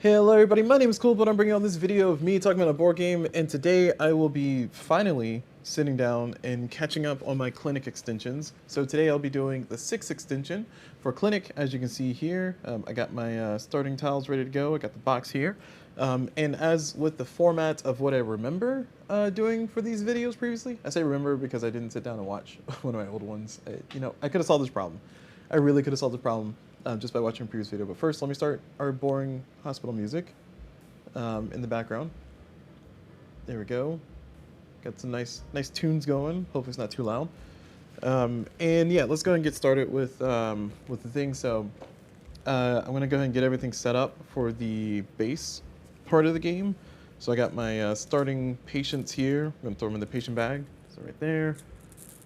Hello everybody, my name is Cool, but I'm bringing out this video of me talking about a board game, and today I will be finally sitting down and catching up on my Clinic extensions. So today I'll be doing the 6th extension for Clinic. As you can see here, I got my starting tiles ready to go, I got the box here. And as with the format of what I remember doing for these videos previously, I say remember because I didn't sit down and watch one of my old ones. I could have solved this problem. I really could have solved the problem just by watching a previous video. But first, let me start our boring hospital music in the background. There we go. Got some nice tunes going. Hopefully it's not too loud. And yeah, let's go ahead and get started with the thing. So I'm gonna go ahead and get everything set up for the base part of the game. So I got my starting patients here. I'm gonna throw them in the patient bag. So right there.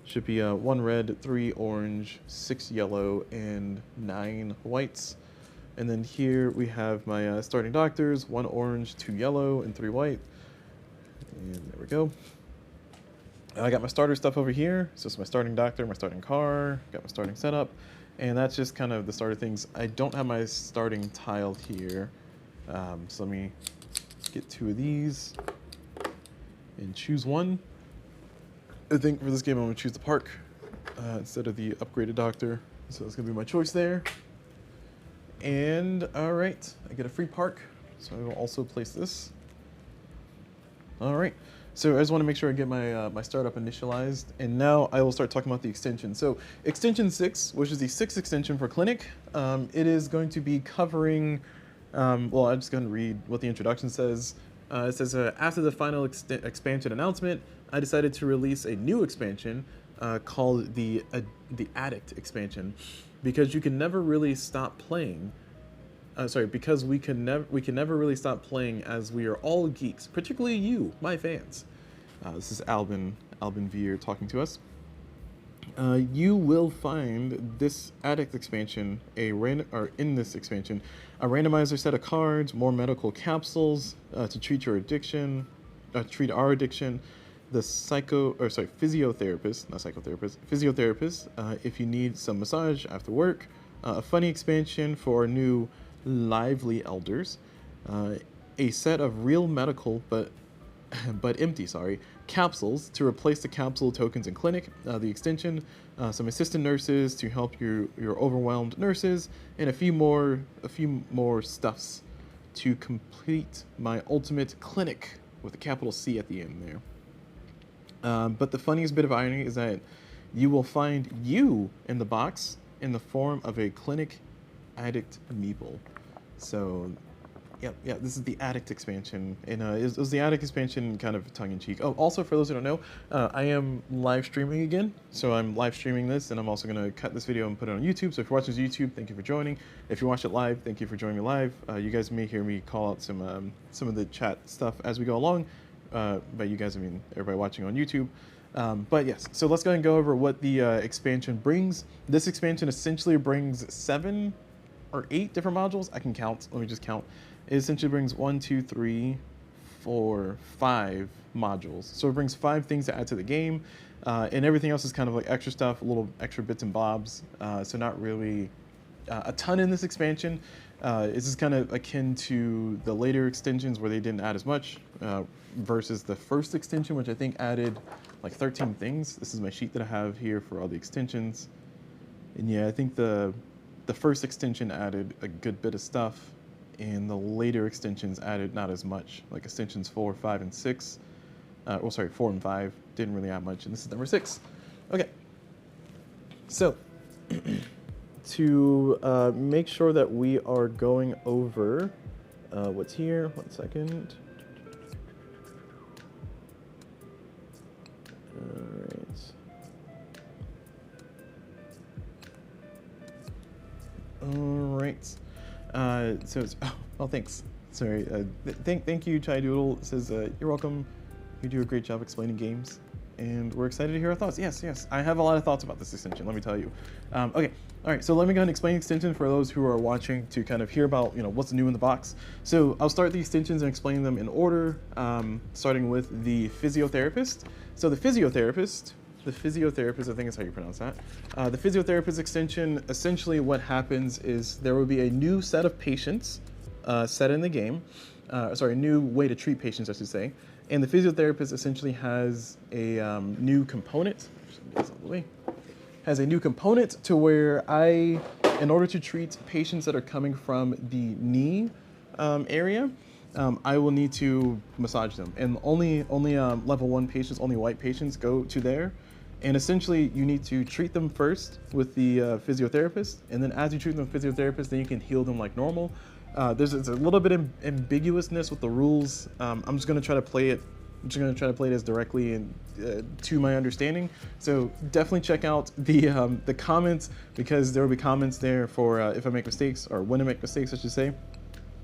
Should be 1 red, 3 orange, 6 yellow, and 9 whites. And then here we have my starting doctors, 1 orange, 2 yellow, and 3 white. And there we go. I got my starter stuff over here. So it's my starting doctor, my starting car, got my starting setup. And that's just kind of the starter things. I don't have my starting tile here. So let me get 2 of these and choose one. I think for this game I'm going to choose the park instead of the upgraded doctor. So that's going to be my choice there. And alright, I get a free park. So I will also place this. Alright, so I just want to make sure I get my, my startup initialized. And now I will start talking about the extension. So extension 6, which is the 6th extension for Clinic, it is going to be covering, well, I'm just going to read what the introduction says. It says, after the final expansion announcement, I decided to release a new expansion called the Addict expansion, because you can never really stop playing. Because we can never really stop playing, as we are all geeks, particularly you, my fans. This is Albin Veer talking to us. You will find this Addict expansion in this expansion a randomizer set of cards, more medical capsules to treat your addiction, treat our addiction. The physiotherapist, if you need some massage after work, a funny expansion for our new lively elders, a set of real medical but empty, capsules to replace the capsule tokens in Clinic, the extension, some assistant nurses to help your overwhelmed nurses, and a few more stuffs to complete my ultimate Clinic with a capital C at the end there. But the funniest bit of irony is that you will find you in the box in the form of a Clinic Addict meeple. So, yeah, this is the Addict expansion, and it was the Addict expansion kind of tongue-in-cheek. Oh, also, for those who don't know, I am live streaming again, so I'm live streaming this, and I'm also going to cut this video and put it on YouTube. So if you're watching this YouTube, thank you for joining. If you watch it live, thank you for joining me live. You guys may hear me call out some of the chat stuff as we go along. By you guys, I mean everybody watching on YouTube. But yes, so let's go ahead and go over what the expansion brings. This expansion essentially brings 7 or 8 different modules. I can count. Let me just count. It essentially brings 1, 2, 3, 4, 5 modules. So it brings 5 things to add to the game, and everything else is kind of like extra stuff, little extra bits and bobs. So not really a ton in this expansion. This is kind of akin to the later extensions where they didn't add as much, versus the first extension, which I think added like 13 things. This is my sheet that I have here for all the extensions. And yeah, I think the first extension added a good bit of stuff, and the later extensions added not as much, like extensions 4, 5, and 6. 4 and 5 didn't really add much, and this is number 6. Okay, so to make sure that we are going over what's here, 1 second. All right. So it's, oh, thanks. Sorry. Thank you, Chai Doodle. It says, you're welcome. You do a great job explaining games, and we're excited to hear our thoughts. Yes. I have a lot of thoughts about this extension, let me tell you. Okay. All right, so let me go ahead and explain the extension for those who are watching to kind of hear about, what's new in the box. So I'll start the extensions and explain them in order, starting with the physiotherapist. So the physiotherapist, I think is how you pronounce that. The physiotherapist extension, essentially what happens is there will be a new set of patients set in the game. Sorry, a new way to treat patients, I should say. And the physiotherapist essentially has a new component. Has a new component to where in order to treat patients that are coming from the knee area, I will need to massage them. And only level 1 patients, only white patients go to there. And essentially, you need to treat them first with the physiotherapist, and then as you treat them with physiotherapist, then you can heal them like normal. There's a little bit of ambiguousness with the rules. I'm just gonna try to play it. I'm just gonna try to play it as directly and to my understanding. So definitely check out the comments, because there will be comments there for if I make mistakes, or when I make mistakes, I should say.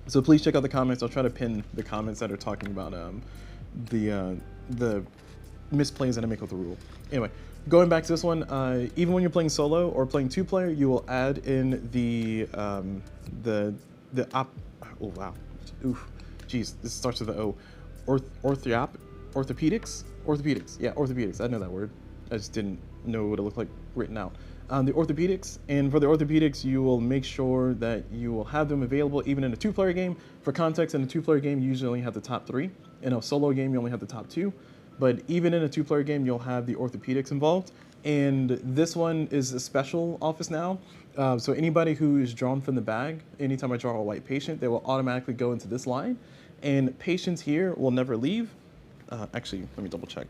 So please check out the comments. I'll try to pin the comments that are talking about the misplays that I make with the rule. Anyway, going back to this one, even when you're playing solo or playing 2-player, you will add in oh wow, oof, geez, this starts with the O, orthopedics, yeah, orthopedics. I know that word. I just didn't know what it looked like written out. The orthopedics, and for the orthopedics, you will make sure that you will have them available even in a 2-player game. For context, in a 2-player game, you usually only have the top 3. In a solo game, you only have the top 2. But even in a 2-player game, you'll have the orthopedics involved. And this one is a special office now. So anybody who is drawn from the bag, anytime I draw a white patient, they will automatically go into this line. And patients here will never leave. Actually, let me double check.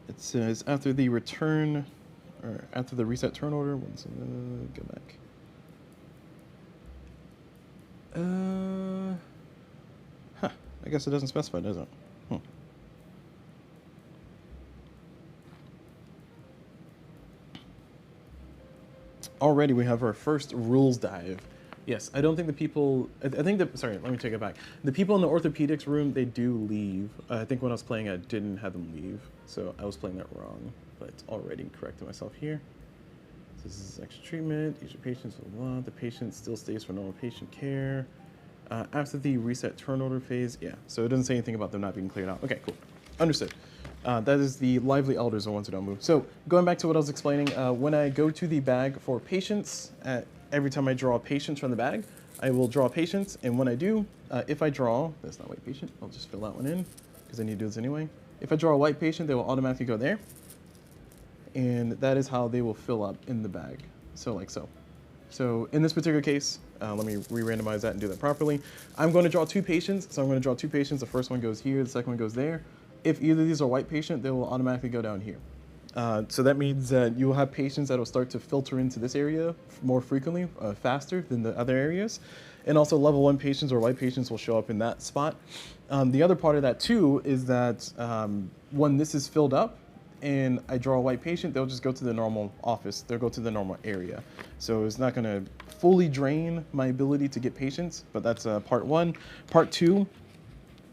It says after the return, or after the reset turn order, go back. I guess it doesn't specify, does it? Already we have our first rules dive. Yes, I don't think the people, I think that, sorry, let me take it back. The people in the orthopedics room, they do leave. I think when I was playing, I didn't have them leave. So I was playing that wrong, but it's already corrected myself here. So this is extra treatment, each patients will want. The patient still stays for normal patient care. After the reset turn order phase, yeah. So it doesn't say anything about them not being cleared out. Okay, cool, understood. That is the lively elders, the ones who don't move. So going back to what I was explaining, when I go to the bag for patients, every time I draw patients from the bag, I will draw patients. And when I do, if I draw, that's not white patient, I'll just fill that one in because I need to do this anyway. If I draw a white patient, they will automatically go there. And that is how they will fill up in the bag. So like so. So in this particular case, let me re-randomize that and do that properly. I'm going to draw 2 patients. So I'm going to draw 2 patients. The first one goes here, the second one goes there. If either of these are white patient, they will automatically go down here. So that means that you will have patients that will start to filter into this area more frequently, faster than the other areas. And also level 1 patients or white patients will show up in that spot. The other part of that too is that when this is filled up and I draw a white patient, they'll just go to the normal office. They'll go to the normal area. So it's not gonna fully drain my ability to get patients, but that's part 1. Part 2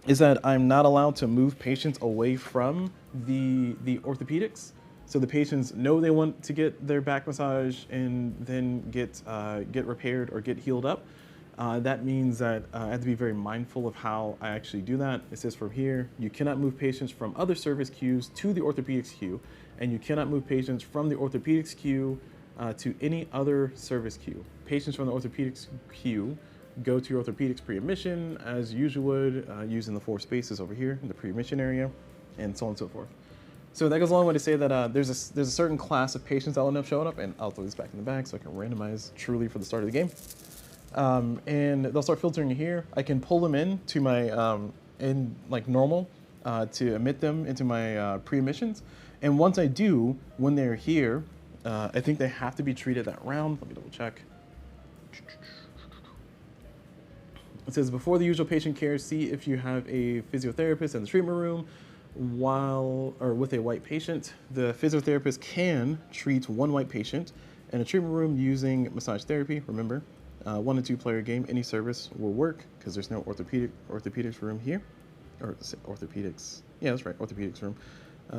is that I'm not allowed to move patients away from the orthopedics. So the patients know they want to get their back massage and then get repaired or get healed up. That means that I have to be very mindful of how I actually do that. It says from here, you cannot move patients from other service queues to the orthopedics queue, and you cannot move patients from the orthopedics queue to any other service queue. Patients from the orthopedics queue go to your orthopedics pre-admission as usual would, using the 4 spaces over here in the pre-admission area, and so on and so forth. So that goes a long way to say that there's a certain class of patients that will end up showing up, and I'll throw this back in the bag so I can randomize truly for the start of the game. And they'll start filtering here. I can pull them in to my, in like normal, to admit them into my pre-admissions. And once I do, when they're here, I think they have to be treated that round. Let me double check. It says, before the usual patient care, see if you have a physiotherapist in the treatment room with a white patient. The physiotherapist can treat 1 white patient in a treatment room using massage therapy. Remember, 1 and 2 player game, any service will work because there's no orthopedics room here. Or orthopedics, yeah, that's right, orthopedics room.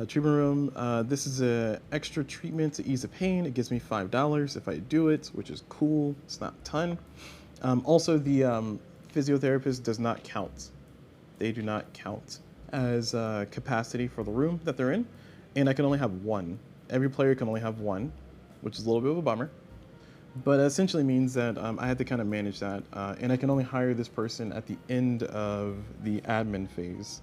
Treatment room, this is a extra treatment to ease the pain. It gives me $5 if I do it, which is cool. It's not a ton. Also, the physiotherapist does not count. They do not count as capacity for the room that they're in, and I can only have 1. Every player can only have 1, which is a little bit of a bummer. But it essentially means that I had to kind of manage that, and I can only hire this person at the end of the admin phase,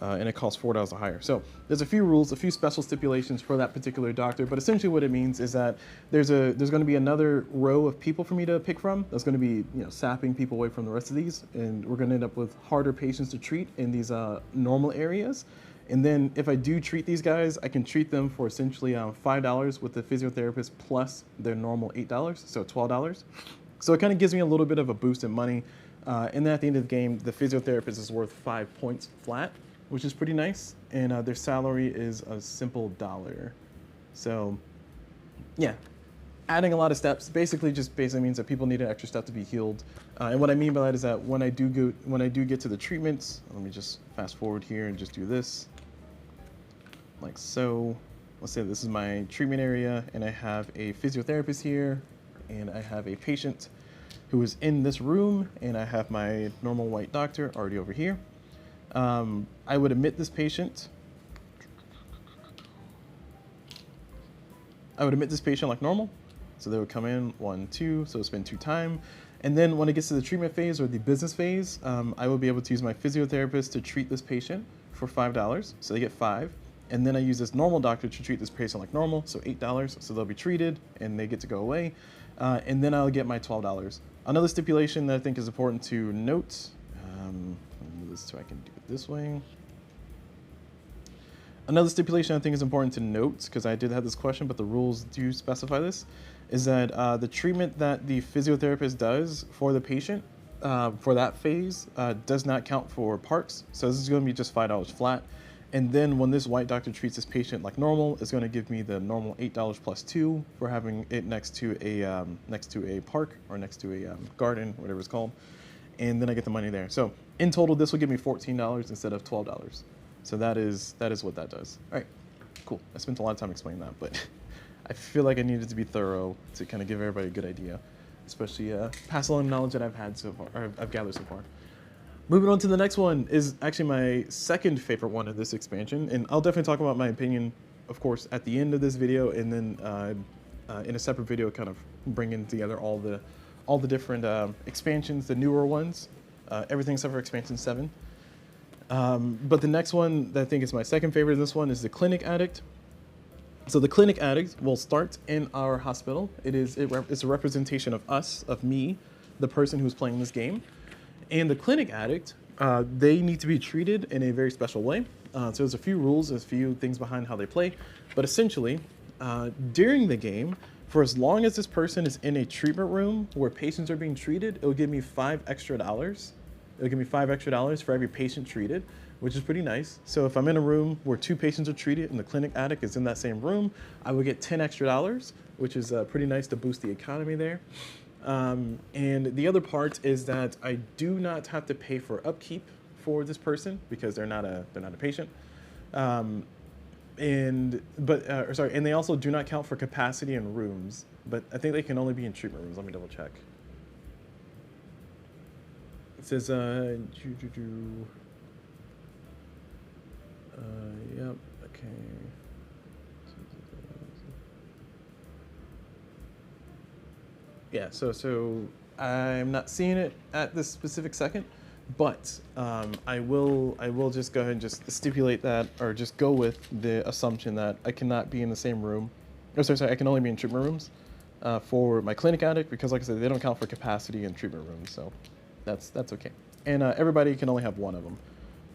and it costs $4 to hire. So there's a few rules, a few special stipulations for that particular doctor, but essentially what it means is that there's going to be another row of people for me to pick from. That's going to be sapping people away from the rest of these, and we're going to end up with harder patients to treat in these normal areas. And then if I do treat these guys, I can treat them for essentially $5 with the physiotherapist plus their normal $8, so $12. So it kind of gives me a little bit of a boost in money. And then at the end of the game, the physiotherapist is worth 5 points flat, which is pretty nice. And their salary is a simple $1. So yeah, adding a lot of steps basically means that people need an extra step to be healed. And what I mean by that is that when I do get to the treatments, let me just fast forward here and just do this. Like so. Let's say this is my treatment area, and I have a physiotherapist here, and I have a patient who is in this room, and I have my normal white doctor already over here. I would admit this patient. I would admit this patient like normal. So they would come in 1, 2, so spend 2 time. And then when it gets to the treatment phase or the business phase, I will be able to use my physiotherapist to treat this patient for $5. So they get 5. And then I use this normal doctor to treat this patient like normal, so $8. So they'll be treated and they get to go away. And then I'll get my $12. Another stipulation that I think is important to note, let me move this so I can do it this way. Another stipulation I think is important to note, because I did have this question, but the rules do specify this, is that the treatment that the physiotherapist does for the patient for that phase does not count for parks. So this is going to be just $5 flat. And then when this white doctor treats this patient like normal, it's going to give me the normal $8 plus 2 for having it next to a park or next to a garden, whatever it's called. And then I get the money there. So in total, this will give me $14 instead of $12. So that is what that does. All right, cool. I spent a lot of time explaining that, but I feel like I needed to be thorough to kind of give everybody a good idea, especially pass along knowledge that I've had so far, or I've gathered so far. Moving on to the next one is actually my second favorite one of this expansion, and I'll definitely talk about my opinion, of course, at the end of this video, and then in a separate video, kind of bringing together all the different expansions, the newer ones, everything except for expansion 7. But the next one that I think is my second favorite in this one is the Clinic Addict. So the Clinic Addict will start in our hospital. It's a representation of us, of me, the person who's playing this game. And the Clinic Addict, they need to be treated in a very special way. So there's a few rules, there's a few things behind how they play. But essentially, during the game, for as long as this person is in a treatment room where patients are being treated, it'll give me $5 extra. It'll give me $5 extra for every patient treated, which is pretty nice. So if I'm in a room where 2 patients are treated and the Clinic Addict is in that same room, I would get $10 extra, which is pretty nice to boost the economy there. And the other part is that I do not have to pay for upkeep for this person because they're not a patient. And they also do not count for capacity in rooms, but I think they can only be in treatment rooms. Let me double check. It says, yep, okay. Yeah, so I'm not seeing it at this specific second, but I will just go ahead and just stipulate that, or just go with the assumption that I cannot be in the same room. Oh, sorry, I can only be in treatment rooms for my Clinic Addict, because like I said, they don't count for capacity in treatment rooms, so that's okay. And everybody can only have one of them.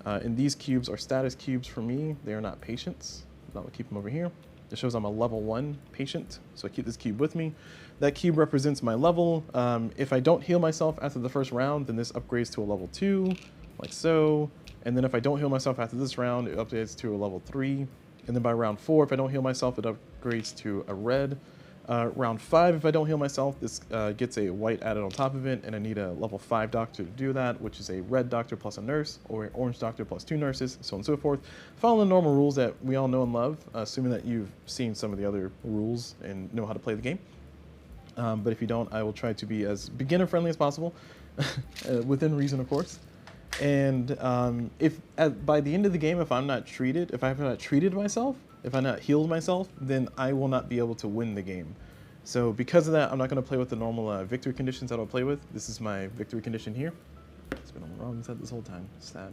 And these cubes are status cubes for me. They are not patients. I'll keep them over here. It shows I'm a level 1 patient, so I keep this cube with me. That cube represents my level. If I don't heal myself after the first round, then this upgrades to a level 2, like so. And then if I don't heal myself after this round, it upgrades to a level 3. And then by round 4, if I don't heal myself, it upgrades to a red. Round 5, if I don't heal myself, this gets a white added on top of it, and I need a level 5 doctor to do that, which is a red doctor plus a nurse, or an orange doctor plus 2 nurses, so on and so forth. Following the normal rules that we all know and love, assuming that you've seen some of the other rules and know how to play the game. But if you don't, I will try to be as beginner-friendly as possible, within reason, of course. And by the end of the game, if I have not treated myself, if I not healed myself, then I will not be able to win the game. So because of that, I'm not going to play with the normal victory conditions that I'll play with. This is my victory condition here. It's been on the wrong side this whole time. Sad.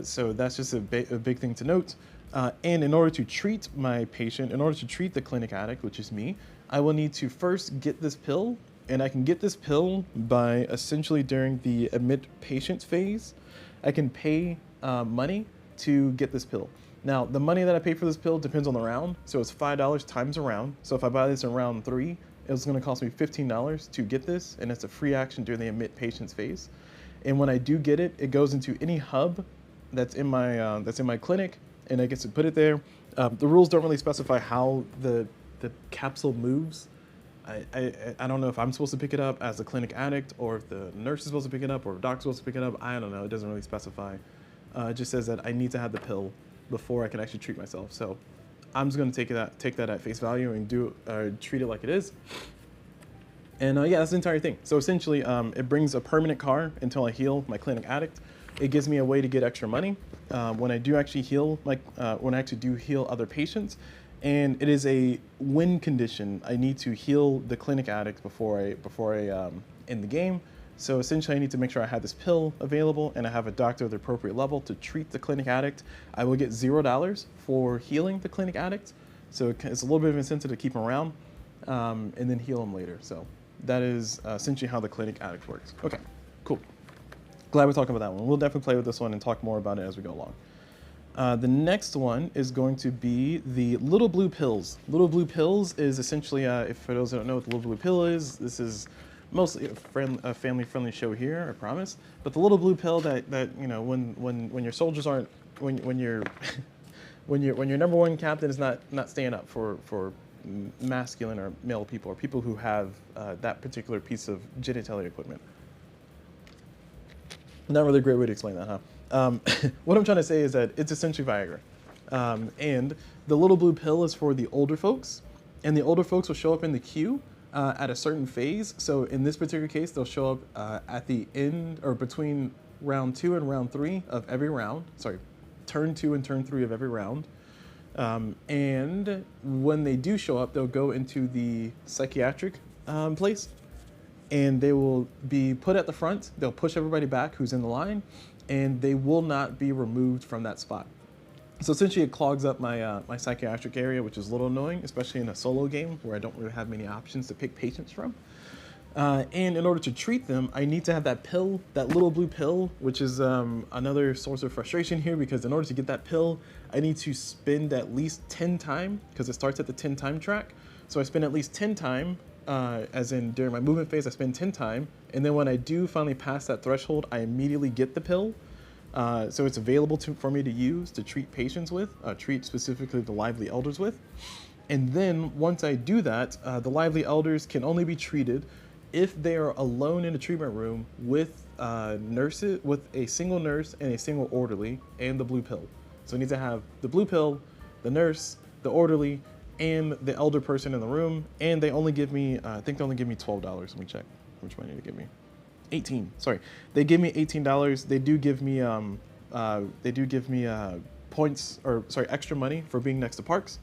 So that's just a big thing to note. And in order to treat my patient, in order to treat the clinic addict, which is me, I will need to first get this pill. And I can get this pill by essentially during the admit patient phase. I can pay money to get this pill. Now, the money that I pay for this pill depends on the round. So it's $5 times a round. So if I buy this in round 3, it's going to cost me $15 to get this. And it's a free action during the admit patients phase. And when I do get it, it goes into any hub that's in my clinic, and I get to put it there. The rules don't really specify how the capsule moves. I don't know if I'm supposed to pick it up as a clinic addict, or if the nurse is supposed to pick it up, or if the doctor's supposed to pick it up. I don't know. It doesn't really specify. It just says that I need to have the pill before I can actually treat myself. So I'm just going to take that at face value and treat it like it is. And yeah, that's the entire thing. So essentially, it brings a permanent car until I heal my clinic addict. It gives me a way to get extra money when I do actually heal, when I actually do heal other patients. And it is a win condition. I need to heal the clinic addict before I end the game. So essentially, I need to make sure I have this pill available and I have a doctor of the appropriate level to treat the clinic addict. I will get $0 for healing the clinic addict. So it's a little bit of incentive to keep him around and then heal him later. So that is essentially how the clinic addict works. Okay, cool. Glad we're talking about that one. We'll definitely play with this one and talk more about it as we go along. The next one is going to be the little blue pills. Little blue pills is essentially, if for those who don't know what the little blue pill is, this is mostly a family-friendly show here, I promise. But the little blue pill that you know, when your soldiers aren't, when your when your number one captain is not staying up for masculine or male people, or people who have that particular piece of genitalia equipment. Not really a great way to explain that, huh? What I'm trying to say is that it's essentially Viagra. And the little blue pill is for the older folks, and the older folks will show up in the queue at a certain phase. So in this particular case, they'll show up at the end or between round 2 and round 3 of every round. Sorry, turn 2 and turn 3 of every round. And when they do show up, they'll go into the psychiatric place, and they will be put at the front. They'll push everybody back who's in the line, and they will not be removed from that spot. So essentially, it clogs up my my psychiatric area, which is a little annoying, especially in a solo game where I don't really have many options to pick patients from. And in order to treat them, I need to have that pill, that little blue pill, which is another source of frustration here, because in order to get that pill, I need to spend at least 10 time, because it starts at the 10 time track. So I spend at least 10 time, as in during my movement phase, I spend 10 time. And then when I do finally pass that threshold, I immediately get the pill. So it's available for me to use to treat patients with, treat specifically the lively elders with. And then once I do that, the lively elders can only be treated if they are alone in a treatment room with nurses, with a single nurse and a single orderly, and the blue pill. So I need to have the blue pill, the nurse, the orderly, and the elder person in the room. And they only give me, I think they only give me $12. Let me check which one they give me. 18. Sorry, they give me $18. They do give me points, or sorry, extra money for being next to parks.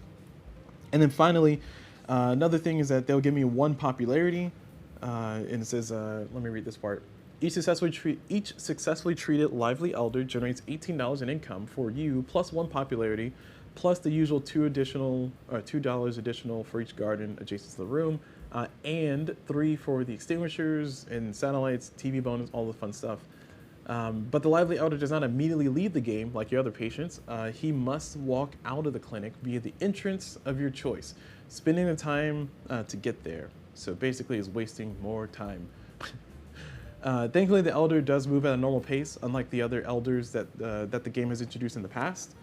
And then finally, another thing is that they'll give me 1 popularity. And it says, let me read this part. Each successfully treated lively elder generates $18 in income for you, plus 1 popularity, plus the usual $2 additional for each garden adjacent to the room, and 3 for the extinguishers and satellites, TV bonus, all the fun stuff. But the lively elder does not immediately leave the game like your other patients. He must walk out of the clinic via the entrance of your choice, spending the time to get there. So basically, is wasting more time. Thankfully, the elder does move at a normal pace, unlike the other elders that the game has introduced in the past.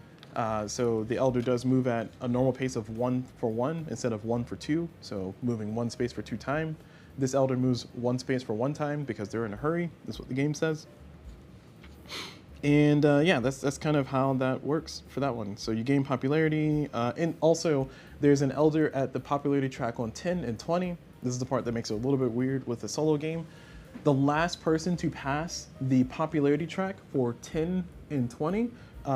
So the elder does move at a normal pace of 1 for 1 instead of 1 for 2. So moving 1 space for 2 time. This elder moves 1 space for 1 time because they're in a hurry. That's what the game says. And yeah, that's kind of how that works for that one. So you gain popularity, and also there's an elder at the popularity track on 10 and 20. This is the part that makes it a little bit weird with the solo game. The last person to pass the popularity track for 10 and 20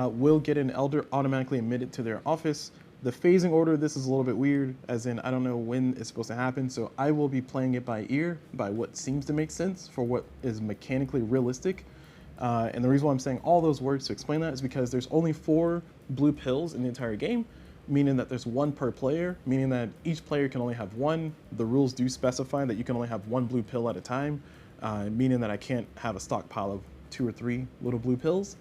will get an elder automatically admitted to their office The phasing order of this is a little bit weird, as in I don't know when it's supposed to happen, so I will be playing it by ear, by what seems to make sense for what is mechanically realistic. And the reason why I'm saying all those words to explain that is because there's only 4 blue pills in the entire game, meaning that there's 1 per player, meaning that each player can only have 1. The rules do specify that you can only have 1 blue pill at a time, meaning that I can't have a stockpile of 2 or 3 little blue pills.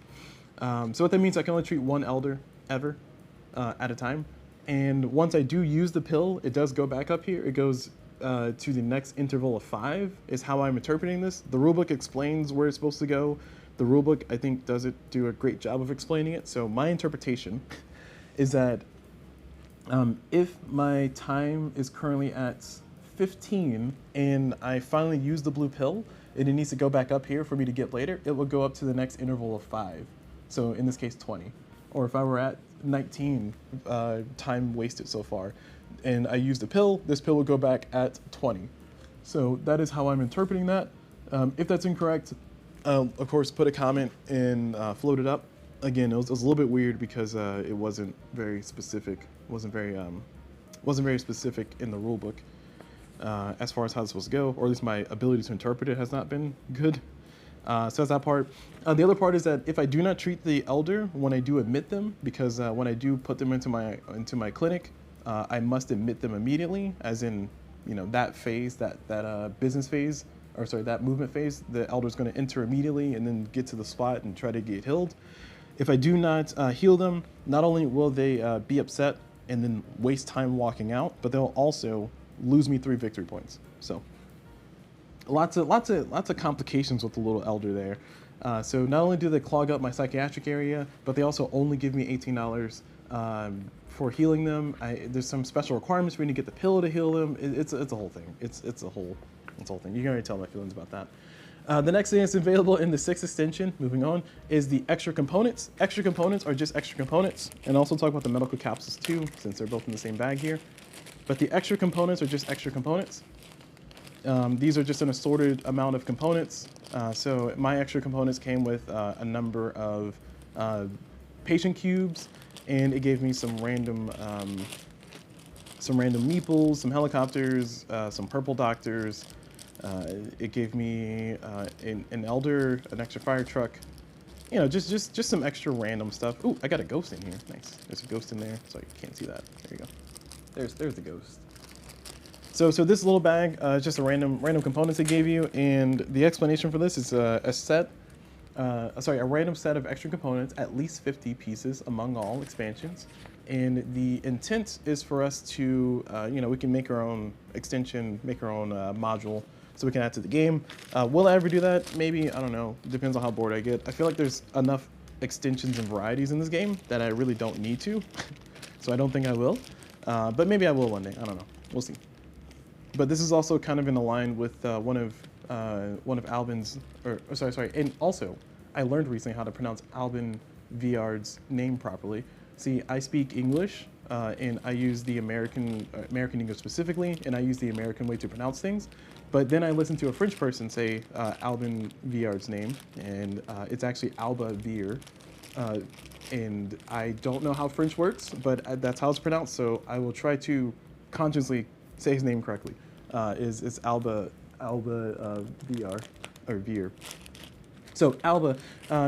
So what that means, I can only treat 1 elder ever at a time. And once I do use the pill, it does go back up here. It goes to the next interval of 5 is how I'm interpreting this. The rulebook explains where it's supposed to go. The rulebook, I think, do a great job of explaining it. So my interpretation is that if my time is currently at 15 and I finally use the blue pill and it needs to go back up here for me to get later, it will go up to the next interval of 5. So in this case, 20. Or if I were at 19 time wasted so far and I used a pill, this pill will go back at 20. So that is how I'm interpreting that. If that's incorrect, of course, put a comment and float it up. Again, it was a little bit weird because it wasn't very specific. wasn't very specific in the rule book as far as how it's supposed to go, or at least my ability to interpret it has not been good. So that's that part. The other part is that if I do not treat the elder when I do admit them, because when I do put them into my clinic, I must admit them immediately, as in, you know, that phase, that business phase, or sorry, that movement phase, the elder is going to enter immediately and then get to the spot and try to get healed. If I do not heal them, not only will they be upset and then waste time walking out, but they'll also lose me 3 victory points. So lots of complications with the little elder there. So not only do they clog up my psychiatric area, but they also only give me $18 for healing them. There's some special requirements for me to get the pill to heal them. It's a whole thing. It's a whole thing. You can already tell my feelings about that. The next thing that's available in the 6th extension, moving on, is the extra components. Extra components are just extra components, and also talk about the medical capsules too, since they're both in the same bag here. But the extra components are just extra components. These are just an assorted amount of components. So my extra components came with a number of patient cubes, and it gave me some random meeples, some helicopters, some purple doctors. It gave me an elder, an extra fire truck, you know, just some extra random stuff. Ooh, I got a ghost in here. Nice. There's a ghost in there, so you can't see that. There you go. There's the ghost. So this little bag is just a random components they gave you, and the explanation for this is a random set of extra components, at least 50 pieces among all expansions. And the intent is for us to, you know, we can make our own extension, make our own module, so we can add to the game. Will I ever do that? Maybe, I don't know. Depends on how bored I get. I feel like there's enough extensions and varieties in this game that I really don't need to. So I don't think I will. But maybe I will one day. I don't know. We'll see. But this is also kind of in line with one of Albin's, sorry. And also, I learned recently how to pronounce Albin Viard's name properly. See, I speak English, and I use the American English specifically, and I use the American way to pronounce things. But then I listened to a French person say Albin Viard's name, and it's actually Alba Vier. And I don't know how French works, but that's how it's pronounced. So I will try to consciously say his name correctly. It's Alba Vier or Vier. So Alba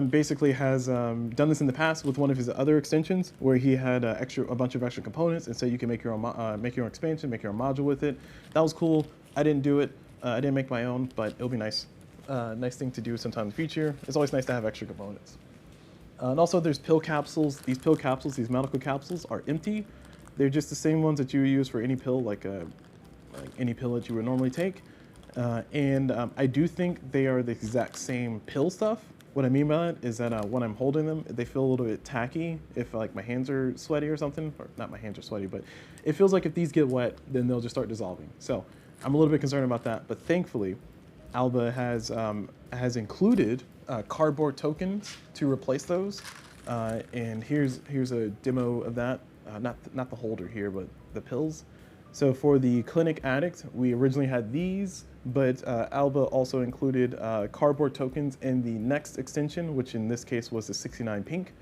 basically has done this in the past with one of his other extensions, where he had a bunch of extra components, and so you can make your own expansion, make your own module with it. That was cool. I didn't do it. I didn't make my own, but it'll be nice. Nice thing to do sometime in the future. It's always nice to have extra components. And also, there's pill capsules. These pill capsules, these medical capsules, are empty. They're just the same ones that you use for any pill, like any pill that you would normally take. And I do think they are the exact same pill stuff. What I mean by that is that when I'm holding them, they feel a little bit tacky if like my hands are sweaty or something, or not my hands are sweaty, but it feels like if these get wet, then they'll just start dissolving. So I'm a little bit concerned about that, but thankfully, Alba has included cardboard tokens to replace those. And here's a demo of that. Not the holder here, but the pills. So for the Clinic Addict, we originally had these, but Alba also included cardboard tokens in the next extension, which in this case was the 69 pink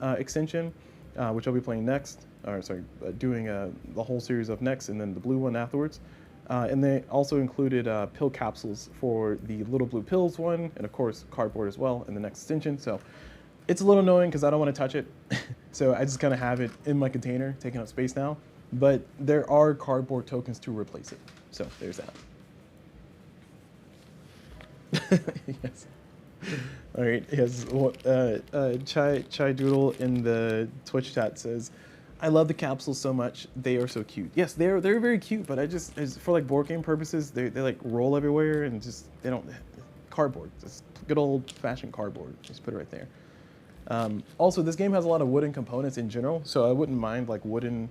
extension. which I'll be playing next, or sorry, doing the whole series of next, and then the blue one afterwards. And they also included pill capsules for the little blue pills one, and of course cardboard as well in the next extension. So it's a little annoying because I don't want to touch it. So I just kind of have it in my container, taking up space now. But there are cardboard tokens to replace it. So there's that. Yes. All right. Yes. Chai Doodle in the Twitch chat says, "I love the capsules so much. They are so cute." Yes, they're very cute. But I just, for like board game purposes, they like roll everywhere and just they don't cardboard. Just good old fashioned cardboard. Just put it right there. Also, this game has a lot of wooden components in general, so I wouldn't mind like wooden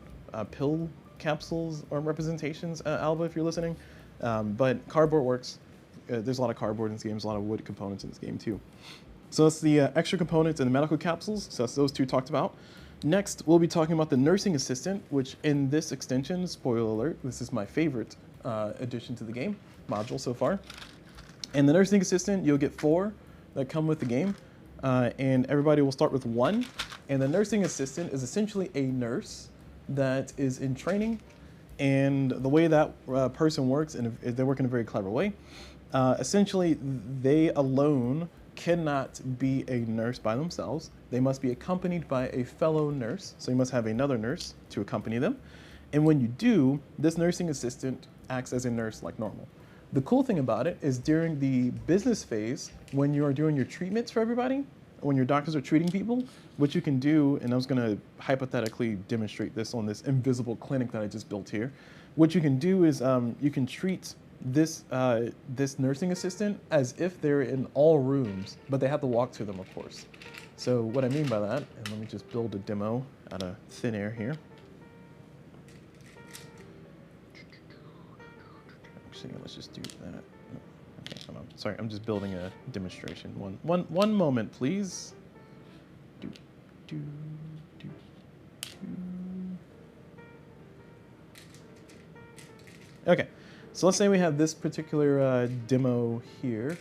pill capsules or representations, Alba, if you're listening. But cardboard works. There's a lot of cardboard in this game. There's a lot of wood components in this game too. So that's the extra components in the medical capsules. So that's those two talked about. Next, we'll be talking about the nursing assistant, which in this extension, spoiler alert, this is my favorite addition to the game module so far. And the nursing assistant, you'll get 4 that come with the game. And everybody will start with 1. And the nursing assistant is essentially a nurse that is in training. And the way that person works, and they work in a very clever way, essentially they alone cannot be a nurse by themselves. They must be accompanied by a fellow nurse. So you must have another nurse to accompany them. And when you do, this nursing assistant acts as a nurse like normal. The cool thing about it is during the business phase, when you are doing your treatments for everybody, when your doctors are treating people, what you can do, and I was gonna hypothetically demonstrate this on this invisible clinic that I just built here. What you can do is you can treat this, this nursing assistant as if they're in all rooms, but they have to walk to them, of course. So what I mean by that, and let me just build a demo out of thin air here. Actually, let's just do that. Okay, hold on. Sorry, I'm just building a demonstration. One moment, please. Okay, so let's say we have this particular demo here.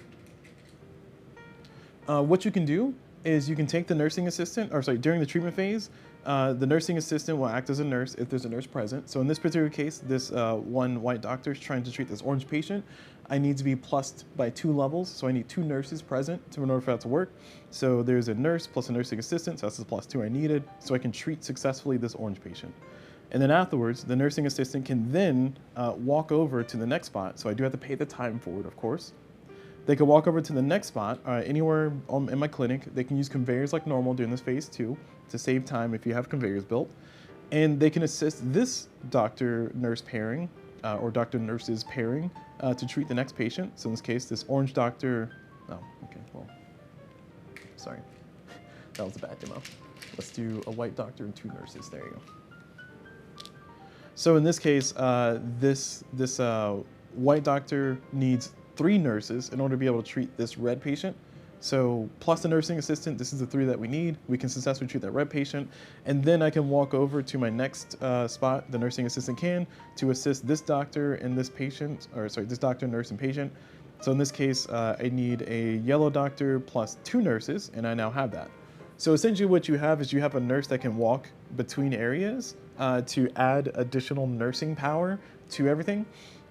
What you can do is you can take the nursing assistant, or sorry, during the treatment phase, the nursing assistant will act as a nurse if there's a nurse present. So in this particular case, this one white doctor is trying to treat this orange patient. I need to be plussed by 2 levels, so I need 2 nurses present in order for that to work. So there's a nurse plus a nursing assistant, so that's the +2 I needed, so I can treat successfully this orange patient. And then afterwards, the nursing assistant can then walk over to the next spot, so I do have to pay the time for it, of course. They can walk over to the next spot, anywhere in my clinic. They can use conveyors like normal during this phase 2 to save time if you have conveyors built. And they can assist this doctor-nurse pairing, or doctor-nurses pairing, to treat the next patient. So in this case, this orange doctor, oh, okay, well, sorry. That was a bad demo. Let's do a white doctor and 2 nurses, there you go. So in this case, this white doctor needs 3 nurses in order to be able to treat this red patient. So plus the nursing assistant, this is the 3 that we need. We can successfully treat that red patient. And then I can walk over to my next spot, the nursing assistant can, to assist this doctor and this patient, or sorry, this doctor, nurse, and patient. So in this case, I need a yellow doctor plus 2 nurses, and I now have that. So essentially what you have is you have a nurse that can walk between areas to add additional nursing power to everything.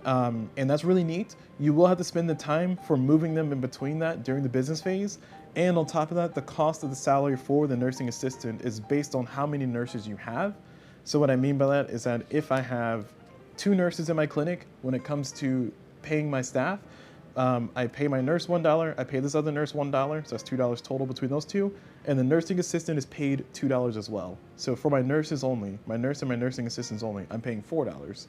And that's really neat. You will have to spend the time for moving them in between that during the business phase. And on top of that, the cost of the salary for the nursing assistant is based on how many nurses you have. So what I mean by that is that if I have 2 nurses in my clinic, when it comes to paying my staff, I pay my nurse $1, I pay this other nurse $1, so that's $2 total between those 2. And the nursing assistant is paid $2 as well. So for my nurses only, my nurse and my nursing assistants only, I'm paying $4.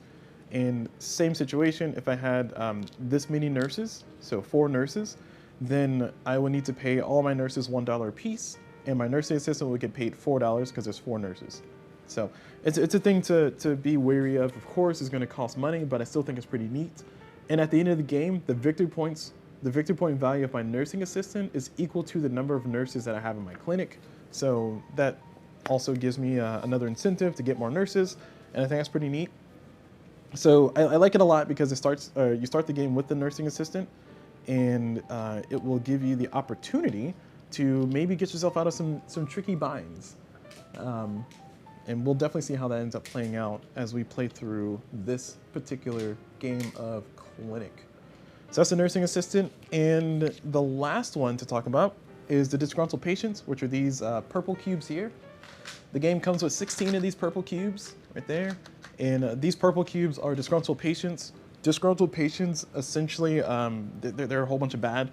And same situation, if I had this many nurses, so 4 nurses, then I would need to pay all my nurses $1 a piece, and my nursing assistant would get paid $4 because there's 4 nurses. So it's a thing to be wary of. Of course, it's going to cost money, but I still think it's pretty neat. And at the end of the game, the victory point value of my nursing assistant is equal to the number of nurses that I have in my clinic. So that also gives me another incentive to get more nurses, and I think that's pretty neat. So I like it a lot because it starts. You start the game with the nursing assistant, and it will give you the opportunity to maybe get yourself out of some tricky binds. And we'll definitely see how that ends up playing out as we play through this particular game of Clinic. So that's the nursing assistant. And the last one to talk about is the disgruntled patients, which are these purple cubes here. The game comes with 16 of these purple cubes right there. And these purple cubes are disgruntled patients. Disgruntled patients, essentially, they're a whole bunch of bad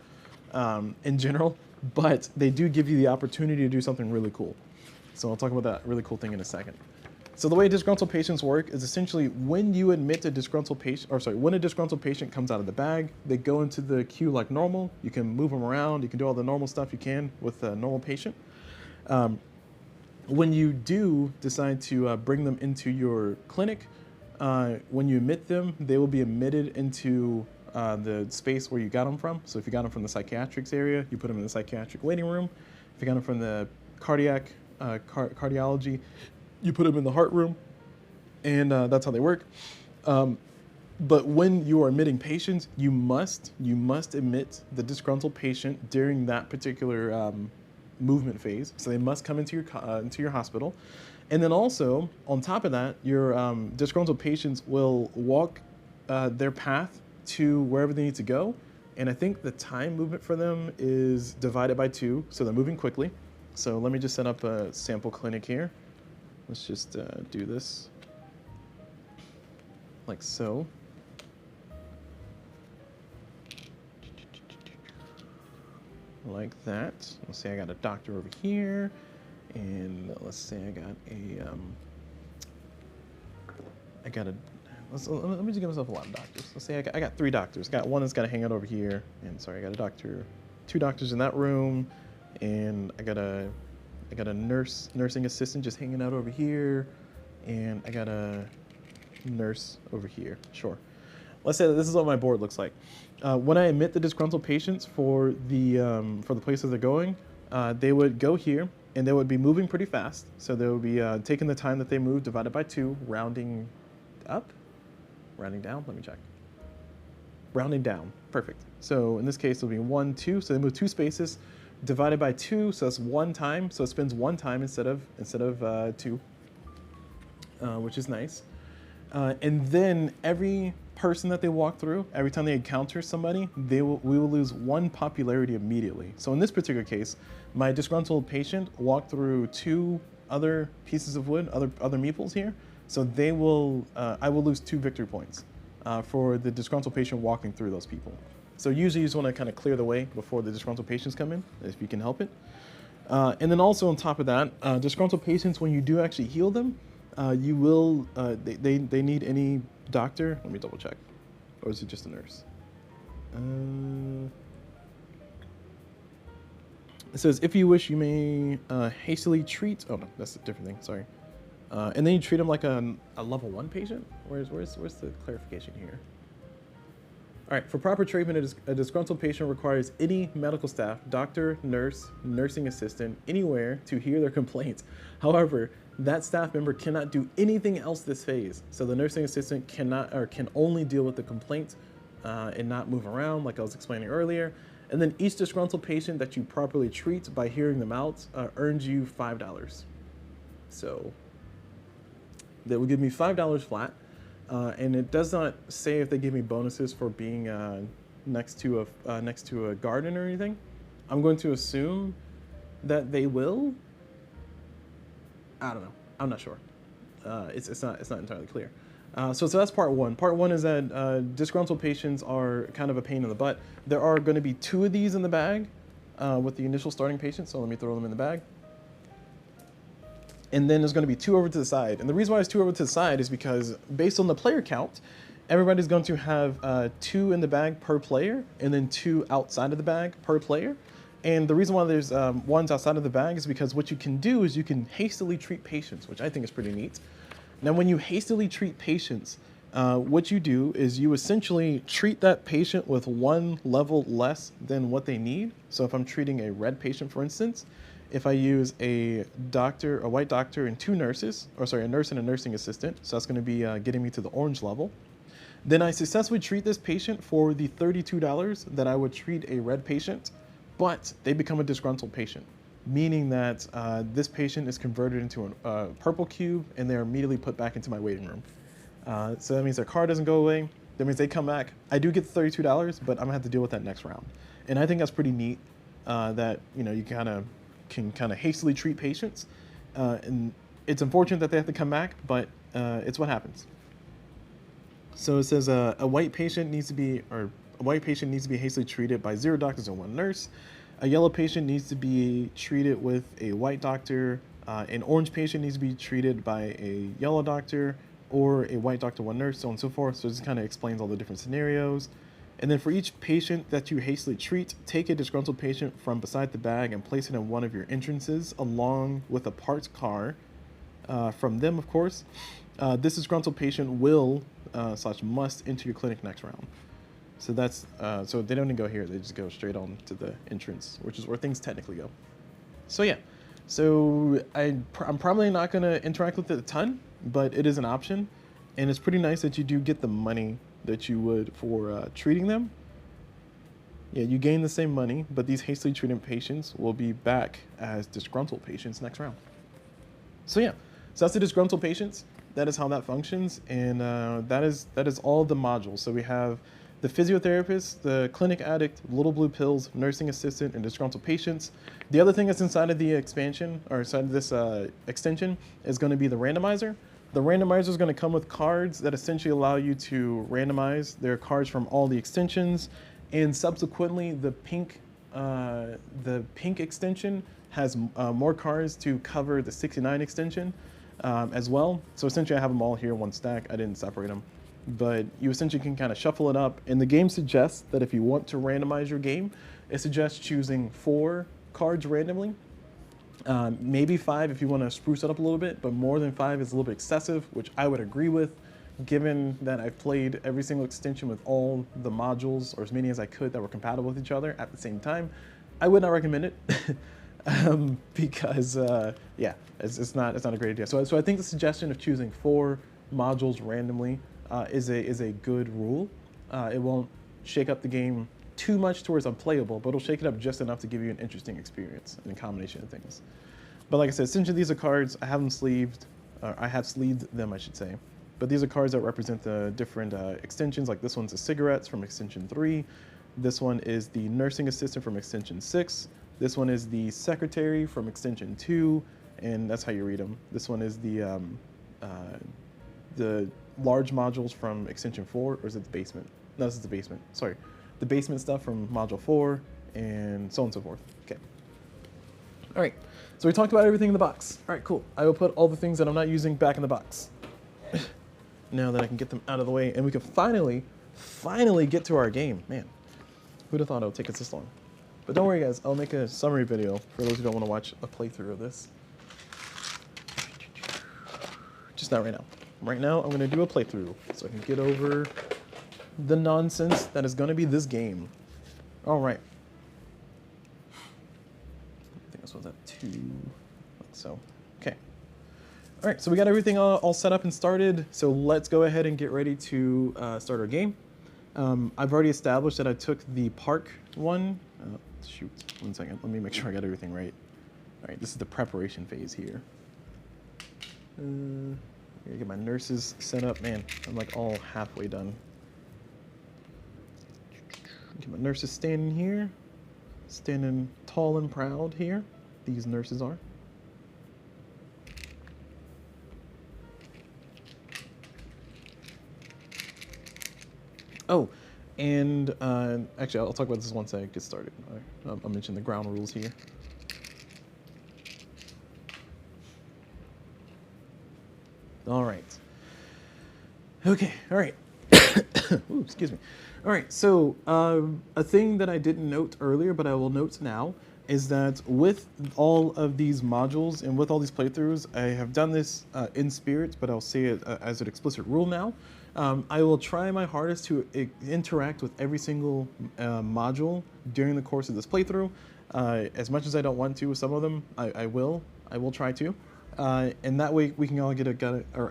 in general, but they do give you the opportunity to do something really cool. So I'll talk about that really cool thing in a second. So the way disgruntled patients work is essentially when you admit a disgruntled patient, or sorry, when a disgruntled patient comes out of the bag, they go into the queue like normal. You can move them around. You can do all the normal stuff you can with a normal patient. When you do decide to bring them into your clinic, when you admit them, they will be admitted into the space where you got them from. So if you got them from the psychiatrics area, you put them in the psychiatric waiting room. If you got them from the cardiology, you put them in the heart room, and that's how they work. But when you are admitting patients, you must admit the disgruntled patient during that particular movement phase. So they must come into your hospital. And then also, on top of that, your disgruntled patients will walk their path to wherever they need to go. And I think the time movement for them is divided by 2, so they're moving quickly. So let me just set up a sample clinic here. Let's just do this like so. Like that. Let's say I got a doctor over here, and let's say I got let me just give myself a lot of doctors. Let's say I got 3 doctors. Got one that's got to hang out over here, and sorry, I got a doctor, 2 doctors in that room, and I got a nursing assistant just hanging out over here, and I got a nurse over here. Sure. Let's say that this is what my board looks like. When I admit the disgruntled patients for the places they're going, they would go here, and they would be moving pretty fast. So they would be taking the time that they move divided by 2, rounding up, rounding down. Let me check. Rounding down. Perfect. So in this case, it'll be 1, 2. So they move 2 spaces. Divided by 2, so that's 1 time. So it spends 1 time instead of 2, which is nice. And then every person that they walk through, every time they encounter somebody, we will lose 1 popularity immediately. So in this particular case, my disgruntled patient walked through 2 other pieces of wood, other meeples here. So they will, I will lose 2 victory points for the disgruntled patient walking through those people. So usually you just want to kind of clear the way before the disgruntled patients come in, if you can help it. And then also on top of that, disgruntled patients, when you do actually heal them, you will, they need any doctor. Let me double check. Or is it just a nurse? It says, if you wish, you may hastily treat, oh no, that's a different thing, sorry. And then you treat them like a level 1 patient? Where's the clarification here? All right, for proper treatment, a disgruntled patient requires any medical staff, doctor, nurse, nursing assistant, anywhere to hear their complaints. However, that staff member cannot do anything else this phase. So the nursing assistant cannot, or can only deal with the complaint and not move around like I was explaining earlier. And then each disgruntled patient that you properly treat by hearing them out earns you $5. So that will give me $5 flat. And it does not say if they give me bonuses for being next to a garden or anything. I'm going to assume that they will. I don't know. I'm not sure. It's not entirely clear. So that's part 1. Part 1 is that disgruntled patients are kind of a pain in the butt. There are going to be 2 of these in the bag with the initial starting patient. So let me throw them in the bag. And then there's going to be 2 over to the side. And the reason why it's 2 over to the side is because based on the player count, everybody's going to have 2 in the bag per player and then 2 outside of the bag per player. And the reason why there's ones outside of the bag is because what you can do is you can hastily treat patients, which I think is pretty neat. Now, when you hastily treat patients, what you do is you essentially treat that patient with 1 level less than what they need. So if I'm treating a red patient, for instance, if I use a doctor, a white doctor and 2 nurses, or sorry, a nurse and a nursing assistant, so that's going to be getting me to the orange level. Then I successfully treat this patient for the $32 that I would treat a red patient, but they become a disgruntled patient. meaning that this patient is converted into a purple cube and they're immediately put back into my waiting room. So that means their card doesn't go away. That means they come back. I do get $32, but I'm gonna have to deal with that next round. And I think that's pretty neat that you can kind of hastily treat patients. And it's unfortunate that they have to come back, but it's what happens. So it says a white patient needs to be hastily treated by 0 doctors and 1 nurse. A yellow patient needs to be treated with a white doctor. An orange patient needs to be treated by a yellow doctor or a white doctor, 1 nurse, so on and so forth. So this kind of explains all the different scenarios. And then for each patient that you hastily treat, take a disgruntled patient from beside the bag and place it in one of your entrances along with a parked car from them, of course. This disgruntled patient will / must enter your clinic next round. So that's so they don't even go here; they just go straight on to the entrance, which is where things technically go. So yeah, so I'm probably not gonna interact with it a ton, but it is an option, and it's pretty nice that you do get the money that you would for treating them. Yeah, you gain the same money, but these hastily treated patients will be back as disgruntled patients next round. So yeah, so that's the disgruntled patients. That is how that functions, and that is all the modules. So we have the physiotherapist, the clinic addict, little blue pills, nursing assistant, and disgruntled patients. The other thing that's inside of the expansion, or inside of this extension, is going to be the randomizer. The randomizer is going to come with cards that essentially allow you to randomize. There are cards from all the extensions, and subsequently the pink extension has more cards to cover the 69 extension as well. So essentially I have them all here in one stack. I didn't separate them, but you essentially can kind of shuffle it up. And the game suggests that if you want to randomize your game, it suggests choosing 4 cards randomly. Maybe 5 if you want to spruce it up a little bit, but more than 5 is a little bit excessive, which I would agree with, given that I've played every single extension with all the modules, or as many as I could that were compatible with each other at the same time. I would not recommend it because yeah, it's not a great idea. So I think the suggestion of choosing 4 modules randomly is a good rule. It won't shake up the game too much towards unplayable, but it'll shake it up just enough to give you an interesting experience and a combination of things. But like I said, essentially these are cards. I have them sleeved, or I have sleeved them, I should say. But these are cards that represent the different extensions. Like this one's the cigarettes from extension 3. This one is the nursing assistant from extension 6. This one is the secretary from extension 2, and that's how you read them. This one is the large modules from extension 4, or is it the basement? No, this is the basement. Sorry. The basement stuff from module 4, and so on and so forth. Okay. All right. So we talked about everything in the box. All right, cool. I will put all the things that I'm not using back in the box. Now that I can get them out of the way, and we can finally get to our game. Man, who'd have thought it would take us this long? But don't worry, guys. I'll make a summary video for those who don't want to watch a playthrough of this. Just not right now. Right now, I'm going to do a playthrough so I can get over the nonsense that is going to be this game. All right. I think this was at 2, like so. Okay. All right, so we got everything all set up and started. So let's go ahead and get ready to start our game. I've already established that I took the park one. Shoot, 1 second. Let me make sure I got everything right. All right, this is the preparation phase here. Get my nurses set up. Man, I'm like all halfway done. Get my nurses standing here. Standing tall and proud here. These nurses are. Oh, and actually, I'll talk about this once I get started. I'll mention the ground rules here. All right. Okay, all right. Ooh, excuse me. All right, so a thing that I didn't note earlier, but I will note now, is that with all of these modules and with all these playthroughs, I have done this in spirit, but I'll say it as an explicit rule now. I will try my hardest to interact with every single module during the course of this playthrough. As much as I don't want to with some of them, I will try to. And that way we can all I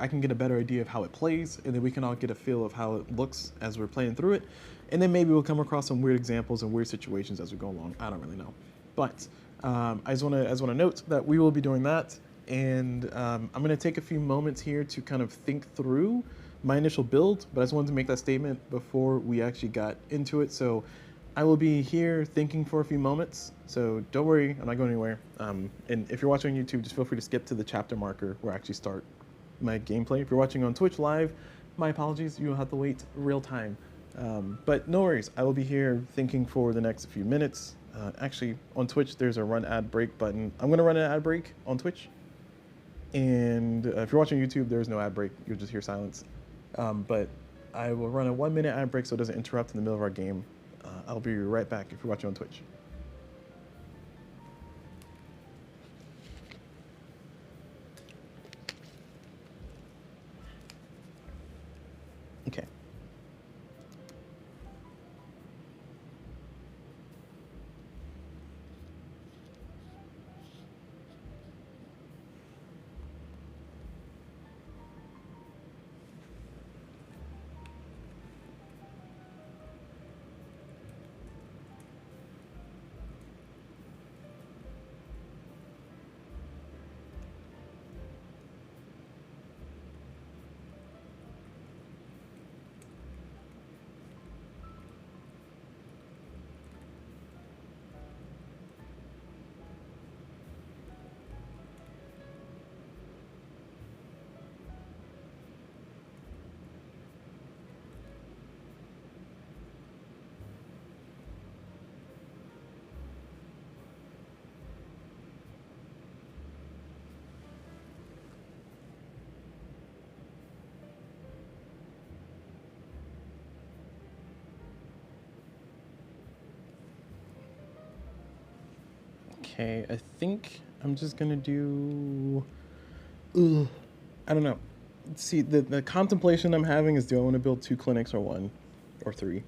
can get a better idea of how it plays, and then we can all get a feel of how it looks as we're playing through it. And then maybe we'll come across some weird examples and weird situations as we go along. I don't really know. But I just want to note that we will be doing that, and I'm going to take a few moments here to kind of think through my initial build, but I just wanted to make that statement before we actually got into it. So I will be here thinking for a few moments, so don't worry, I'm not going anywhere. And if you're watching on YouTube, just feel free to skip to the chapter marker where I actually start my gameplay. If you're watching on Twitch live, my apologies, you'll have to wait real time. But no worries, I will be here thinking for the next few minutes. Actually, on Twitch, there's a run ad break button. I'm going to run an ad break on Twitch. And if you're watching YouTube, there's no ad break. You'll just hear silence. But I will run a 1 minute ad break so it doesn't interrupt in the middle of our game. I'll be right back if you're watching on Twitch. Okay. Okay, I think I'm just gonna do. I don't know. See, the contemplation I'm having is, do I want to build 2 clinics or 1 or 3?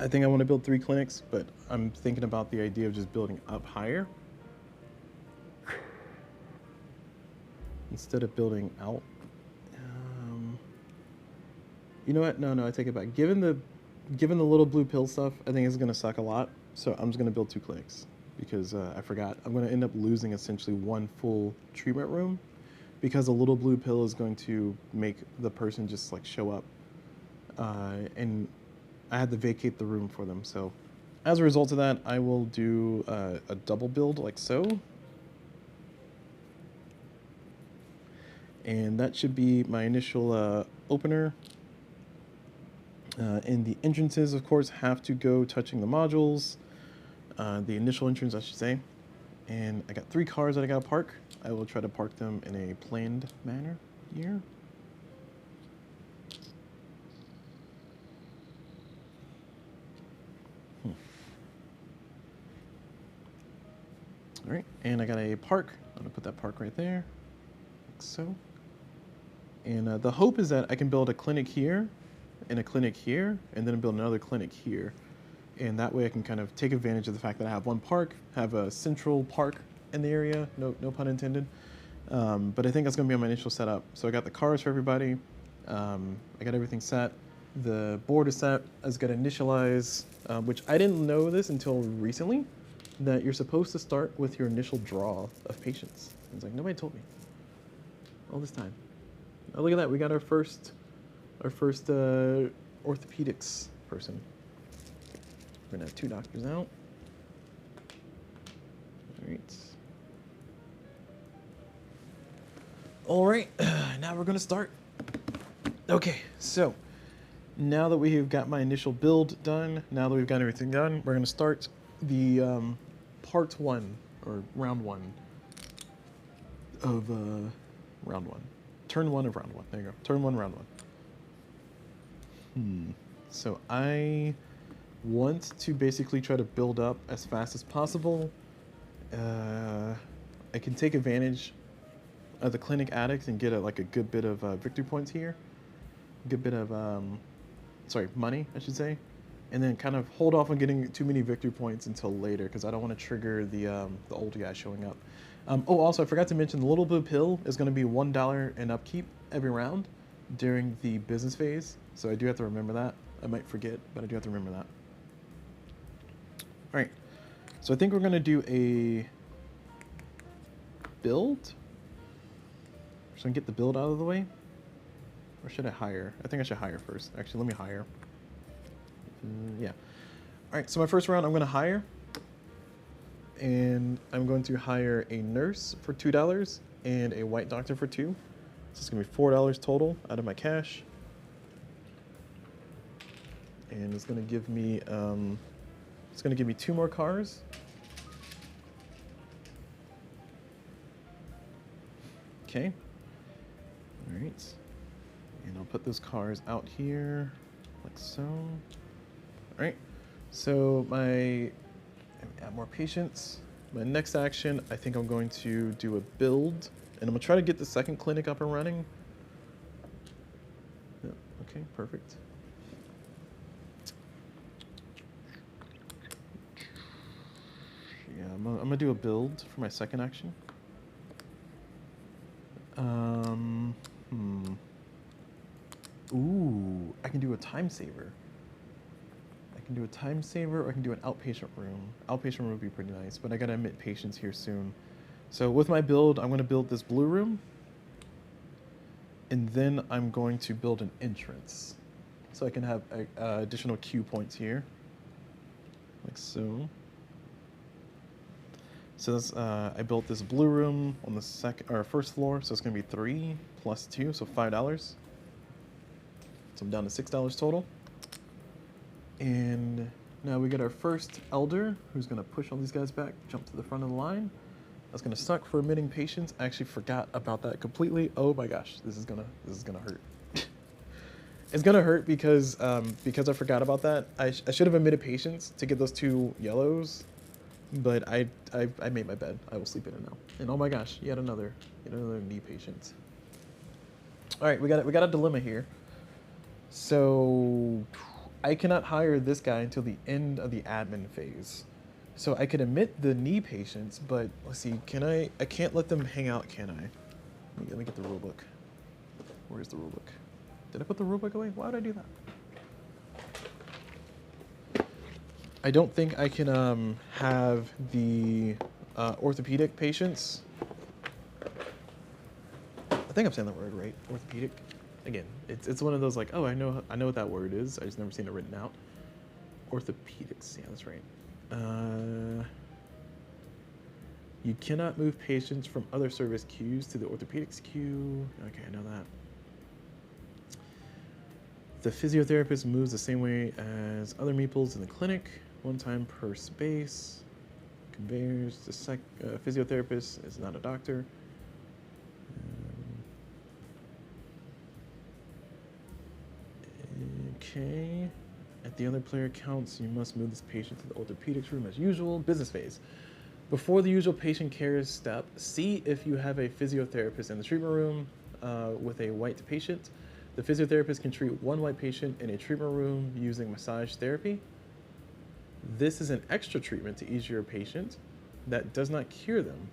I think I want to build 3 clinics, but I'm thinking about the idea of just building up higher instead of building out. You know what? No, I take it back. Given the little blue pill stuff, I think it's gonna suck a lot. So I'm just gonna build 2 clinics because I forgot. I'm gonna end up losing essentially 1 full treatment room because a little blue pill is going to make the person just like show up, and I had to vacate the room for them. So as a result of that, I will do a double build like so. And that should be my initial opener. And the entrances, of course, have to go touching the modules. The initial entrance, I should say. And I got 3 cars that I gotta park. I will try to park them in a planned manner here. All right, and I got a park. I'm gonna put that park right there, like so. And the hope is that I can build a clinic here, and a clinic here, and then build another clinic here. And that way I can kind of take advantage of the fact that I have 1 park, have a central park in the area, no pun intended. But I think that's gonna be my initial setup. So I got the cars for everybody. I got everything set. The board is set. I just gotta initialize, which I didn't know this until recently, that you're supposed to start with your initial draw of patients. It's like, nobody told me all this time. Oh, look at that, we got our first orthopedics person. We're gonna have 2 doctors out. All right, now we're gonna start. Okay, so now that we've got my initial build done, now that we've got everything done, we're gonna start the part 1 or round 1 of round 1. Turn 1 of round 1. There you go. Turn 1, round 1. So I want to basically try to build up as fast as possible. I can take advantage of the clinic Addict and get a good bit of victory points here. A good bit of, money, I should say. And then kind of hold off on getting too many victory points until later because I don't want to trigger the old guy showing up. Oh, also, I forgot to mention the little blue pill is going to be $1 in upkeep every round during the business phase. So I do have to remember that. I might forget, but I do have to remember that. All right. So I think we're gonna do a build. Just gonna get the build out of the way. Or should I hire? I think I should hire first. Actually, let me hire. Yeah. All right, so my first round, I'm gonna hire. And I'm going to hire a nurse for $2 and a white doctor for $2. So it's gonna be $4 total out of my cash. And it's gonna give me 2 more cars. Okay. All right. And I'll put those cars out here like so. All right. So add more patients. My next action, I think I'm going to do a build, and I'm gonna try to get the second clinic up and running. Yeah, okay, perfect. Yeah, I'm gonna do a build for my second action. Ooh, I can do a time saver. I can do a time saver, or I can do an outpatient room. Outpatient room would be pretty nice, but I gotta admit patients here soon. So with my build, I'm gonna build this blue room, and then I'm going to build an entrance. So I can have additional queue points here, like so. So this, I built this blue room on the first floor, so it's gonna be 3 plus 2, so $5. So I'm down to $6 total. And now we get our first elder, who's gonna push all these guys back, jump to the front of the line. That's gonna suck for admitting patients. I actually forgot about that completely. Oh my gosh, this is gonna hurt. It's gonna hurt because I forgot about that. I should have admitted patients to get those 2 yellows, but I made my bed. I will sleep in it now. And oh my gosh, yet another knee patient. All right, we got a dilemma here. So I cannot hire this guy until the end of the admin phase. So I could admit the knee patients, but let's see, I can't let them hang out, can I? Let me get the rule book. Where's the rule book? Did I put the rule book away? Why would I do that? I don't think I can have the orthopedic patients. I think I'm saying that word right, orthopedic. Again, it's one of those like, oh, I know what that word is. I just never seen it written out. Orthopedics, yeah, that's right. You cannot move patients from other service queues to the orthopedics queue. Okay, I know that. The physiotherapist moves the same way as other meeples in the clinic, 1 time per space. Conveyors, the physiotherapist is not a doctor. Okay. At the other player counts, you must move this patient to the orthopedics room as usual. Business phase. Before the usual patient care step, see if you have a physiotherapist in the treatment room with a white patient. The physiotherapist can treat 1 white patient in a treatment room using massage therapy. This is an extra treatment to ease your patient that does not cure them.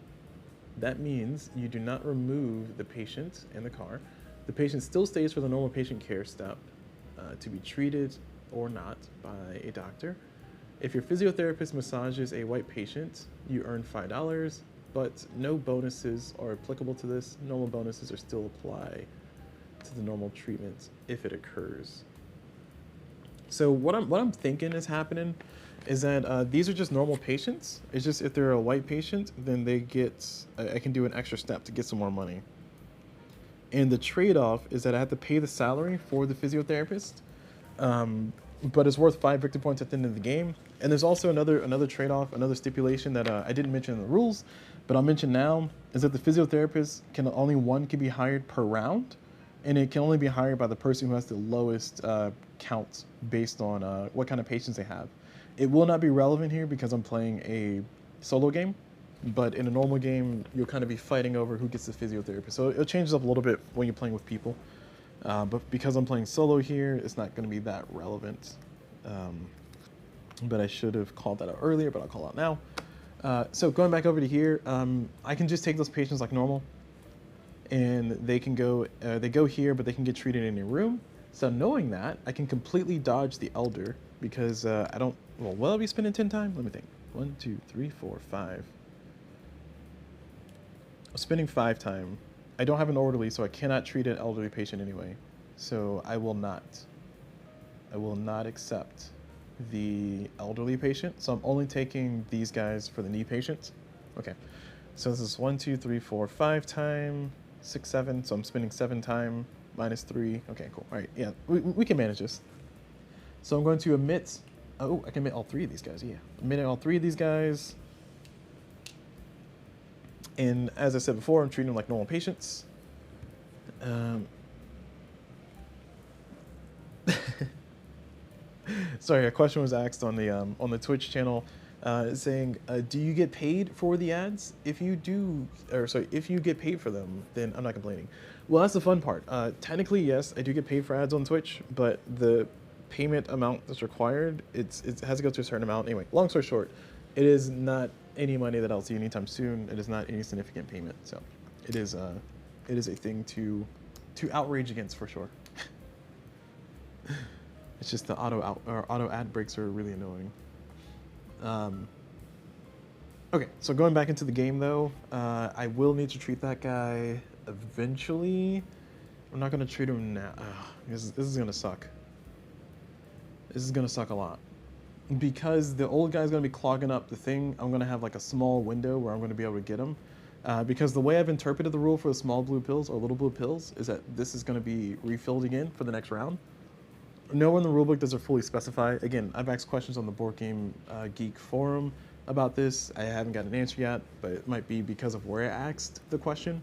That means you do not remove the patient in the car. The patient still stays for the normal patient care step to be treated or not by a doctor. If your physiotherapist massages a white patient, you earn $5, but no bonuses are applicable to this. Normal bonuses are still apply to the normal treatment if it occurs. So what I'm thinking is happening is that these are just normal patients. It's just if they're a white patient, then they get, I can do an extra step to get some more money. And the trade-off is that I have to pay the salary for the physiotherapist, but it's worth 5 victory points at the end of the game. And there's also another trade-off, another stipulation that I didn't mention in the rules, but I'll mention now, is that the physiotherapist only 1 can be hired per round, and it can only be hired by the person who has the lowest count based on what kind of patients they have. It will not be relevant here because I'm playing a solo game, but in a normal game, you'll kind of be fighting over who gets the physiotherapist. So it changes up a little bit when you're playing with people. But because I'm playing solo here, it's not going to be that relevant. But I should have called that out earlier, but I'll call out now. So going back over to here, I can just take those patients like normal. And they can go, they go here, but they can get treated in a room. So knowing that, I can completely dodge the elder because I don't Well, will I be spending 10 time? Let me think. 1, 2, 3, 4, 5. I'm spending 5 time. I don't have an orderly, so I cannot treat an elderly patient anyway. So I will not. I will not accept the elderly patient. So I'm only taking these guys for the knee patients. Okay. So this is 1, 2, 3, 4, 5 time, 6, 7. So I'm spending 7 time minus 3. Okay, cool. All right. Yeah, we can manage this. So I'm going to omit. Oh, I can omit all 3 of these guys. Yeah, omitting all 3 of these guys. And as I said before, I'm treating them like normal patients. Sorry, a question was asked on the Twitch channel, saying, "Do you get paid for the ads? If you do, or sorry, if you get paid for them, then I'm not complaining." Well, that's the fun part. Technically, yes, I do get paid for ads on Twitch, but the payment amount that's required, it has to go to a certain amount. Anyway, long story short, it is not any money that I'll see anytime soon. It is not any significant payment, so it is a thing to outrage against for sure. It's just the auto ad breaks are really annoying. Okay, so going back into the game though, I will need to treat that guy eventually. I'm not gonna treat him now. This is gonna suck. This is gonna suck a lot. Because the old guy's gonna be clogging up the thing, I'm gonna have like a small window where I'm gonna be able to get him. Because the way I've interpreted the rule for the small blue pills or little blue pills is that this is gonna be refilled again for the next round. Nowhere in the rulebook does it fully specify. Again, I've asked questions on the Board Game Geek forum about this. I haven't got an answer yet, but it might be because of where I asked the question.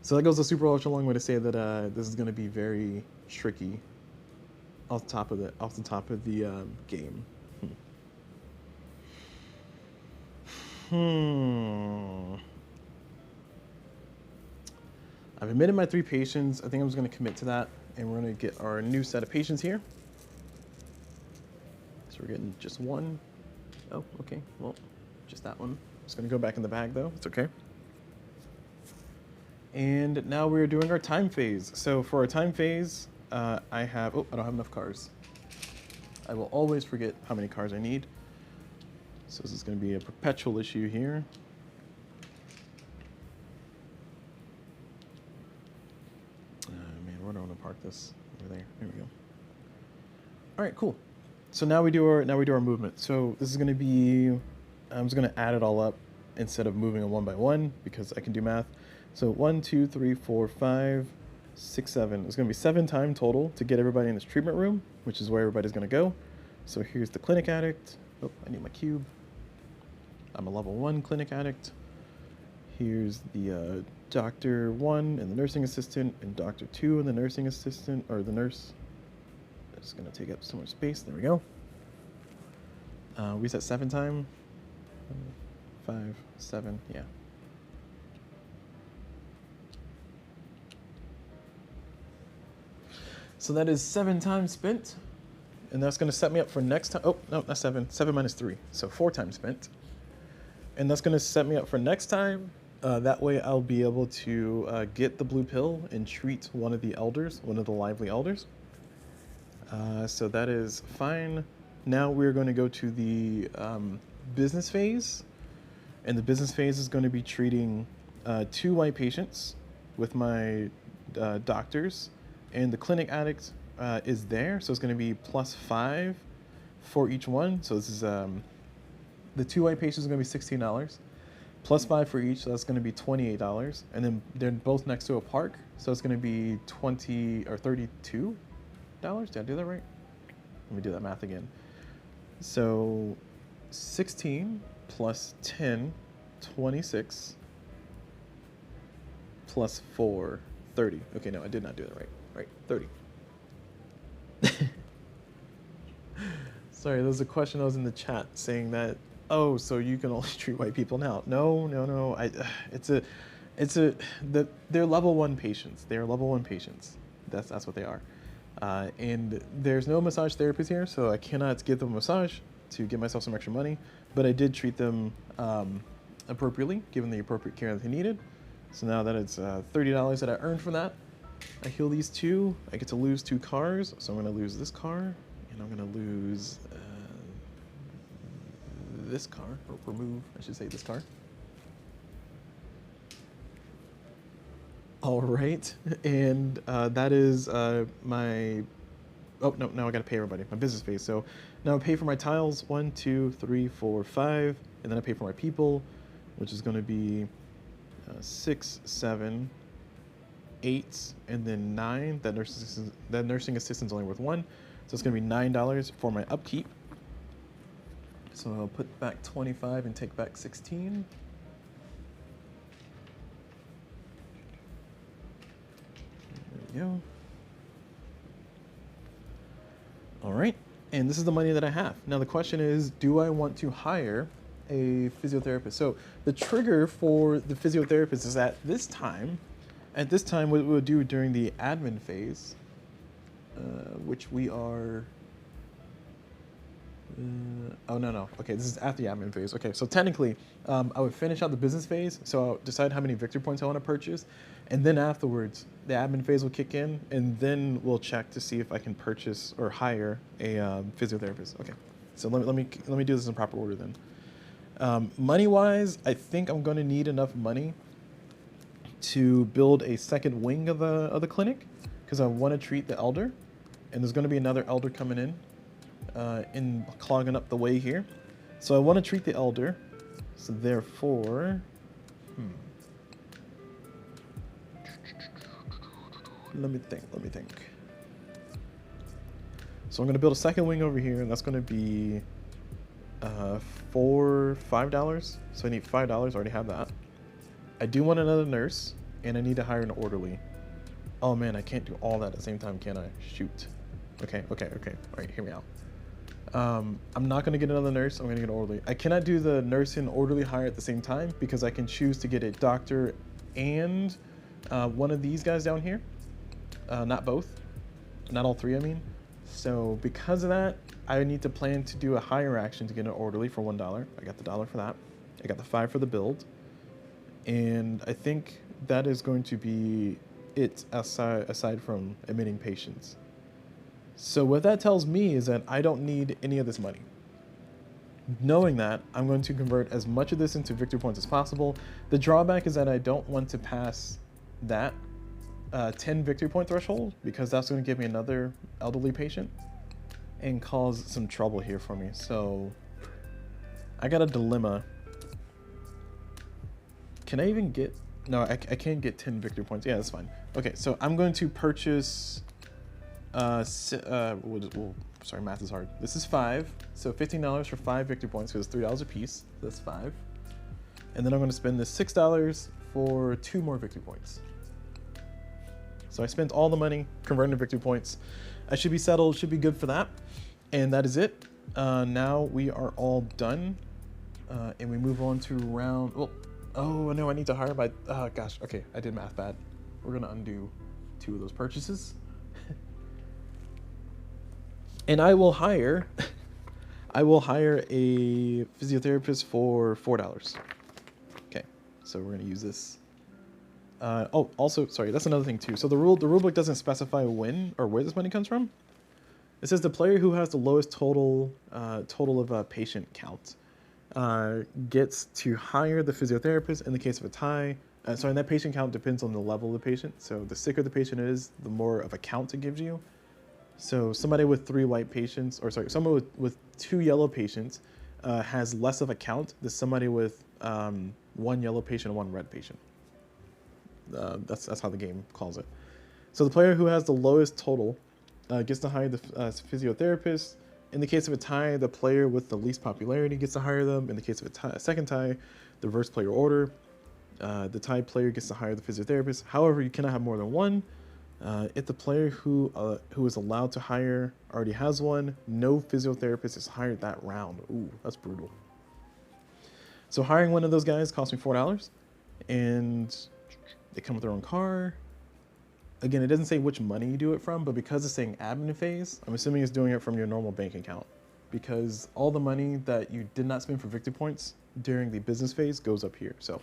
So that goes a super ultra long way to say that this is going to be very tricky off the top of the game. I've admitted my 3 patients. I think I'm just going to commit to that. And we're going to get our new set of patients here. So we're getting just 1. Oh, okay. Well, just that one. Just going to go back in the bag, though. It's okay. And now we're doing our time phase. So for our time phase, I have... Oh, I don't have enough cars. I will always forget how many cars I need. So this is going to be a perpetual issue here. Where do I want to park this? Over there. There we go. All right, cool. So now we do our movement. So this is going to be, I'm just going to add it all up instead of moving them one by one because I can do math. So 1, 2, 3, 4, 5, 6, 7. It's going to be 7 time total to get everybody in this treatment room, which is where everybody's going to go. So here's the clinic addict. Oh, I need my cube. I'm a level 1 clinic addict. Here's the Dr. 1 and the nursing assistant, and Dr. 2 and the nursing assistant, or the nurse. It's going to take up so much space. There we go. We set 7 time. 5, 7, yeah. So that is 7 time spent. And that's going to set me up for next time. Oh, no, not 7. 7 minus 3. So 4 time spent. And that's going to set me up for next time. That way I'll be able to get the blue pill and treat one of the elders, one of the lively elders. So that is fine. Now we're going to go to the business phase. And the business phase is going to be treating 2 white patients with my doctors. And the clinic addict is there. So it's going to be plus5 for each one. So this is the 2 white patients are going to be $16. Plus 5 for each, so that's going to be $28. And then they're both next to a park, so it's going to be $20 or $32. Did I do that right? Let me do that math again. So 16 plus 10, 26, plus 4, 30. Okay, no, I did not do that right. Right, 30. Sorry, there was a question that was in the chat saying that, oh, so you can only treat white people now. No. They're level 1 patients. They are level 1 patients. That's what they are. And there's no massage therapist here, so I cannot give them a massage to get myself some extra money. But I did treat them appropriately, given the appropriate care that they needed. So now that it's $30 that I earned from that, I heal these 2. I get to lose 2 cars, so I'm going to lose this car, and I'm going to lose this car, or remove, I should say, this car. All right, and that is my, oh, no, now I gotta pay everybody, my business phase. So now I pay for my tiles, 1, 2, 3, 4, 5, and then I pay for my people, which is gonna be 6, 7, 8, and then 9. That nursing assistant's only worth 1. So it's gonna be $9 for my upkeep. So I'll put back 25 and take back 16. There we go. All right, and this is the money that I have. Now the question is, do I want to hire a physiotherapist? So the trigger for the physiotherapist is at this time, what we'll do during the admin phase, which we are, oh no, okay, this is after the admin phase. Okay, so technically, I would finish out the business phase, so I'll decide how many victory points I want to purchase, and then afterwards, the admin phase will kick in, and then we'll check to see if I can purchase or hire a physiotherapist. Okay, so let me do this in proper order then. Money-wise, I think I'm going to need enough money to build a second wing of the clinic, because I want to treat the elder, and there's going to be another elder coming in clogging up the way here. So I want to treat the elder, so therefore, let me think. So I'm going to build a second wing over here, and that's going to be $5. So I need $5, I already have that. I do want another nurse, and I need to hire an orderly. Oh man, I can't do all that at the same time, can I? Shoot. Okay. All right, hear me out. I'm not going to get another nurse, I'm going to get an orderly. I cannot do the nurse and orderly hire at the same time because I can choose to get a doctor and one of these guys down here. Not both. Not all three, I mean. So because of that, I need to plan to do a hire action to get an orderly for $1. I got the $1 for that. I got the 5 for the build. And I think that is going to be it aside from admitting patients. So what that tells me is that I don't need any of this money. Knowing that, I'm going to convert as much of this into victory points as possible. The drawback is that I don't want to pass that 10 victory point threshold, because that's going to give me another elderly patient and cause some trouble here for me. So I got a dilemma. Can I even get, no, I can't get 10 victory points. Yeah, that's fine. Okay, so I'm going to purchase, sorry, math is hard. This is 5, so $15 for 5 victory points, because it's $3 a piece. That's 5. And then I'm going to spend this $6 for 2 more victory points. So I spent all the money converting to victory points. I should be settled, should be good for that. And that is it. Now we are all done. And we move on to round, well, oh no, I need to hire by, oh gosh, okay, I did math bad. We're gonna undo 2 of those purchases. And I will hire a physiotherapist for $4. Okay, so we're gonna use this. Oh, also, sorry, that's another thing too. So the rulebook doesn't specify when or where this money comes from. It says the player who has the lowest total of patient count gets to hire the physiotherapist in the case of a tie. Sorry, and that patient count depends on the level of the patient. So the sicker the patient is, the more of a count it gives you. So somebody with 3 white patients, or sorry, someone with 2 yellow patients has less of a count than somebody with 1 yellow patient and 1 red patient. That's how the game calls it. So the player who has the lowest total gets to hire the physiotherapist. In the case of a tie, the player with the least popularity gets to hire them. In the case of a second tie, the reverse player order, the tied player gets to hire the physiotherapist. However, you cannot have more than 1. If the player who is allowed to hire already has 1, no physiotherapist is hired that round. Ooh, that's brutal. So hiring one of those guys cost me $4, and they come with their own car. Again, it doesn't say which money you do it from, but because it's saying admin phase, I'm assuming it's doing it from your normal bank account, because all the money that you did not spend for victory points during the business phase goes up here. So,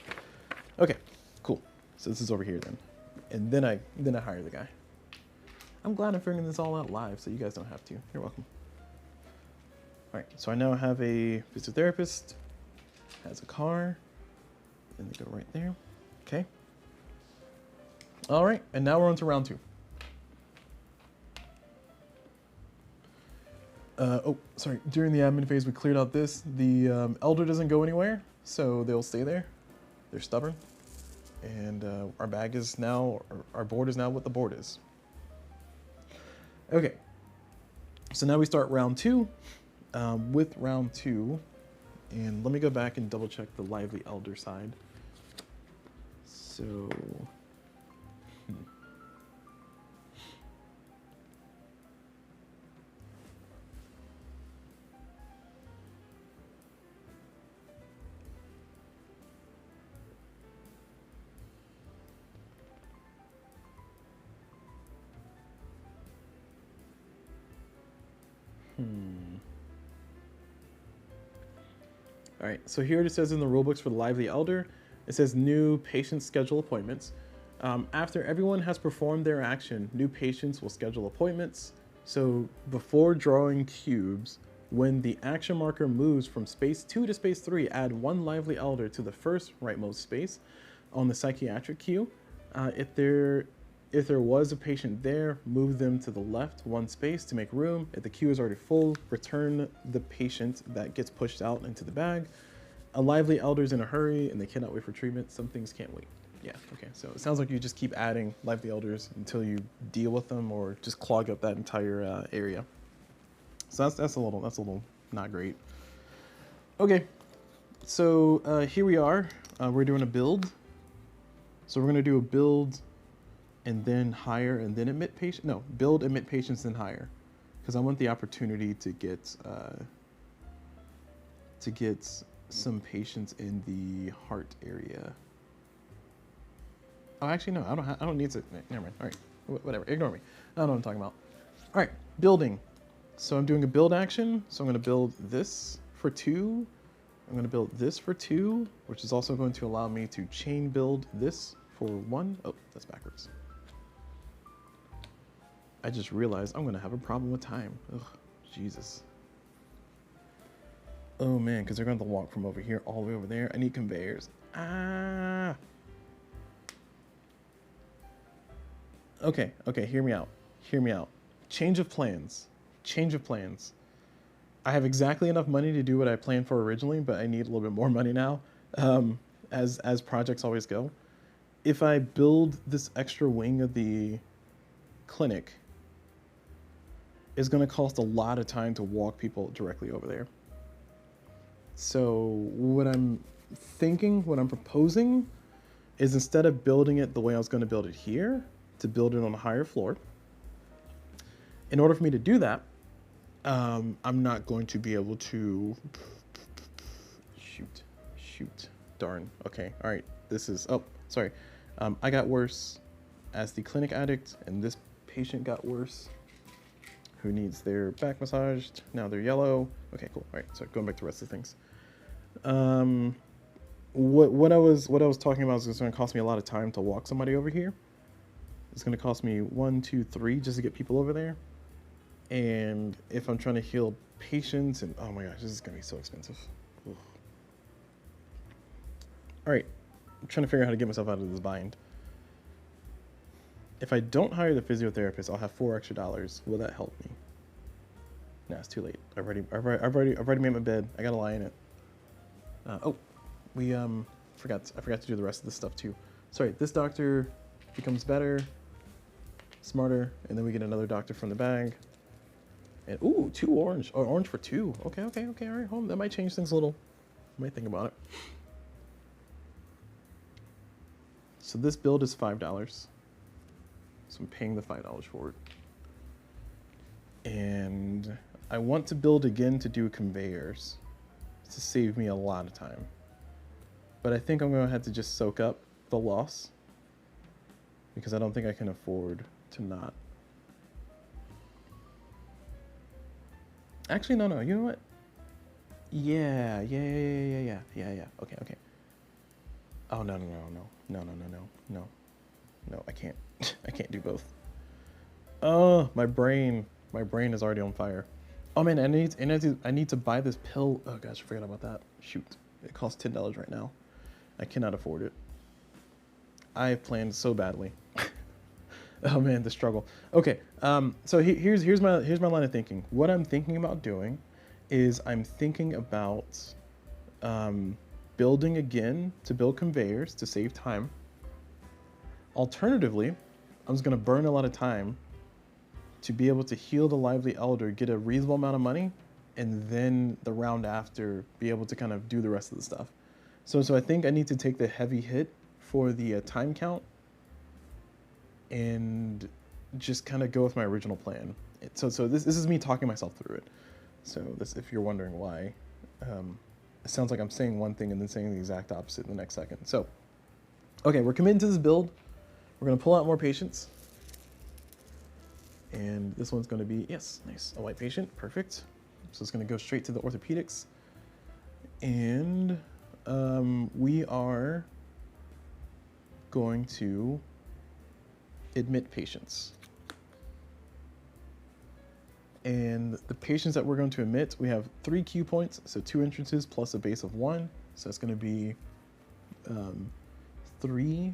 okay, cool. So this is over here then. And then I hire the guy. I'm glad I'm figuring this all out live so you guys don't have to. You're welcome. All All right, so I now have a physiotherapist, has a car, and they go right there. Okay. All right, and now we're on to round 2. Oh, sorry. During the admin phase, we cleared out this. The elder doesn't go anywhere, so they'll stay there. They're stubborn. And our bag is now, our board is now what the board is. Okay. So now we start round 2. With round 2, and let me go back and double check the lively elder side. So, All right, so here it says in the rulebooks for the lively elder, it says new patient schedule appointments. After everyone has performed their action, new patients will schedule appointments. So before drawing cubes, when the action marker moves from space 2 to space 3, add 1 lively elder to the first rightmost space on the psychiatric queue. If there was a patient there, move them to the left 1 space to make room. If the queue is already full, return the patient that gets pushed out into the bag. A lively elder's in a hurry and they cannot wait for treatment. Some things can't wait. Yeah, okay, so it sounds like you just keep adding lively elders until you deal with them or just clog up that entire area. So that's a little not great. Okay, so here we are. We're doing a build. So we're gonna do a build and then hire and then admit patient. No, build, admit patients, then hire, because I want the opportunity to get some patients in the heart area. Oh, actually, no, I don't need to. Never mind. All right, whatever. Ignore me. I don't know what I'm talking about. All right, building. So I'm doing a build action. So I'm going to build this for 2. I'm going to build this for 2, which is also going to allow me to chain build this for 1. Oh, that's backwards. I just realized I'm going to have a problem with time. Ugh, Jesus. Oh man, because they're going to walk from over here all the way over there. I need conveyors. Ah. Okay, hear me out. Hear me out. Change of plans. Change of plans. I have exactly enough money to do what I planned for originally, but I need a little bit more money now, as projects always go. If I build this extra wing of the clinic, it's going to cost a lot of time to walk people directly over there. So what I'm thinking, what I'm proposing, is instead of building it the way I was going to build it here, to build it on a higher floor. In order for me to do that, I'm not going to be able to shoot, darn. Okay, all right, this is, oh, sorry. I got worse as the clinic addict, and this patient got worse, who needs their back massaged. Now they're yellow. Okay, cool. All right, so going back to the rest of the things. What I was talking about is it's going to cost me a lot of time to walk somebody over here. It's going to cost me 1, 2, 3 just to get people over there. And if I'm trying to heal patients, and oh my gosh, this is going to be so expensive. Ugh. All right, I'm trying to figure out how to get myself out of this bind. If I don't hire the physiotherapist, I'll have $4 extra. Will that help me? No, it's too late. I've already made my bed. I gotta lie in it. Oh, we I forgot to do the rest of this stuff too. Sorry, this doctor becomes better, smarter, and then we get another doctor from the bag. And ooh, 2 orange, or orange for 2. Okay, all right, home. That might change things a little. I might think about it. So this build is $5. So I'm paying the $5 for it. And I want to build again to do conveyors to save me a lot of time. But I think I'm going to have to just soak up the loss because I don't think I can afford to not. Actually, no, you know what? Yeah. Okay. Oh, no, I can't. I can't do both. Oh, my brain is already on fire. Oh man, I need to buy this pill. Oh gosh, I forgot about that. Shoot, it costs $10 right now. I cannot afford it. I planned so badly. Oh man, the struggle. Okay, so here's my line of thinking. What I'm thinking about doing is I'm thinking about building again to build conveyors to save time. Alternatively, I'm just gonna burn a lot of time to be able to heal the lively elder, get a reasonable amount of money, and then the round after be able to kind of do the rest of the stuff. So I think I need to take the heavy hit for the time count and just kind of go with my original plan. So this is me talking myself through it. So this, if you're wondering why, it sounds like I'm saying one thing and then saying the exact opposite in the next second. So, okay, we're committing to this build. We're gonna pull out more patients. And this one's gonna be, yes, nice, a white patient, perfect. So it's gonna go straight to the orthopedics. And we are going to admit patients. And the patients that we're going to admit, we have 3 Q points, so 2 entrances plus a base of 1. So it's going to be 3.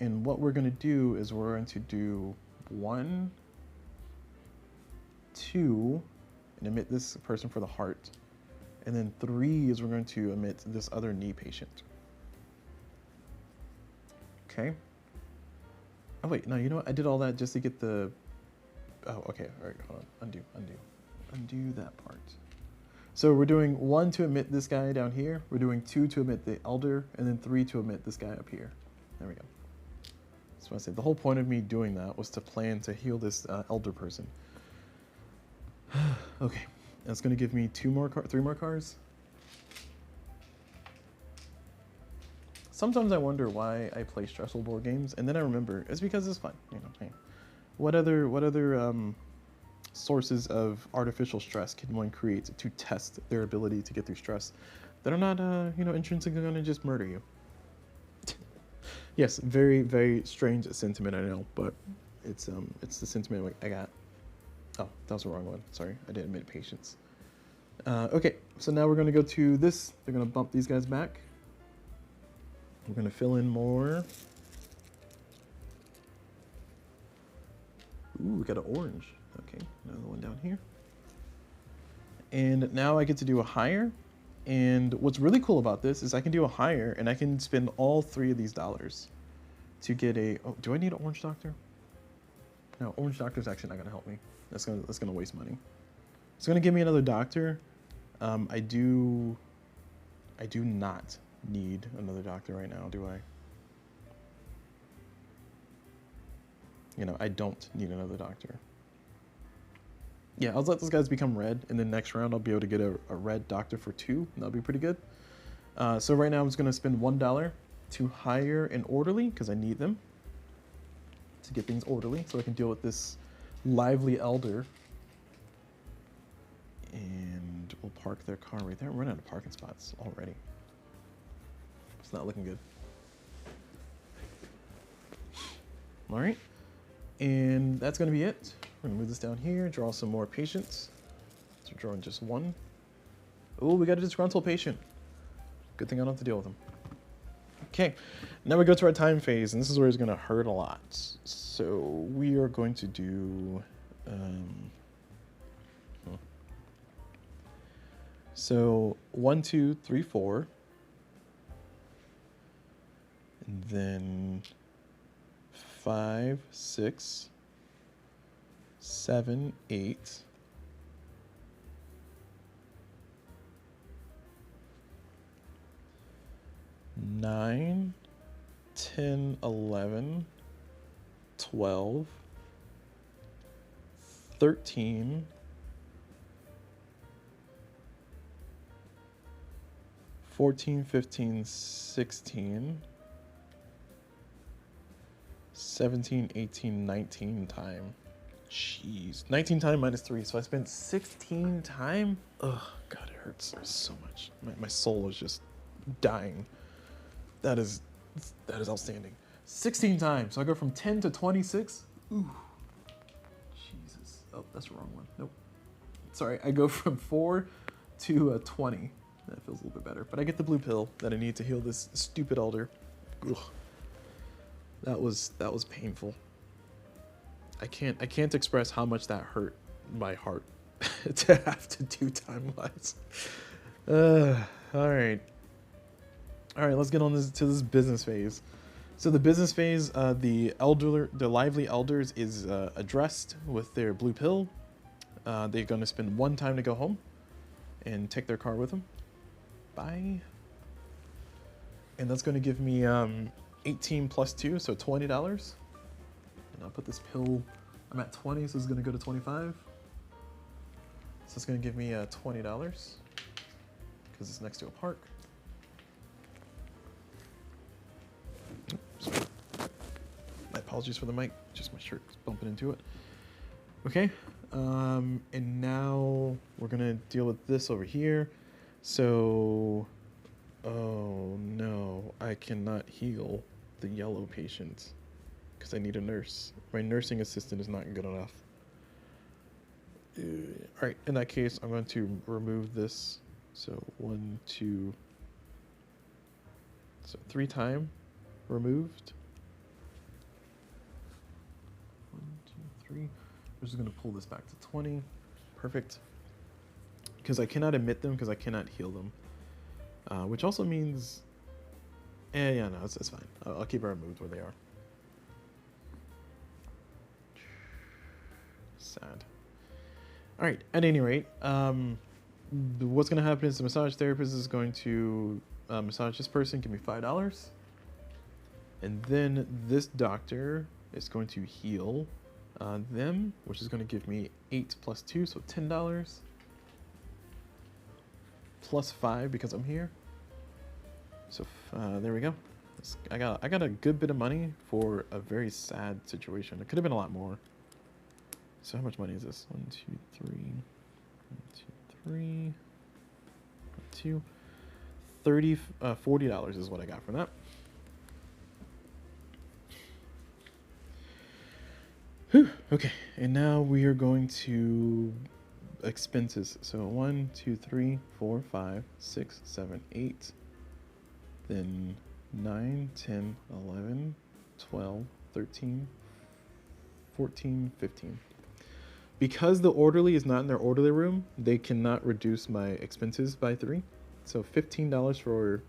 And what we're going to do is we're going to do 1, 2, and admit this person for the heart. And then 3 is we're going to admit this other knee patient. Okay. Oh wait, no, you know what? I did all that just to get the, oh, okay, all right, hold on, undo that part. So we're doing 1 to admit this guy down here, we're doing 2 to admit the elder, and then 3 to admit this guy up here. There we go. So I said the whole point of me doing that was to plan to heal this elder person. Okay, that's gonna give me 3 more cards. Sometimes I wonder why I play stressful board games, and then I remember it's because it's fun. You know, hey, what other sources of artificial stress can one create to test their ability to get through stress that are not, you know, intrinsically going to just murder you? Yes, very, very strange sentiment, I know, but it's the sentiment I got. Oh, that was the wrong one. Sorry, I didn't admit patience. Okay, so now we're going to go to this. They're going to bump these guys back. We're going to fill in more. Ooh, we got an orange. Okay, another one down here. And now I get to do a hire. And what's really cool about this is I can do a hire and I can spend all 3 of these dollars to get a, oh, do I need an orange doctor? No, orange doctor's actually not gonna help me. That's gonna waste money. It's gonna give me another doctor. I do not need another doctor right now, do I? You know, I don't need another doctor. Yeah, I'll let those guys become red, and then next round I'll be able to get a red doctor for 2, and that'll be pretty good. So right now I'm just gonna spend $1 to hire an orderly, because I need them to get things orderly, so I can deal with this lively elder. And we'll park their car right there. I'm running out of parking spots already. It's not looking good. All right, and that's gonna be it. We're gonna move this down here, draw some more patients. So we're drawing just 1. Oh, we got a disgruntled patient. Good thing I don't have to deal with him. Okay, now we go to our time phase, and this is where it's gonna hurt a lot. So we are going to do, so 1, 2, 3, 4. And then 5, 6, 7, 8. 9, 10, 11, 12, 13, 14, 15, 16, 17, 18, 19 time. Jeez. 19 time minus 3, so I spent 16 time? Ugh, God, it hurts so much. My soul is just dying. That is outstanding. 16 times, so I go from 10 to 26. Ooh. Jesus. Oh, that's the wrong one. Nope. sorry, I go from 4 to 20. That feels a little bit better. But I get the blue pill that I need to heal this stupid elder. Ugh. That was painful. I can't express how much that hurt my heart to have to do time-wise. All right, let's get on to this business phase. So the business phase, the lively elders is addressed with their blue pill. They're going to spend 1 time to go home and take their car with them. Bye. And that's going to give me 18 plus 2, so $20. And I'll put this pill, I'm at 20, so it's going to go to 25. So it's going to give me $20 because it's next to a park. Oops. My apologies for the mic, just my shirt bumping into it. Okay, and now we're going to deal with this over here. So, oh no, I cannot heal the yellow patient because I need a nurse. My nursing assistant is not good enough. All right, in that case, I'm going to remove this. So 1, 2, so 3 times removed. 1, 2, 3. I'm just going to pull this back to 20. Perfect. Because I cannot admit them because I cannot heal them. Which also means, yeah, no, it's fine. I'll keep it removed where they are. Sad. All right, at any rate, what's going to happen is the massage therapist is going to massage this person, give me $5. And then this doctor is going to heal them, which is going to give me 8 plus 2, so $10. Plus 5 because I'm here. So there we go. I got a good bit of money for a very sad situation. It could have been a lot more. So how much money is this? 1, 2, 3. 1, 2, 3. 1, 2. $40 is what I got from that. Whew, okay, and now we are going to expenses. So 1, 2, 3, 4, 5, 6, 7, 8. Then 9, 10, 11, 12, 13, 14, 15. Because the orderly is not in their orderly room, they cannot reduce my expenses by 3. So $15 for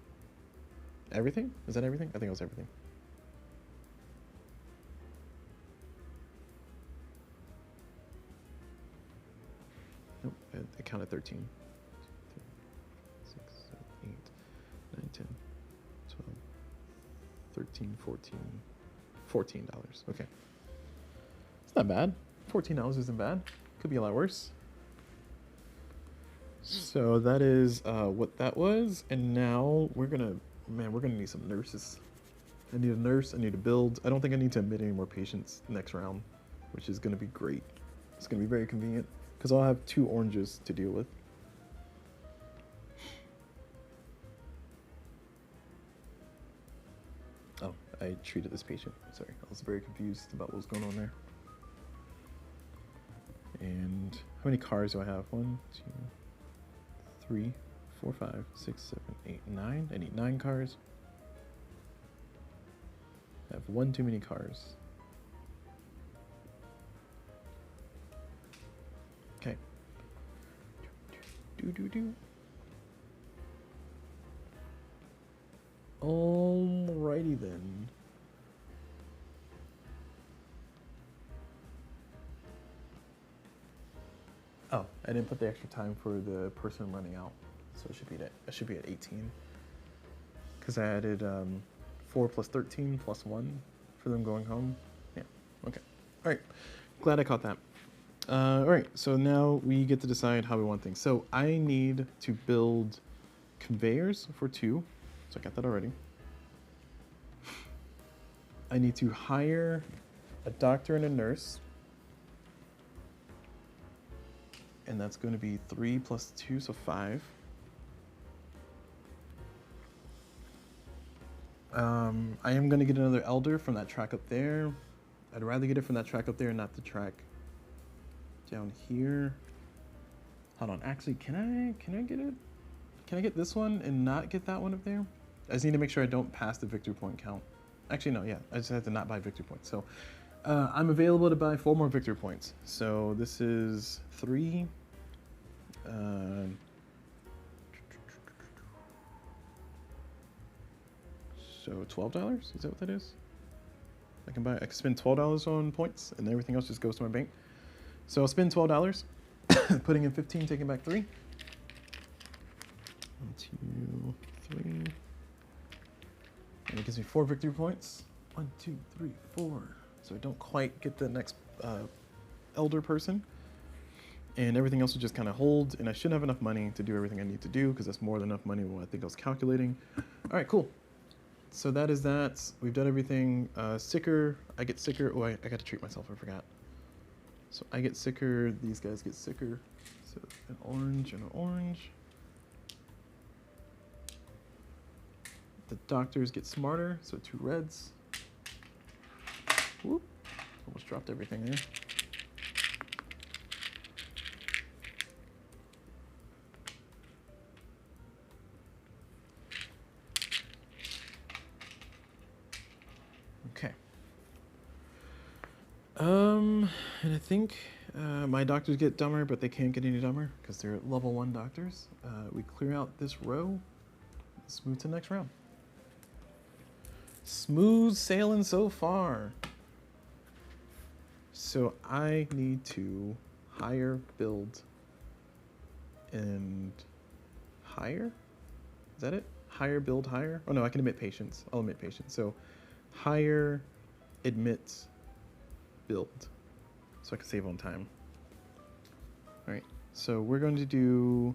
everything? Is that everything? I think it was everything. Nope, I counted 13. 6, 7, 8, 9, 10, 12, 13, 14. $14. Okay. It's not bad. $14 isn't bad. Could be a lot worse. So that is what that was. And now we're gonna need some nurses. I need a nurse, I need to build. I don't think I need to admit any more patients next round, which is gonna be great. It's gonna be very convenient because I'll have 2 oranges to deal with. Oh, I treated this patient. Sorry, I was very confused about what was going on there. And how many cars do I have? 1, 2, 3, 4, 5, 6, 7, 8, 9. I need 9 cars. I have 1 too many cars. Okay. Alrighty then. Oh, I didn't put the extra time for the person running out, so it should be at 18. Because I added 4 plus 13 plus 1 for them going home. Yeah. Okay. All right. Glad I caught that. All right. So now we get to decide how we want things. So I need to build conveyors for 2. So I got that already. I need to hire a doctor and a nurse. And that's going to be 3 plus 2, so 5. I am going to get another elder from that track up there. I'd rather get it from that track up there and not the track down here. Hold on. Actually, can I get it? Can I get this one and not get that one up there? I just need to make sure I don't pass the victory point count. Actually, no, yeah. I just have to not buy victory points. So I'm available to buy 4 more victory points. So this is 3. So $12? Is that what that is? I can spend $12 on points, and everything else just goes to my bank. So I'll spend $12, putting in 15, taking back 3. 1, 2, 3. And it gives me 4 victory points. 1, 2, 3, 4. So I don't quite get the next elder person. And everything else will just kind of hold, and I should have enough money to do everything I need to do, because that's more than enough money what I think I was calculating. All right, cool. So that is that. We've done everything. Sicker, I get sicker. Oh, I got to treat myself, I forgot. So I get sicker, these guys get sicker. So an orange and an orange. The doctors get smarter, so 2 reds. Whoop, almost dropped everything there. Okay. And I think my doctors get dumber, but they can't get any dumber because they're level 1 doctors. We clear out this row. Let's move to the next round. Smooth sailing so far. So I need to hire, build, and hire? Is that it? Hire, build, hire? Oh no, I can admit patients. I'll admit patients. So hire, admit, build. So I can save on time. All right, so we're going to do,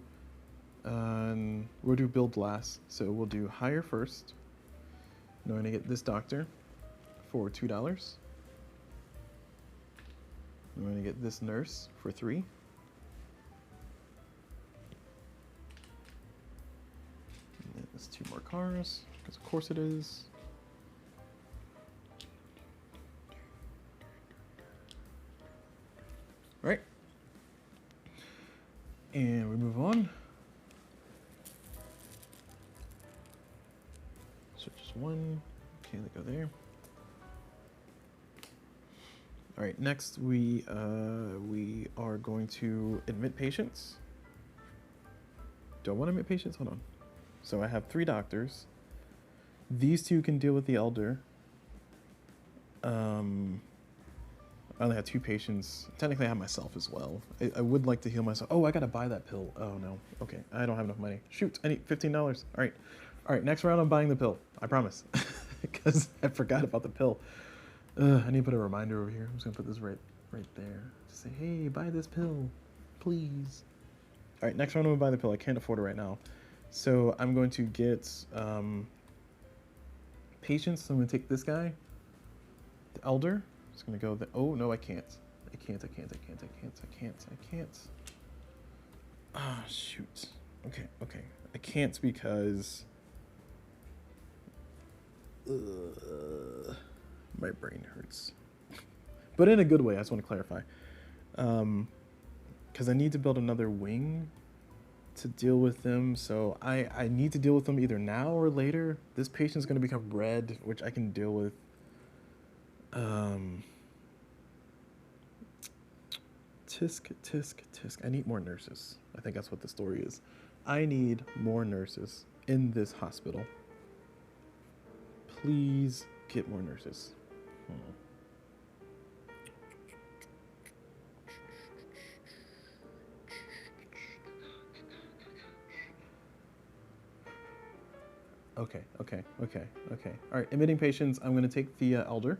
we'll do build last. So we'll do hire first. I'm going to get this doctor for $2. I'm going to get this nurse for 3. And there's 2 more cars, because of course it is. All right. And we move on. So just 1. Okay, they go there. All right, next we are going to admit patients. Do I want to admit patients? Hold on. So I have 3 doctors. These 2 can deal with the elder. I only have 2 patients. Technically, I have myself as well. I would like to heal myself. Oh, I gotta buy that pill. Oh no. Okay, I don't have enough money. Shoot, I need $15. All right. Next round, I'm buying the pill. I promise, because I forgot about the pill. I need to put a reminder over here. I'm just gonna put this right there. Just say, hey, buy this pill, please. All right, next round I'm gonna buy the pill. I can't afford it right now. So I'm going to get patience. So I'm gonna take this guy, the elder. Just gonna go oh no, I can't. I can't. Ah, shoot. Okay. I can't because my brain hurts. But in a good way, I just want to clarify. Because I need to build another wing to deal with them. So I need to deal with them either now or later. This patient's going to become red, which I can deal with. Tisk. I need more nurses. I think that's what the story is. I need more nurses in this hospital. Please get more nurses. Okay. All right, admitting patients. I'm going to take the elder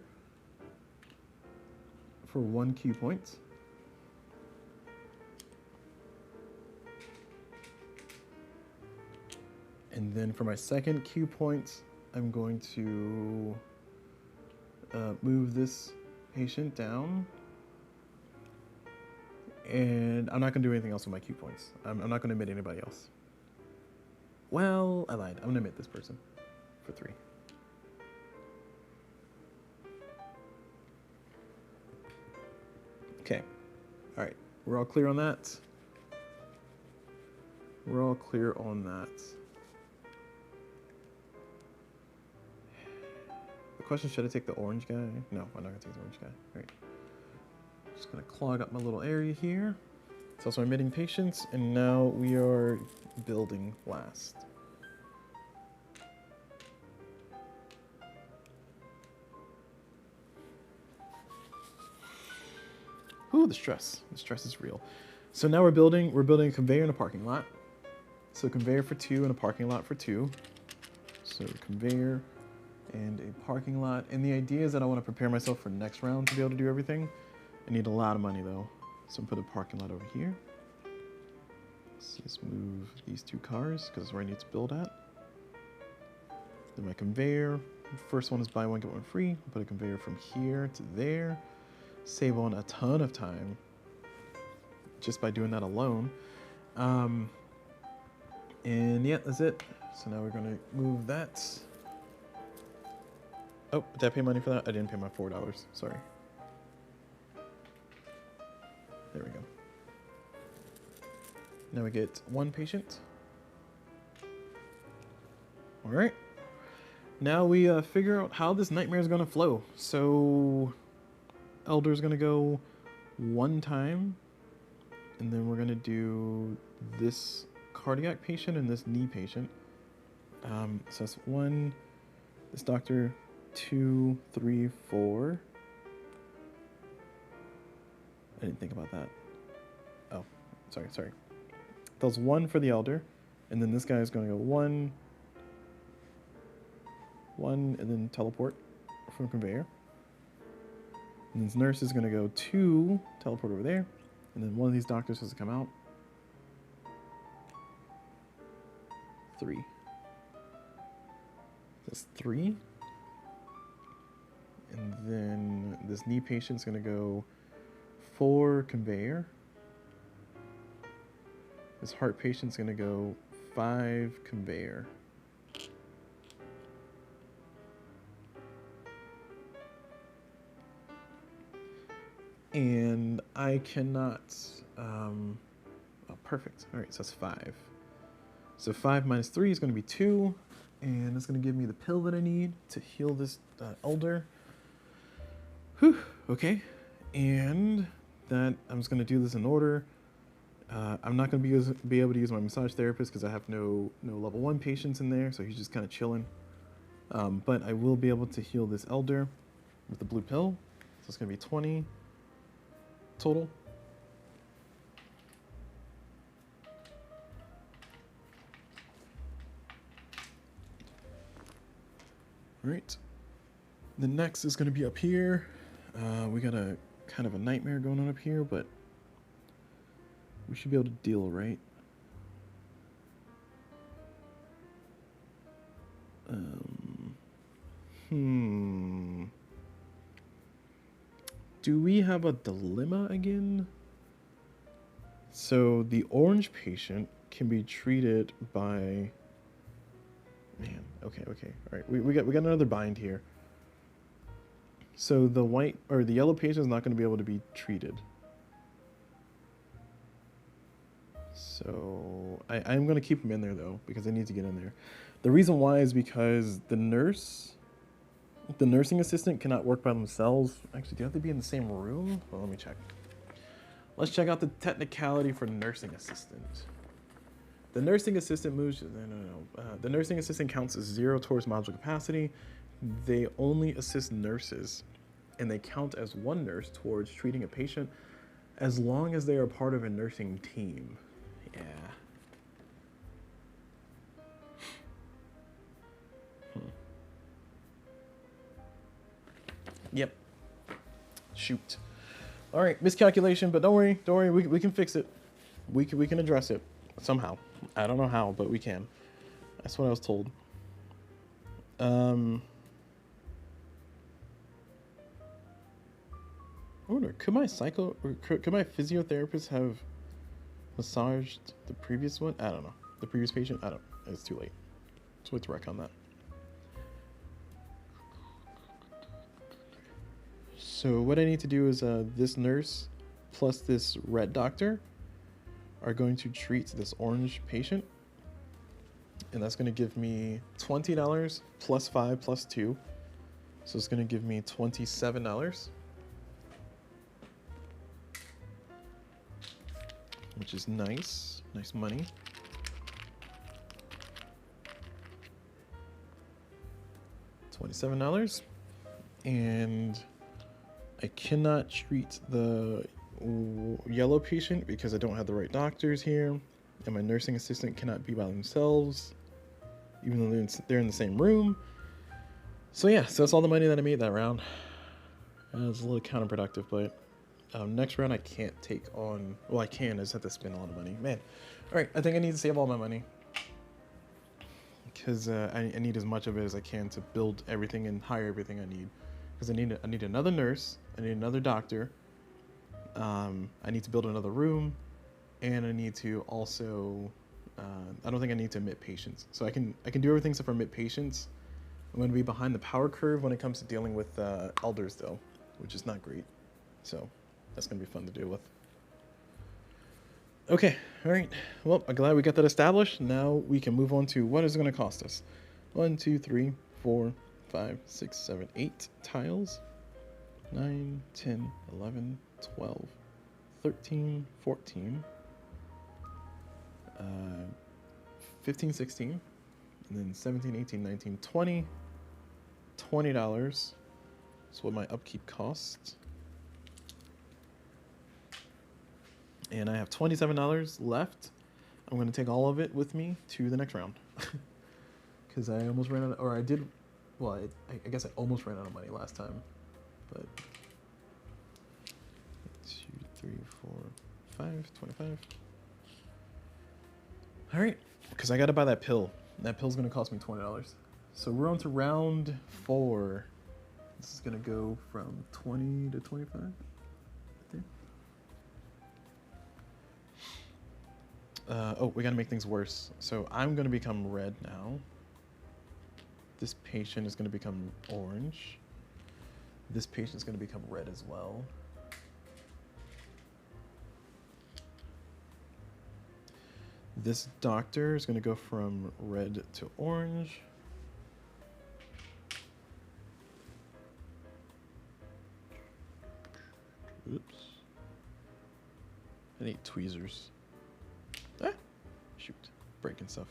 for 1 Q point. And then for my second Q point, I'm going to move this patient down. And I'm not going to do anything else with my Q points. I'm not going to admit anybody else. Well, I lied. I'm going to admit this person for 3. Okay. All right. We're all clear on that. We're all clear on that. The question, should I take the orange guy? No, I'm not gonna take the orange guy. All right. Just gonna clog up my little area here. It's also admitting patients, and now we are building last. Ooh, the stress. The stress is real. So now we're building a conveyor in a parking lot. So conveyor for 2 and a parking lot for 2. So conveyor and a parking lot. And the idea is that I want to prepare myself for next round to be able to do everything. I need a lot of money though. So I'm gonna put a parking lot over here. Let's just move these 2 cars because that's where I need to build at. Then my conveyor. First one is buy one, get one free. I'll put a conveyor from here to there. Save on a ton of time just by doing that alone. And yeah, that's it. So now we're gonna move that. Oh, did I pay money for that? I didn't pay my $4, sorry. There we go. Now we get 1 patient. All right. Now we figure out how this nightmare is gonna flow. So Elder's gonna go 1 time, and then we're gonna do this cardiac patient and this knee patient. So that's 1, this doctor, 2, 3, 4. I didn't think about that. Oh, sorry. That was 1 for the elder, and then this guy is gonna go 1, and then teleport from conveyor. And this nurse is gonna go 2, teleport over there, and then one of these doctors has to come out. 3. That's 3. And then this knee patient's gonna go 4, conveyor. This heart patient's gonna go 5, conveyor. And I cannot, oh, perfect. All right, so that's 5. So 5 minus 3 is gonna be 2, and it's gonna give me the pill that I need to heal this elder. Whew, okay. And that, I'm just gonna do this in order. I'm not gonna be able to use my massage therapist because I have no level 1 patients in there, so he's just kind of chilling. But I will be able to heal this elder with the blue pill. So it's gonna be 20 total. All right. The next is gonna be up here. We got a kind of a nightmare going on up here, but we should be able to deal, right? Do we have a dilemma again? So the orange patient can be treated by... Man, okay. All right, we got another bind here. So the white or the yellow patient is not going to be able to be treated. So I'm going to keep him in there though because I need to get in there. The reason why is because the nursing assistant cannot work by themselves. Actually, do you have to be in the same room? Well, let me check. Let's check out the technicality for nursing assistant. The nursing assistant moves. The nursing assistant counts as 0 towards module capacity. They only assist nurses, and they count as 1 nurse towards treating a patient as long as they are part of a nursing team. Yeah. Yep. Shoot. All right, miscalculation, but don't worry, we can fix it. We can address it somehow. I don't know how, but we can. That's what I was told. I wonder, could my physiotherapist have massaged the previous one? I don't know. The previous patient? I don't know. It's too late. Let's wait to wreck on that. So what I need to do is this nurse plus this red doctor are going to treat this orange patient. And that's going to give me $20 plus 5 plus 2. So it's going to give me $27, which is nice. Nice money. $27. And I cannot treat the yellow patient because I don't have the right doctors here. And my nursing assistant cannot be by themselves, even though they're in the same room. So yeah, so that's all the money that I made that round. It was a little counterproductive, but next round I can't take on... Well, I can, I just have to spend a lot of money. Man, alright, I think I need to save all my money. Because I need as much of it as I can to build everything and hire everything I need. Because I need another nurse, I need another doctor, I need to build another room, and I need to also... I don't think I need to admit patients. So I can do everything except for admit patients. I'm going to be behind the power curve when it comes to dealing with elders, though, which is not great. So that's going to be fun to deal with. Okay, all right. Well, I'm glad we got that established. Now we can move on to what is it going to cost us. 1, 2, 3, 4, 5, 6, 7, 8 tiles. 9, 10, 11, 12, 13, 14, 15, 16. And then 17, 18, 19, 20. $20 is what my upkeep costs. And I have $27 left. I'm going to take all of it with me to the next round. Because I almost ran out of, or I did, well, I guess I almost ran out of money last time. But 2, 3, 4, 5, 25. All right, because I got to buy that pill. That pill's going to cost me $20. So we're on to round 4. This is going to go from 20 to 25. Oh, we got to make things worse. So I'm going to become red now. This patient is going to become orange. This patient is going to become red as well. This doctor is going to go from red to orange. Oops. I need tweezers. Ah! Shoot. Breaking stuff.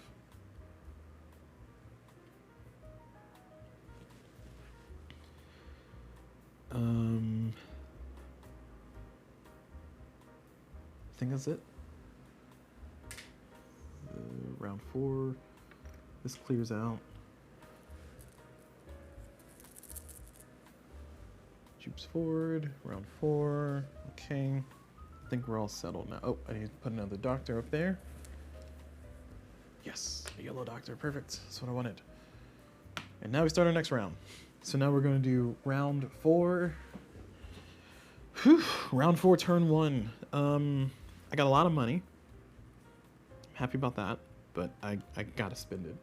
I think that's it. Round 4. This clears out. Jupes forward. Round 4. Okay. I think we're all settled now. Oh, I need to put another doctor up there. Yes, a yellow doctor. Perfect. That's what I wanted. And now we start our next round. So now we're going to do round 4. Whew. Round 4, turn 1. I got a lot of money. Happy about that, but I gotta spend it.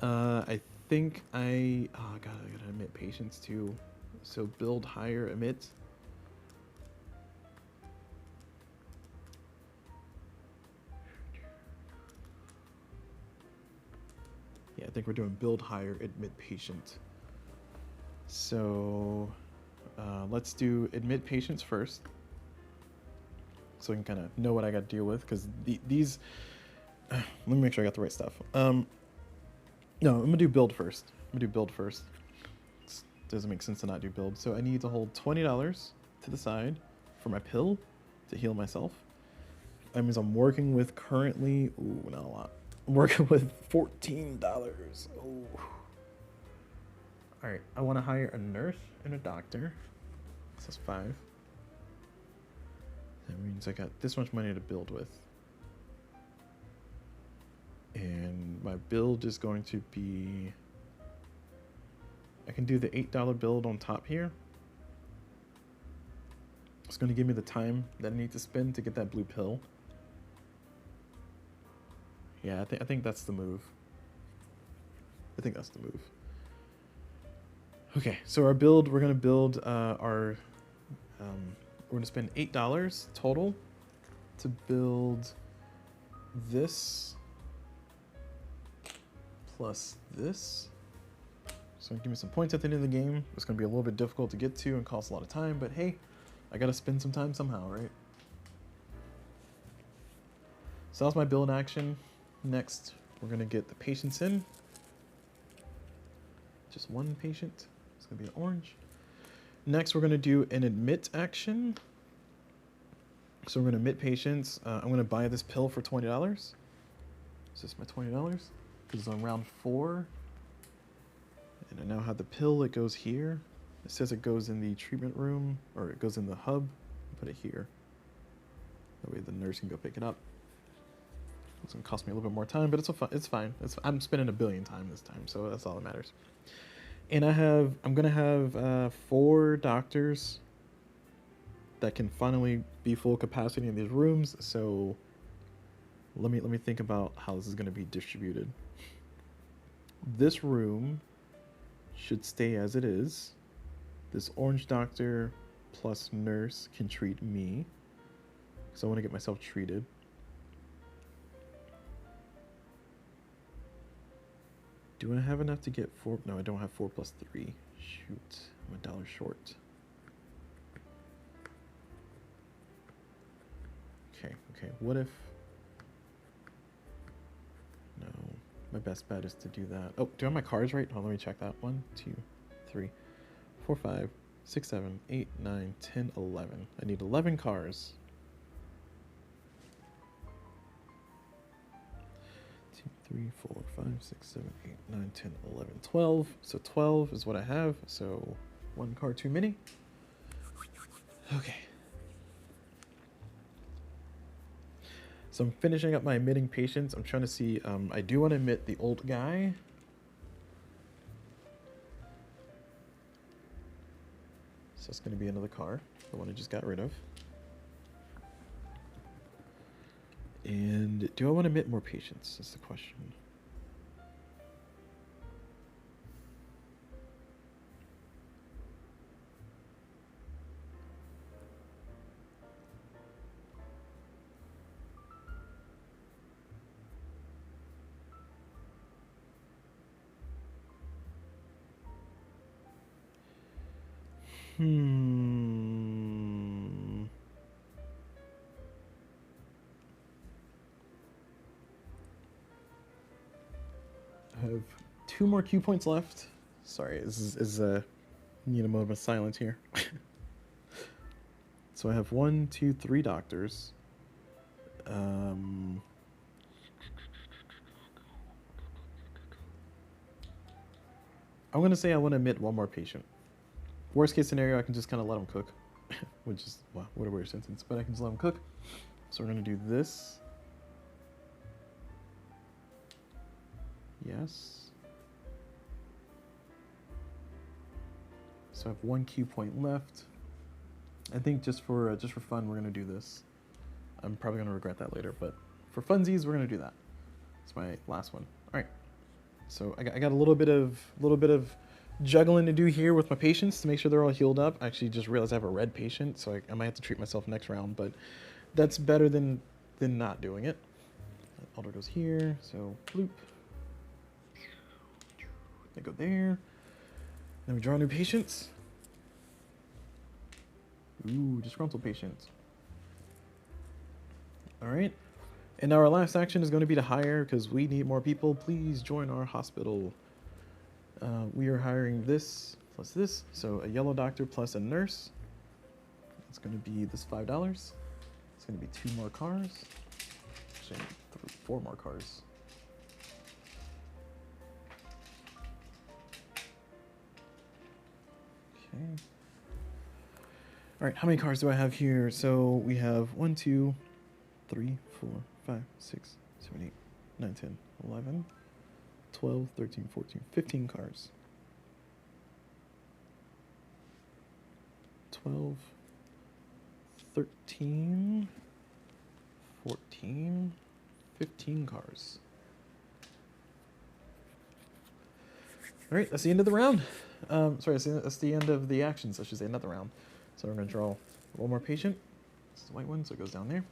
I think I gotta admit patients too. So build, hire, admit. Yeah, I think we're doing build, hire, admit patient. So let's do admit patients first, so I can kind of know what I got to deal with, because these... let me make sure I got the right stuff. No, I'm going to do build first. It doesn't make sense to not do build. So I need to hold $20 to the side for my pill to heal myself. That means I'm working with currently... Ooh, not a lot. I'm working with $14. Oh. Alright, I want to hire a nurse and a doctor. So that's 5. That means I got this much money to build with. And my build is going to be... I can do the $8 build on top here. It's going to give me the time that I need to spend to get that blue pill. Yeah, I think that's the move. I think that's the move. Okay, so our build, we're going to build we're going to spend $8 total to build this plus this. So give me some points at the end of the game. It's going to be a little bit difficult to get to and cost a lot of time, but hey, I got to spend some time somehow, right? So that's my build action. Next, we're going to get the patients in. Just one patient. It's going to be an orange. Next, we're going to do an admit action. So we're going to admit patients. I'm going to buy this pill for $20. Is this my $20? Because it's on round 4. And I now have the pill. It goes here. It says it goes in the treatment room, or it goes in the hub. Put it here. That way the nurse can go pick it up. It's going to cost me a little bit more time, but it's fine. I'm spending $1 billion time this time, so that's all that matters. And I'm going to have 4 doctors that can finally be full capacity in these rooms. So let me think about how this is going to be distributed. This room should stay as it is. This orange doctor plus nurse can treat me, because I want to get myself treated. Do I have enough to get 4? No, I don't have 4 plus 3. Shoot, I'm $1 short. Okay, what if... No, my best bet is to do that. Oh, do I have my cards right? Hold on, let me check that. 1, 2, 3, 4, 5, 6, 7, 8, 9, 10, 11. I need 11 cars. 2, 3, 4, 5, 6, 7, 8, 9, 10, 11, 12. So 12 is what I have. So 1 car too many. Okay. So I'm finishing up my admitting patients. I'm trying to see, I do want to admit the old guy. So it's going to be another car, the one I just got rid of. And do I want to admit more patients? That's the question. I have 2 more Q points left. Sorry, this is need a moment of silence here. So I have 1, 2, 3 doctors. I'm gonna say I want to admit 1 more patient. Worst case scenario, I can just kind of let them cook, which is, wow, what a weird sentence, but I can just let them cook. So we're gonna do this. Yes. So I have 1 Q point left. I think just for fun, we're gonna do this. I'm probably gonna regret that later, but for funsies, we're gonna do that. It's my last one. All right. So I got a little bit of juggling to do here with my patients to make sure they're all healed up. I actually just realized I have a red patient, so I might have to treat myself next round, but that's better than not doing it. Alder goes here, so bloop. They go there. Then we draw new patients. Ooh, disgruntled patients. All right. And now our last action is going to be to hire, because we need more people. Please join our hospital. We are hiring this plus this. So a yellow doctor plus a nurse. It's going to be this $5. It's going to be 2 more cars. Actually, 4 more cars. Okay. All right, how many cars do I have here? So we have 1, 2, 3, 4, 5, 6, 7, 8, 9, 10, 11, 12, 13, 14, 15 cars. 12, 13, 14, 15 cars. All right, that's the end of the round. Sorry, that's the end of the actions, I should say, not the round. So we're going to draw 1 more patient. This is the white one, so it goes down there.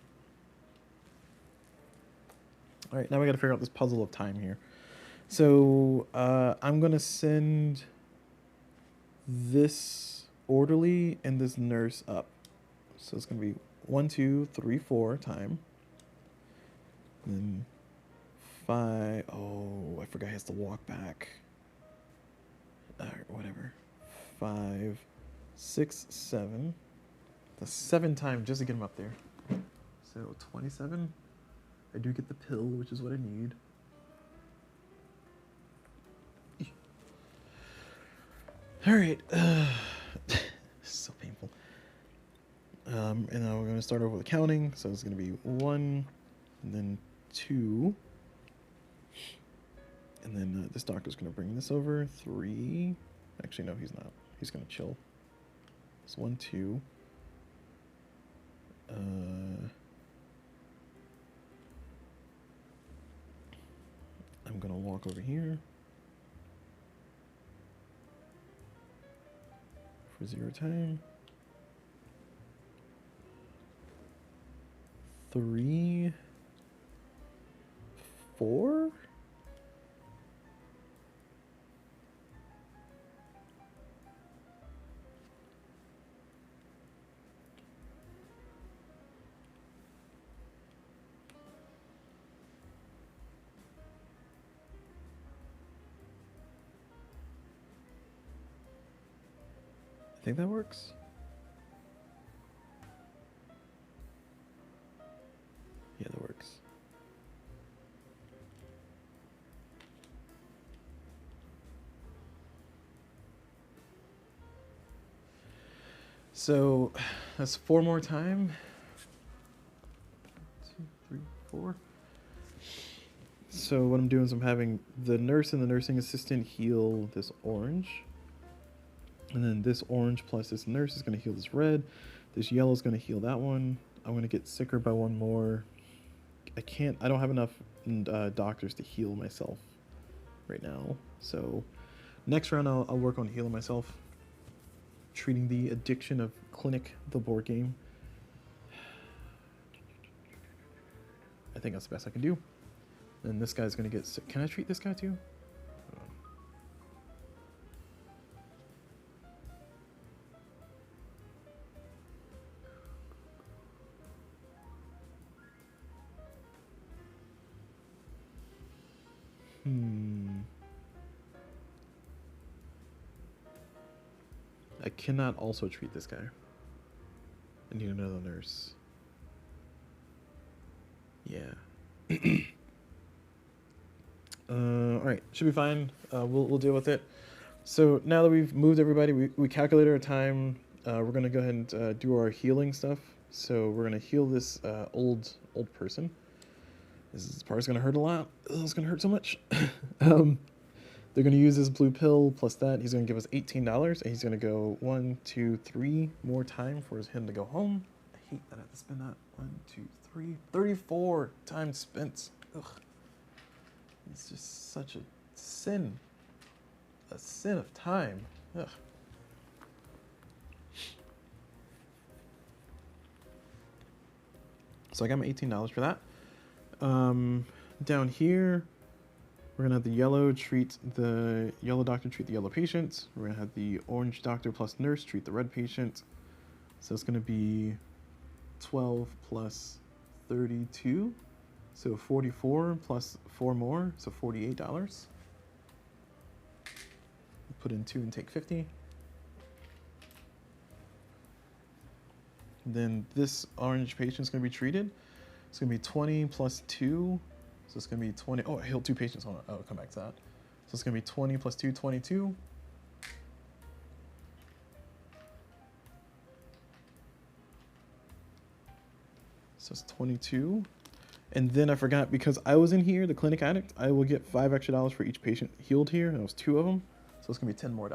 All right, now we got to figure out this puzzle of time here. So I'm gonna send this orderly and this nurse up. So it's gonna be 1, 2, 3, 4 time. And then 5. Oh, I forgot he has to walk back. Whatever. 5, 6, 7. The 7 time just to get him up there. So 27. I do get the pill, which is what I need. All right. So painful. And now we're going to start over with counting. So it's going to be 1, and then 2. And then this doctor's going to bring this over. 3. Actually, no, he's not. He's going to chill. It's 1, 2. I'm going to walk over here for 0 time. 3, 4. I think that works. Yeah, that works. So that's 4 more time. 2, 3, 4. So what I'm doing is I'm having the nurse and the nursing assistant heal this orange. And then this orange plus this nurse is going to heal this red. This yellow is going to heal that one. I'm going to get sicker by 1 more. I don't have enough doctors to heal myself right now. So next round I'll work on healing myself. Treating the addiction of Clinic, the board game. I think that's the best I can do. And this guy's going to get sick. Can I treat this guy too? I cannot also treat this guy. I need another nurse. Yeah. Alright, should be fine. We'll deal with it. So now that we've moved everybody, we calculated our time. We're going to go ahead and do our healing stuff. So we're going to heal this old person. This part's going to hurt a lot. Oh, it's going to hurt so much. They're going to use this blue pill plus that. He's going to give us $18, and he's going to go 1, 2, 3 more time for him to go home. I hate that I have to spend that. 1, 2, 3, 34 time spent. Ugh. It's just such a sin. A sin of time. Ugh. So I got my $18 for that. Down here, we're gonna have the yellow doctor treat the yellow patient. We're gonna have the orange doctor plus nurse treat the red patient. So it's gonna be 12 plus 32. So 44 plus 4 more, so $48. Put in 2 and take 50. Then this orange patient's gonna be treated. It's gonna be 20 plus 2. So it's gonna be 20. Oh, I healed 2 patients. Hold on. I'll come back to that. So it's gonna be 20 plus 2, 22. So it's 22. And then I forgot, because I was in here, the clinic addict, I will get $5 extra for each patient healed here, and it was 2 of them. So it's gonna be $10 more.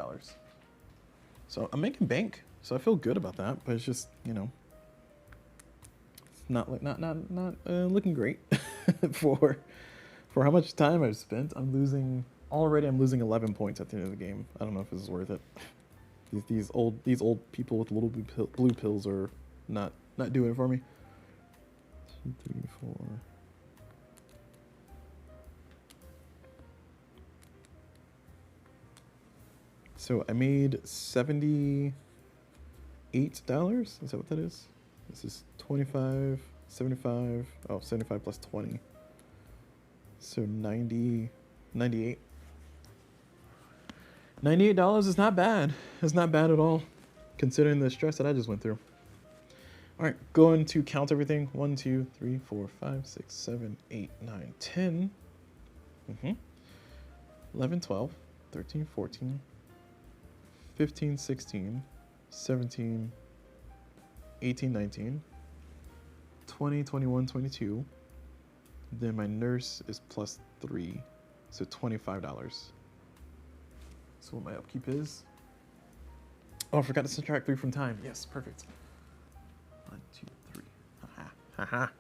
So I'm making bank. So I feel good about that, but it's just, you know, it's not looking great for how much time I've spent. I'm losing 11 points at the end of the game. I don't know if this is worth it. These old people with little blue pills are not doing it for me. 2, 3, 4. So I made $78. Is that what that is? This is 25, 75. Oh, 75 plus 20. So 90, 98. $98 is not bad. It's not bad at all, considering the stress that I just went through. All right, going to count everything. 1, 2, 3, 4, 5, 6, 7, 8, 9, 10. 11, 12, 13, 14, 15, 16, 17, 18, 19, 20, 21, 22. Then my nurse is plus 3, so $25. So what my upkeep is. Oh, I forgot to subtract 3 from time. Yes, perfect. 1, 2, 3. Ha ha ha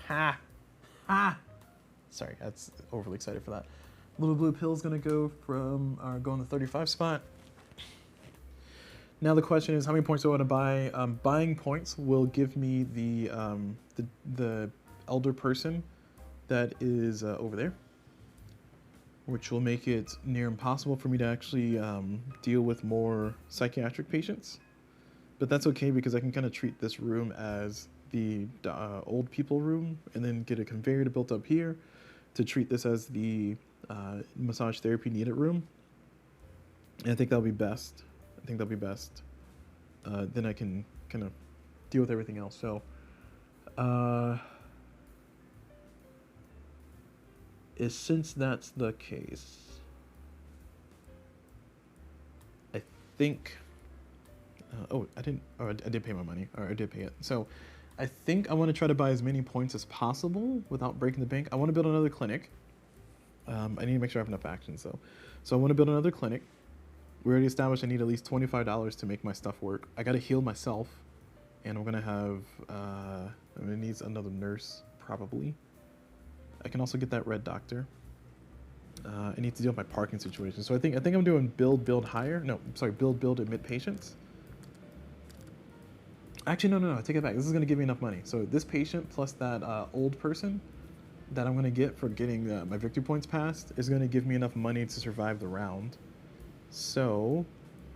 ha ha. Sorry, that's overly excited for that. Little blue pill's gonna go from go in the 35 spot. Now the question is, how many points do I want to buy? Buying points will give me the elder person that is over there, which will make it near impossible for me to actually deal with more psychiatric patients. But that's okay because I can kind of treat this room as the old people room, and then get a conveyor to build up here to treat this as the massage therapy needed room. And I think that'll be best. Then I can kind of deal with everything else. So, since that's the case, I think. I did pay my money, or I did pay it. So, I think I want to try to buy as many points as possible without breaking the bank. I want to build another clinic. I need to make sure I have enough actions, though. So I want to build another clinic. We already established I need at least $25 to make my stuff work. I got to heal myself, and I'm gonna have. I'm gonna need another nurse probably. I can also get that red doctor. I need to deal with my parking situation. So I think I'm doing build hire. No, sorry, build admit patients. Actually, no, I take it back. This is gonna give me enough money. So this patient plus that old person that I'm gonna get for getting my victory points passed is gonna give me enough money to survive the round. So,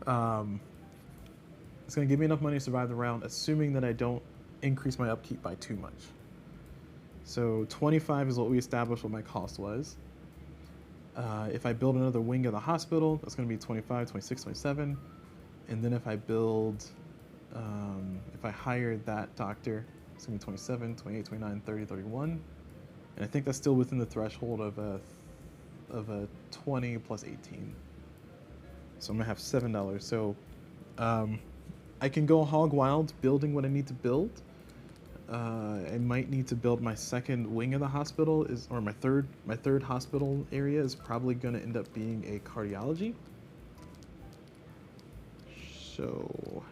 it's gonna give me enough money to survive the round, assuming that I don't increase my upkeep by too much. So 25 is what we established what my cost was. If I build another wing of the hospital, that's gonna be 25, 26, 27. And then if I build, if I hire that doctor, it's gonna be 27, 28, 29, 30, 31. And I think that's still within the threshold of a 20 plus 18. So I'm gonna have $7. So I can go hog wild building what I need to build. I might need to build my second wing of the hospital, or my third hospital area is probably gonna end up being a cardiology. So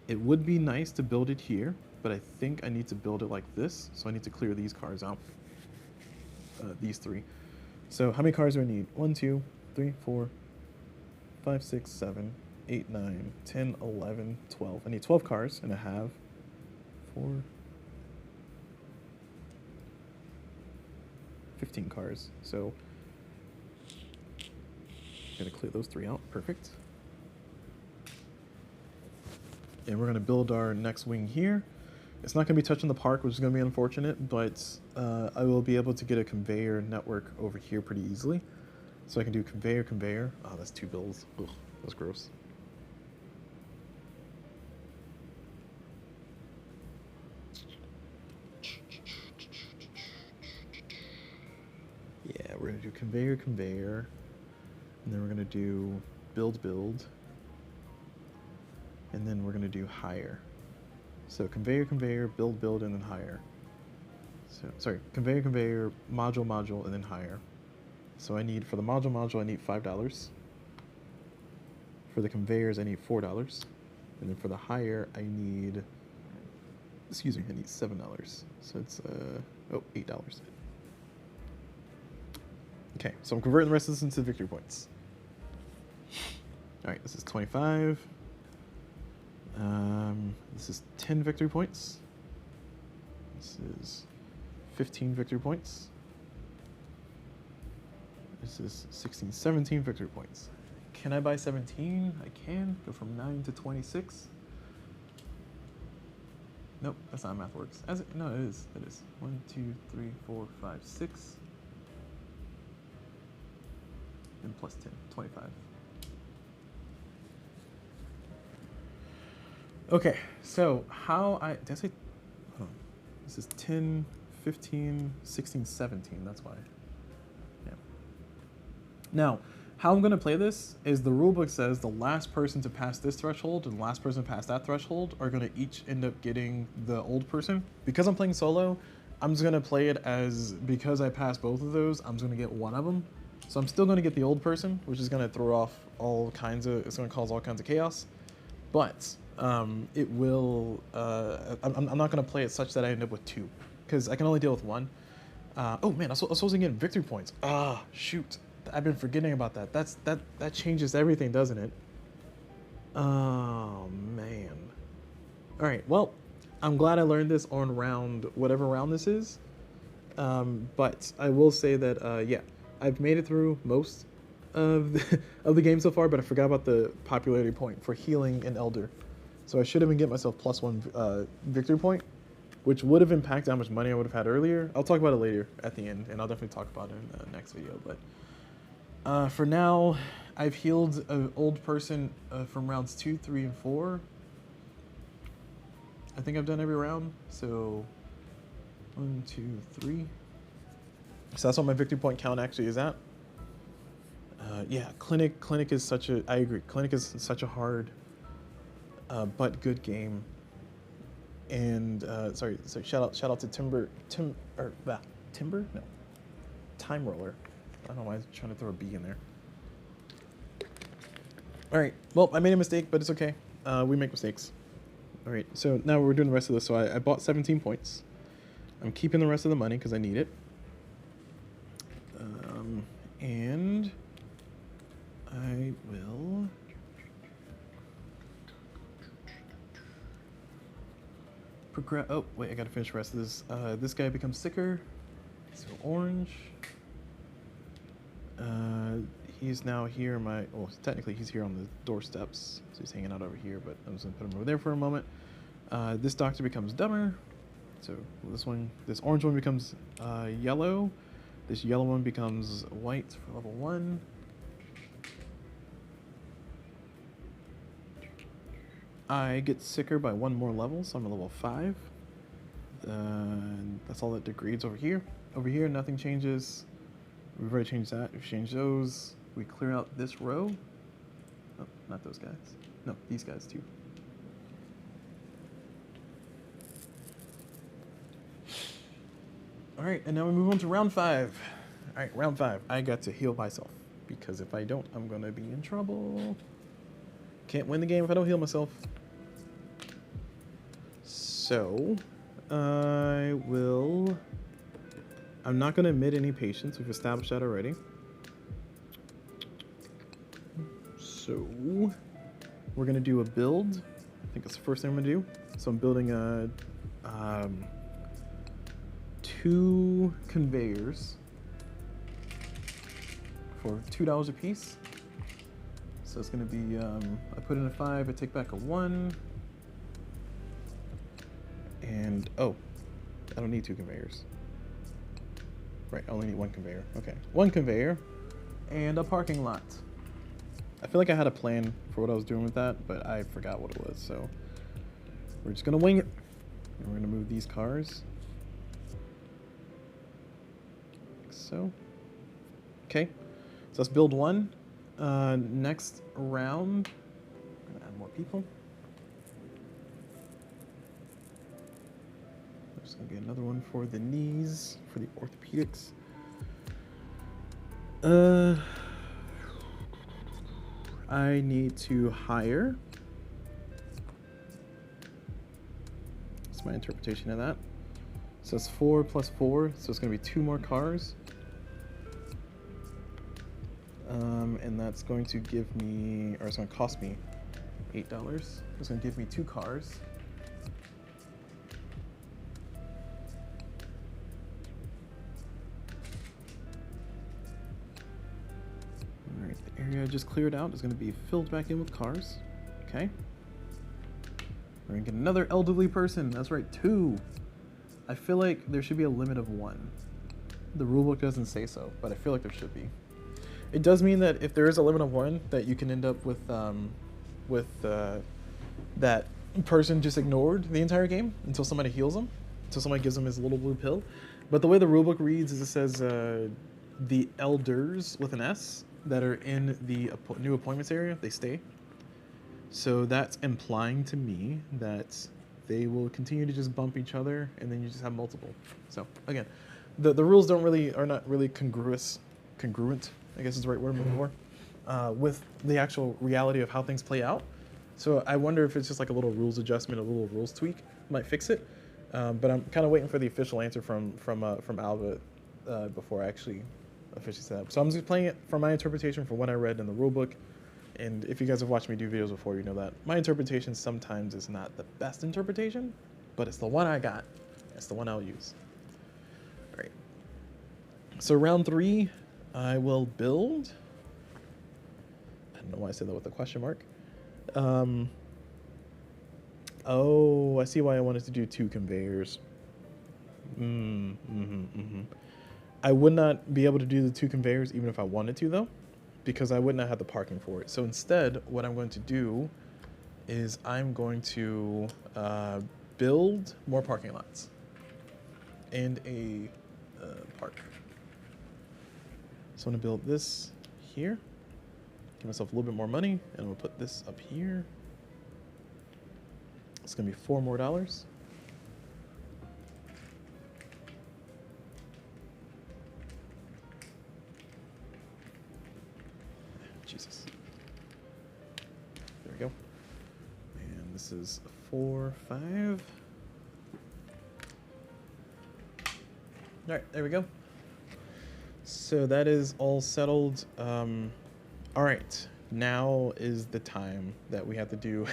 it would be nice to build it here, but I think I need to build it like this. So I need to clear these cars out. These 3. So how many cars do I need? 1, 2, 3, 4, 5, 6, 7, 8, 9, 10, 11, 12. I need 12 cars, and I have 15 cars. So gotta clear those 3 out. Perfect. And we're gonna build our next wing here. It's not gonna be touching the park, which is gonna be unfortunate, but I will be able to get a conveyor network over here pretty easily. So I can do conveyor. Oh, that's 2 bills. Ugh, that's gross. Yeah, we're gonna do conveyor, and then we're gonna do build, and then we're gonna do hire. So conveyor, build, and then hire. So sorry, conveyor, module, and then hire. So I need, for the module, I need $5. For the conveyors, I need $4. And then for the hire, I need $7. So it's $8. Okay, so I'm converting the rest of this into victory points. All right, this is 25. This is 10 victory points. This is 15 victory points. This is 16, 17 victory points. Can I buy 17? I can. Go from 9 to 26. Nope, that's not how math works. No, it is. It is. 1, 2, 3, 4, 5, 6. And plus 10, 25. Okay, so how did I say, hold on. This is 10, 15, 16, 17, that's why. Yeah. Now, how I'm gonna play this is the rulebook says the last person to pass this threshold and the last person to pass that threshold are gonna each end up getting the old person. Because I'm playing solo, I'm just gonna play it as, because I passed both of those, I'm just gonna get one of them. So I'm still gonna get the old person, which is gonna throw off all kinds of, it's gonna cause all kinds of chaos. But it will, I'm not gonna play it such that I end up with two, because I can only deal with one. Oh man, I was supposed to get victory points. Ah, shoot. I've been forgetting about that. That changes everything, doesn't it? Oh man. All right, well, I'm glad I learned this on round, whatever round this is. But I will say that, yeah, I've made it through most of the game so far, but I forgot about the popularity point for healing an elder. So I should have been getting myself +1 victory point, which would have impacted how much money I would have had earlier. I'll talk about it later at the end, and I'll definitely talk about it in the next video. But for now, I've healed an old person from rounds 2, 3, and 4. I think I've done every round. So 1, 2, 3. So that's what my victory point count actually is at. Yeah, Clinic is such a, I agree, Clinic is such a hard but good game. And sorry, shout out to Timber? No, Time Roller. I don't know why I was trying to throw a B in there. All right, well, I made a mistake, but it's okay. We make mistakes. All right, so now we're doing the rest of this. So I bought 17 points. I'm keeping the rest of the money because I need it. And I will progress. Oh, wait, I gotta finish the rest of this. This guy becomes sicker. So orange. He's now here. Well, technically he's here on the doorsteps. So he's hanging out over here, but I'm just gonna put him over there for a moment. This doctor becomes dumber. So this orange one becomes yellow. This yellow one becomes white for level 1. I get sicker by 1 more level, so I'm at level 5. That's all that degrades over here. Over here, nothing changes. We've already changed that. We've changed those. We clear out this row. Oh, not those guys. No, these guys too. All right, and now we move on to round 5. All right, round 5. I got to heal myself, because if I don't, I'm gonna be in trouble. Can't win the game if I don't heal myself. So, I'm not gonna admit any patients. We've established that already. So, we're gonna do a build. I think that's the first thing I'm gonna do. So I'm building a 2 conveyors for $2 a piece. So it's gonna be, I put in a 5, I take back a 1. And, oh, I don't need 2 conveyors. Right, I only need 1 conveyor. Okay, 1 conveyor and a parking lot. I feel like I had a plan for what I was doing with that, but I forgot what it was, so we're just gonna wing it. And we're gonna move these cars. Like so. Okay, so let's build 1. Next round, I'm gonna add more people. I'm just gonna get another one for the knees, for the orthopedics. I need to hire. That's my interpretation of that. So it's 4 plus 4, so it's gonna be 2 more cars. And that's going to give me, or it's going to cost me $8. It's going to give me 2 cars. area I just cleared out is going to be filled back in with cars. Okay. We're going to get another elderly person. That's right, 2. I feel like there should be a limit of 1. The rulebook doesn't say so, but I feel like there should be. It does mean that if there is a limit of 1, that you can end up with that person just ignored the entire game until somebody heals them, until somebody gives them his little blue pill. But the way the rulebook reads is it says the elders with an S that are in the new appointments area, they stay. So that's implying to me that they will continue to just bump each other, and then you just have multiple. So again, the rules are not really congruent, I guess is the right word I'm looking for, with the actual reality of how things play out. So I wonder if it's just like a little rules adjustment, a little rules tweak might fix it. But I'm kind of waiting for the official answer from Alba before I actually officially set up. So I'm just playing it from my interpretation from what I read in the rulebook. And if you guys have watched me do videos before, you know that my interpretation sometimes is not the best interpretation, but it's the one I got. It's the one I'll use. All right. So round 3, I will build. I don't know why I said that with a question mark. Oh, I see why I wanted to do 2 conveyors. I would not be able to do the 2 conveyors even if I wanted to, though, because I would not have the parking for it. So instead, what I'm going to do is I'm going to build more parking lots and a park. So I'm going to build this here, give myself a little bit more money, and I'm going to put this up here. It's going to be $4 more. Jesus. There we go. And this is 4, 5. All right, there we go. So that is all settled. All right, now is the time that we have to do.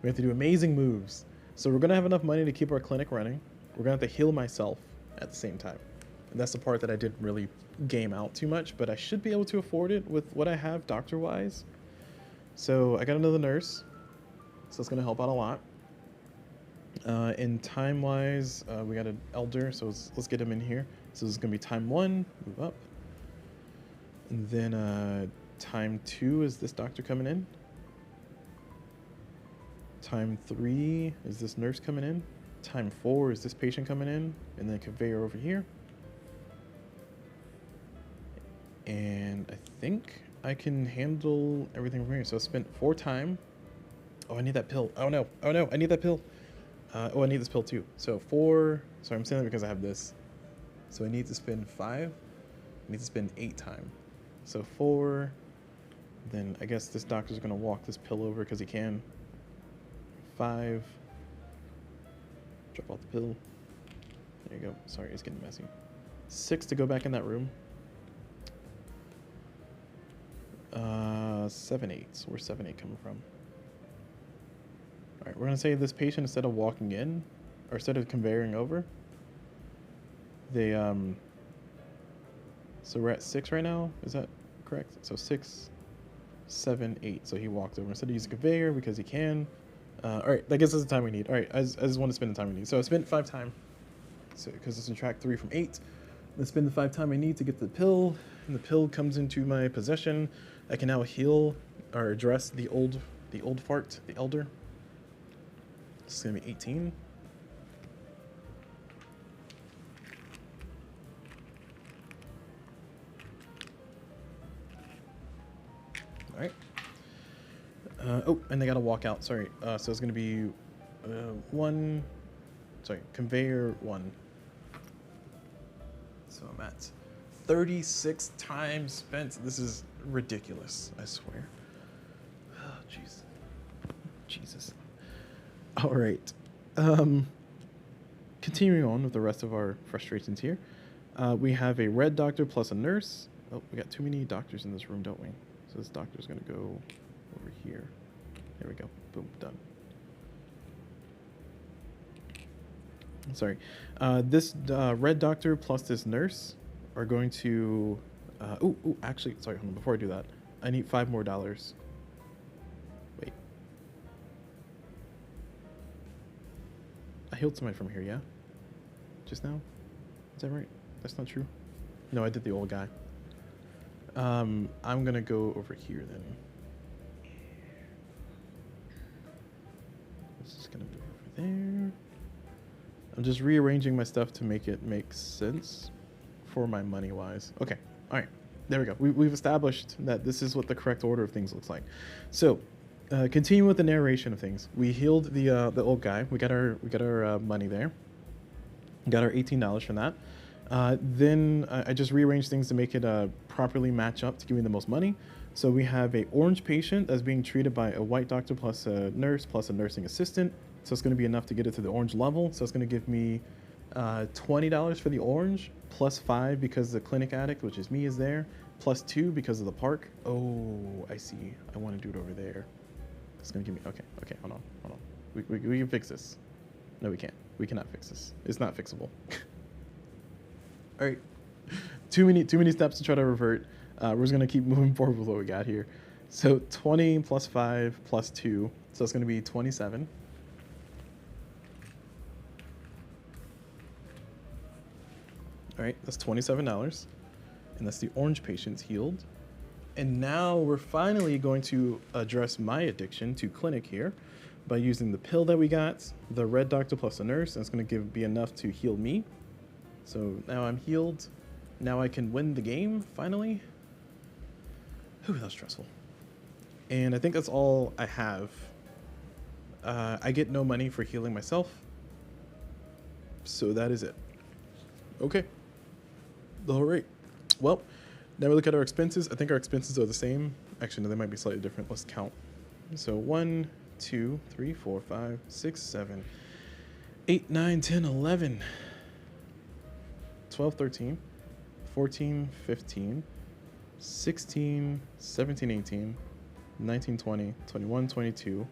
We have to do amazing moves. So we're gonna have enough money to keep our clinic running. We're gonna have to heal myself at the same time. And that's the part that I didn't really game out too much, but I should be able to afford it with what I have doctor-wise. So I got another nurse, so it's gonna help out a lot. And time-wise, we got an elder, so let's get him in here. So this is gonna be time 1, move up. And then time 2 is this doctor coming in. Time 3 is this nurse coming in. Time 4 is this patient coming in, and then conveyor over here. And I think I can handle everything from here. So I spent 4 time. Oh, I need that pill. Oh no, I need that pill. Oh, I need this pill too. So 4, sorry, I'm saying that because I have this. So I need to spend 5. I need to spend 8 time. So 4, then I guess this doctor's gonna walk this pill over because he can. 5, drop off the pill. There you go. Sorry, it's getting messy. 6 to go back in that room. 7, 8. Where's 7, 8 coming from? All right, we're gonna say this patient, instead of walking in, or instead of conveying over, they so we're at 6 right now. Is that correct? So 6, 7, 8. So he walked over instead of using a conveyor because he can. All right, that gives us the time we need. All right, I just want to spend the time we need. So I spent 5 time, so because it's subtract 3 from 8. Let's spend the 5 time I need to get the pill, and the pill comes into my possession. I can now heal or address the old fart, the elder. This is gonna be 18. All right. Oh, and they gotta walk out. Sorry. So it's gonna be conveyor 1. So I'm at 36 times spent. This is ridiculous, I swear. Oh, jeez. Jesus. All right. Continuing on with the rest of our frustrations here. We have a red doctor plus a nurse. Oh, we got too many doctors in this room, don't we? So this doctor's gonna go over here. There we go. Boom, done. Sorry. This red doctor plus this nurse are going to... actually, sorry, hold on, before I do that. I need $5 more. Wait. I healed somebody from here, yeah? Just now? Is that right? That's not true. No, I did the old guy. I'm gonna go over here then. This is gonna move over there. I'm just rearranging my stuff to make it make sense for my money wise. Okay, all right, there we go. We've established that this is what the correct order of things looks like. So, continue with the narration of things. We healed the old guy. We got our money there. Got our $18 from that. Then I just rearranged things to make it properly match up to give me the most money. So we have a orange patient that's being treated by a white doctor plus a nurse plus a nursing assistant. So it's going to be enough to get it to the orange level. So it's going to give me $20 for the orange, plus 5 because the clinic addict, which is me, is there, plus 2 because of the park. Oh, I see. I want to do it over there. It's going to give me... Okay, hold on. We can fix this. No, we can't. We cannot fix this. It's not fixable. All right. Too many steps to try to revert. We're just going to keep moving forward with what we got here. So 20 plus 5 plus 2. So it's going to be 27. All right, that's $27. And that's the orange patient's healed. And now we're finally going to address my addiction to clinic here by using the pill that we got, the red doctor plus a nurse, and it's going to be enough to heal me. So now I'm healed. Now I can win the game, finally. Whew, that was stressful. And I think that's all I have. I get no money for healing myself. So that is it. Okay. All right. Well, now we look at our expenses. I think our expenses are the same. Actually, no, they might be slightly different. Let's count. So 1, 2, 3, 4, 5, 6, 7, 8, 9, 10, 11, 12, 13, 14, 15, 16, 17, 18, 19, 20, 21, 22,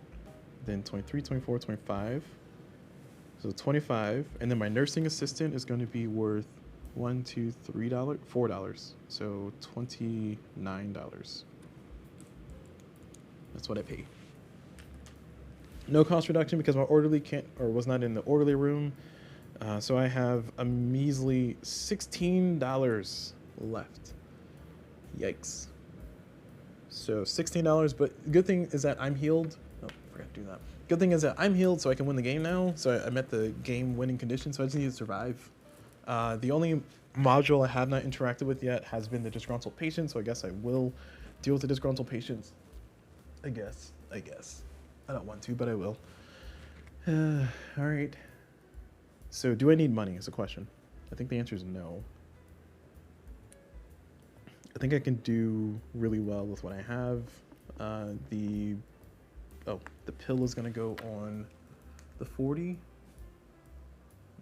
then 23, 24, 25. So 25, and then my nursing assistant is going to be worth $1, $2, $3, $4. So $29. That's what I pay. No cost reduction because my orderly was not in the orderly room. So I have a measly $16 left. Yikes. So $16, but good thing is that I'm healed. Oh, I forgot to do that. Good thing is that I'm healed, so I can win the game now. So I met the game winning condition, so I just need to survive. The only module I have not interacted with yet has been the disgruntled patient, so I guess I will deal with the disgruntled patients. I guess. I don't want to, but I will. All right. So do I need money is the question. I think the answer is no. I think I can do really well with what I have. The pill is going to go on the 40.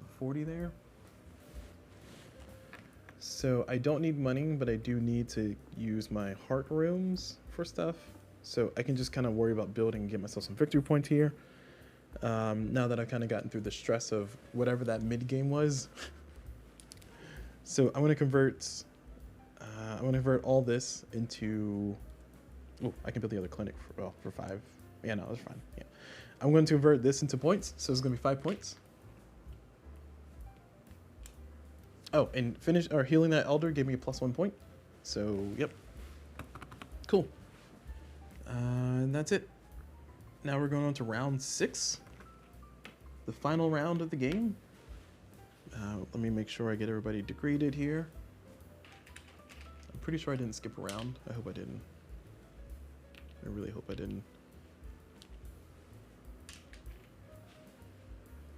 The 40 there. So I don't need money, but I do need to use my heart rooms for stuff. So I can just kind of worry about building and get myself some victory points here. Now that I've kind of gotten through the stress of whatever that mid game was. So I'm going to convert all this into... Oh, I can build the other clinic for 5. Yeah, no, that's fine. Yeah, I'm going to convert this into points. So it's going to be 5 points. Oh, and healing that elder gave me a +1 point. So, yep. Cool. And that's it. Now we're going on to round 6. The final round of the game. Let me make sure I get everybody degraded here. I'm pretty sure I didn't skip a round. I hope I didn't. I really hope I didn't.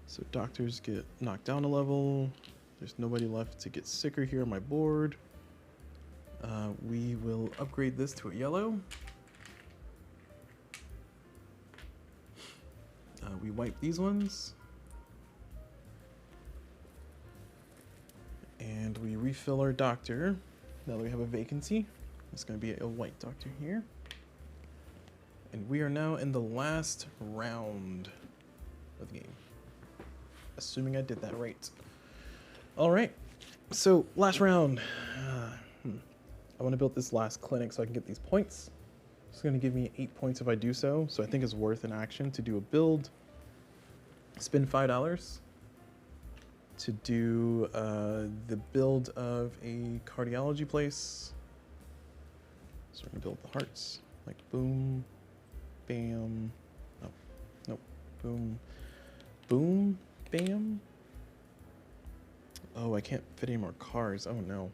So doctors get knocked down a level. There's nobody left to get sicker here on my board. We will upgrade this to a yellow. We wipe these ones. And we refill our doctor. Now that we have a vacancy, it's going to be a white doctor here. And we are now in the last round of the game. Assuming I did that right. All right, so last round. I want to build this last clinic so I can get these points. It's going to give me 8 points if I do so. So I think it's worth an action to do a build. Spend $5 to do the build of a cardiology place. So we're going to build the hearts. Like boom, bam. Oh, nope. Boom, boom, bam. Oh, I can't fit any more cars. Oh no.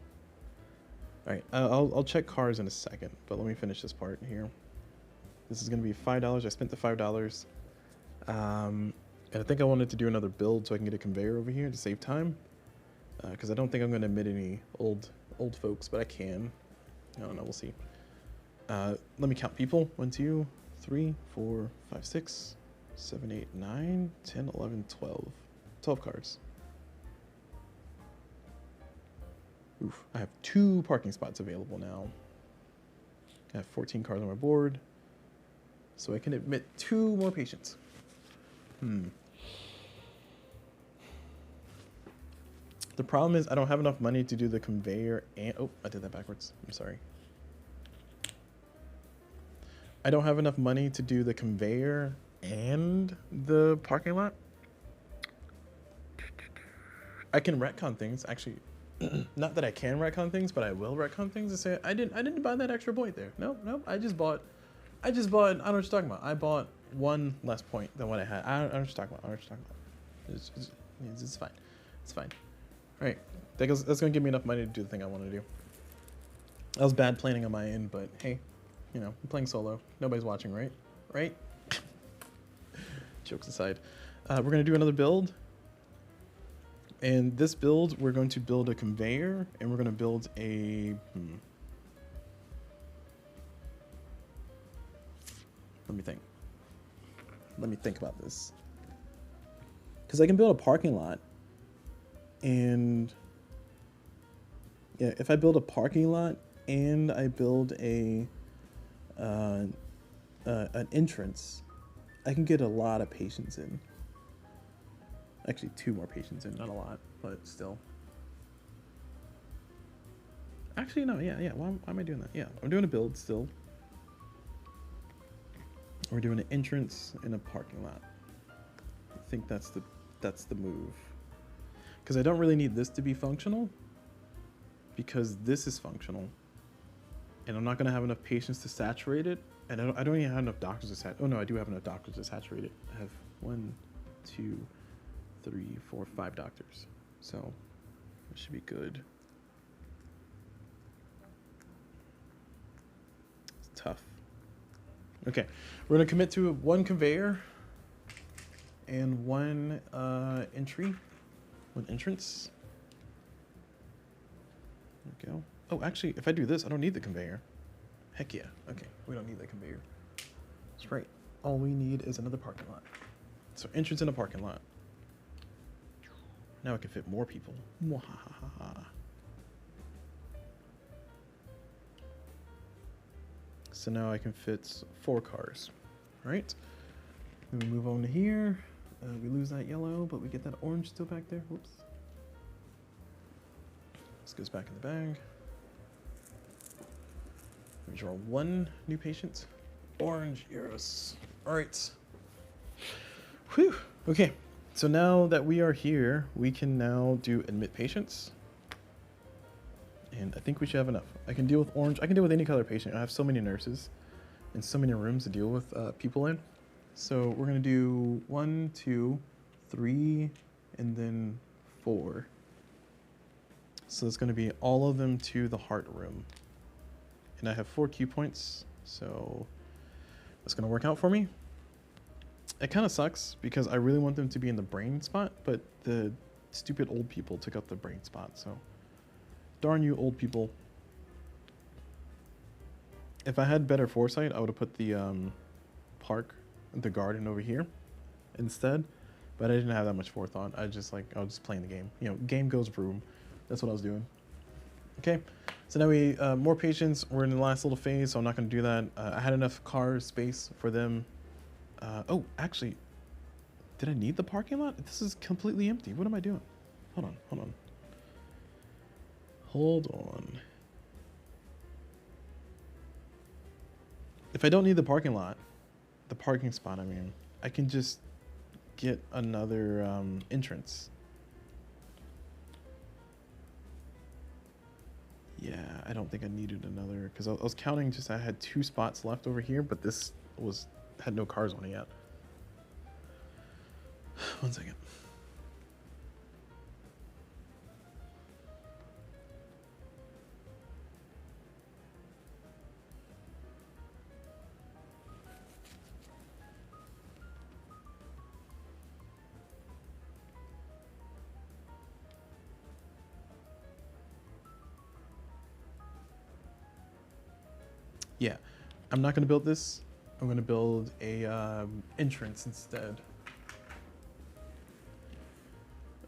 All right, I'll check cars in a second, but let me finish this part here. This is gonna be $5. I spent the $5. And I think I wanted to do another build so I can get a conveyor over here to save time. Because I don't think I'm gonna admit any old folks, but I can. I don't know, we'll see. Let me count people. 1, 2, 3, 4, 5, 6, 7, 8, 9, 10, 11, 12. 12 cars. Oof, I have 2 parking spots available now. I have 14 cars on my board, so I can admit 2 more patients. The problem is I don't have enough money to do the conveyor and... Oh, I did that backwards. I'm sorry. I don't have enough money to do the conveyor and the parking lot. I can retcon things, actually. Not that I can retcon things, but I will retcon things and say I didn't buy that extra point there. Nope. I just bought I don't know what you're talking about. I bought 1 less point than what I had. I don't know what you're talking about. It's fine. It's fine. All right. That's gonna give me enough money to do the thing I want to do. That was bad planning on my end, but hey, you know, I'm playing solo. Nobody's watching, right? Right? Jokes aside. We're gonna do another build. And this build, we're going to build a conveyor, and we're going to build a... Let me think. Let me think about this. Because I can build a parking lot. And... yeah, if I build a parking lot and I build an entrance, I can get a lot of patients in. Actually, 2 more patients in, not a lot, but still. Actually, no, yeah. Why am I doing that? Yeah, I'm doing a build still. We're doing an entrance in a parking lot. I think that's the move. Because I don't really need this to be functional. Because this is functional. And I'm not going to have enough patients to saturate it. And I don't even have enough doctors to saturate. Oh no, I do have enough doctors to saturate it. I have 1, 2, 3, 4, 5 doctors, so it should be good. It's tough. Okay, we're gonna commit to 1 conveyor and 1 entry, 1 entrance. There we go. Oh, actually, if I do this, I don't need the conveyor. Heck yeah. Okay, we don't need that conveyor. That's right. All we need is another parking lot. So entrance in a parking lot. Now I can fit more people. So now I can fit 4 cars. All right. Then we move on to here. We lose that yellow, but we get that orange still back there. Whoops. This goes back in the bag. We draw 1 new patient. Orange, yes. All right. Whew. Okay. So now that we are here, we can now do admit patients. And I think we should have enough. I can deal with orange. I can deal with any color patient. I have so many nurses and so many rooms to deal with people in. So we're going to do 1, 2, 3, and then 4. So it's going to be all of them to the heart room. And I have 4 Q points. So that's going to work out for me. It kind of sucks because I really want them to be in the brain spot, but the stupid old people took up the brain spot, so darn you old people. If I had better foresight, I would have put the garden over here instead, but I didn't have that much forethought. I was just playing the game. You know, game goes broom. That's what I was doing. Okay, so now we, more patients. We're in the last little phase, so I'm not going to do that. I had enough car space for them. Oh, actually, did I need the parking lot? This is completely empty. What am I doing? Hold on. if I don't need the parking spot, I mean, I can just get another entrance. Yeah, I don't think I needed another, because I was counting just I had 2 spots left over here, but this had no cars on it yet. One second. Yeah, I'm not going to build this. I'm going to build a entrance instead.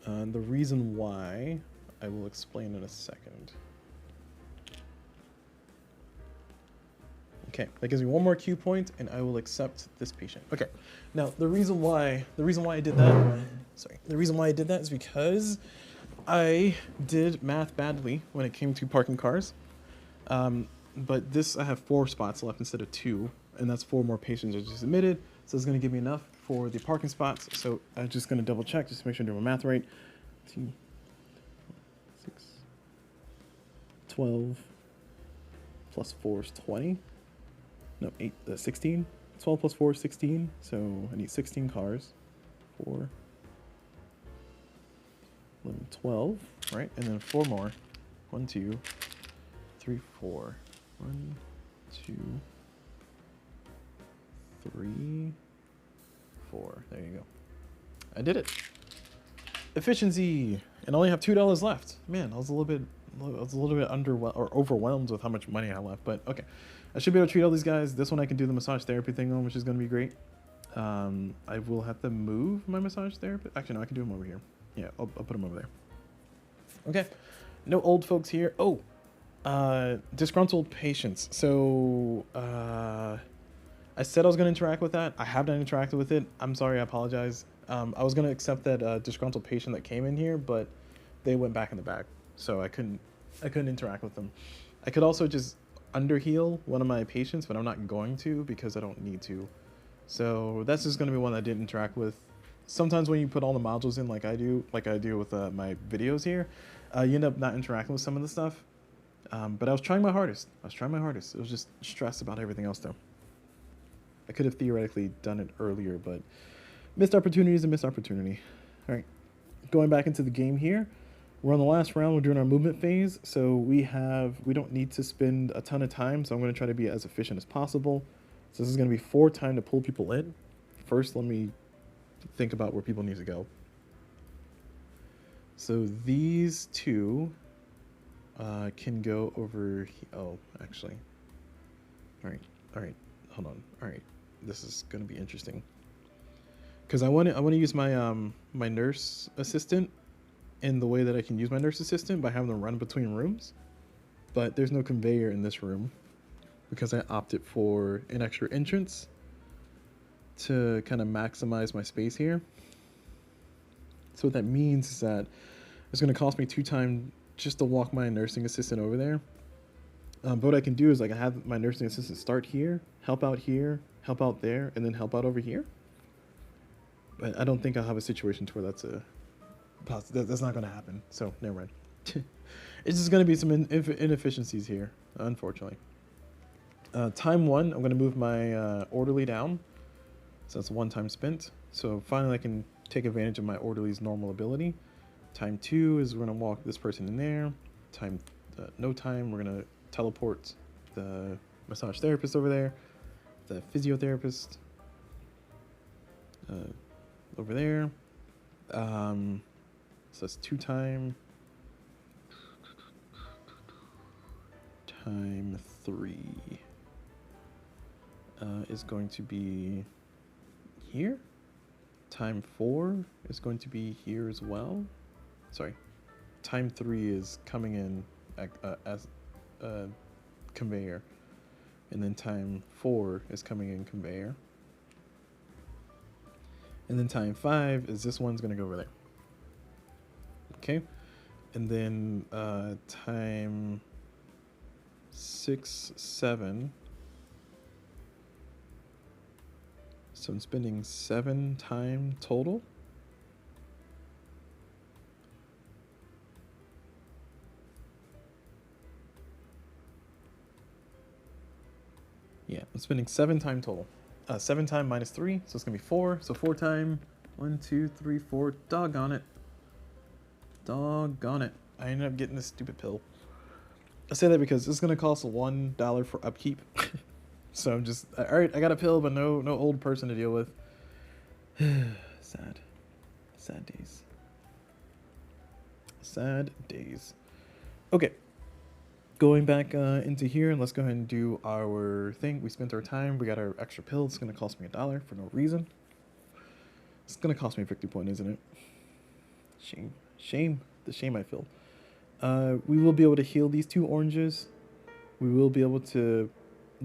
The reason why, I will explain in a second. Okay, that gives me 1 more queue point, and I will accept this patient. Okay, now the reason why I did that, the reason why I did that is because I did math badly when it came to parking cars. But this, I have 4 spots left instead of 2, and that's 4 more patients I just submitted. So it's going to give me enough for the parking spots. So I'm just going to double check just to make sure I'm doing my math right. 2, 6, 12 plus 4 is 20. No, 8, 16. 12 plus 4 is 16. So I need 16 cars. 4, 11, 12, right? And then 4 more. 1, 2, 3, 4. 1, 2, 3, 4. There you go. I did it. Efficiency, and I only have $2 left. Man, I was a little bit underwhelmed or overwhelmed with how much money I have left. But okay, I should be able to treat all these guys. This one I can do the massage therapy thing on, which is going to be great. I will have to move my massage therapist. Actually, no, I can do them over here. Yeah, I'll put them over there. Okay, no old folks here. Oh. Disgruntled patients. So I said I was going to interact with that. I have not interacted with it. I'm sorry, I apologize. I was going to accept that disgruntled patient that came in here, but they went back in the bag, so I couldn't interact with them. I could also just underheal one of my patients, but I'm not going to because I don't need to. So that's just going to be one I didn't interact with. Sometimes when you put all the modules in like I do with my videos here, you end up not interacting with some of the stuff. But I was trying my hardest. It was just stress about everything else, though. I could have theoretically done it earlier, but missed opportunity is a missed opportunity. All right, going back into the game here. We're on the last round. We're doing our movement phase, so we don't need to spend a ton of time. So I'm going to try to be as efficient as possible. So this is going to be 4 time to pull people in. First, let me think about where people need to go. So these 2. Can go over. Oh, actually. All right. Hold on. All right, this is gonna be interesting. Because I want to use my my nurse assistant in the way that I can use my nurse assistant by having them run between rooms, but there's no conveyor in this room because I opted for an extra entrance to kind of maximize my space here. So what that means is that it's going to cost me 2 time just to walk my nursing assistant over there. But what I can do is I have my nursing assistant start here, help out there, and then help out over here. But I don't think I'll have a situation to where that's not going to happen. So never mind. It's just going to be some inefficiencies here, unfortunately. Time 1, I'm going to move my orderly down. So that's 1 time spent. So finally I can take advantage of my orderly's normal ability. Time 2 is we're going to walk this person in there. No time, we're going to teleport the massage therapist over there, the physiotherapist over there. So that's 2 time. Time 3 is going to be here. Time 4 is going to be here as well. Sorry, time 3 is coming in as a conveyor, and then time 4 is coming in conveyor, and then time 5 is this one's gonna go over there. Okay, and then time 6, 7 So I'm spending 7 time total. Yeah, I'm spending 7 time total. 7 time minus 3, so it's gonna be 4. So 4 time, 1, 2, 3, 4. Doggone it. Doggone it. I ended up getting this stupid pill. I say that because it's gonna cost $1 for upkeep. So I'm just, all right, I got a pill, but no old person to deal with. Sad. Sad days. Sad days. Okay. Going back into here, and let's go ahead and do our thing. We spent our time. We got our extra pill. It's going to cost me $1 for no reason. It's going to cost me a victory point, isn't it? Shame. Shame. The shame I feel. We will be able to heal these 2 oranges. We will be able to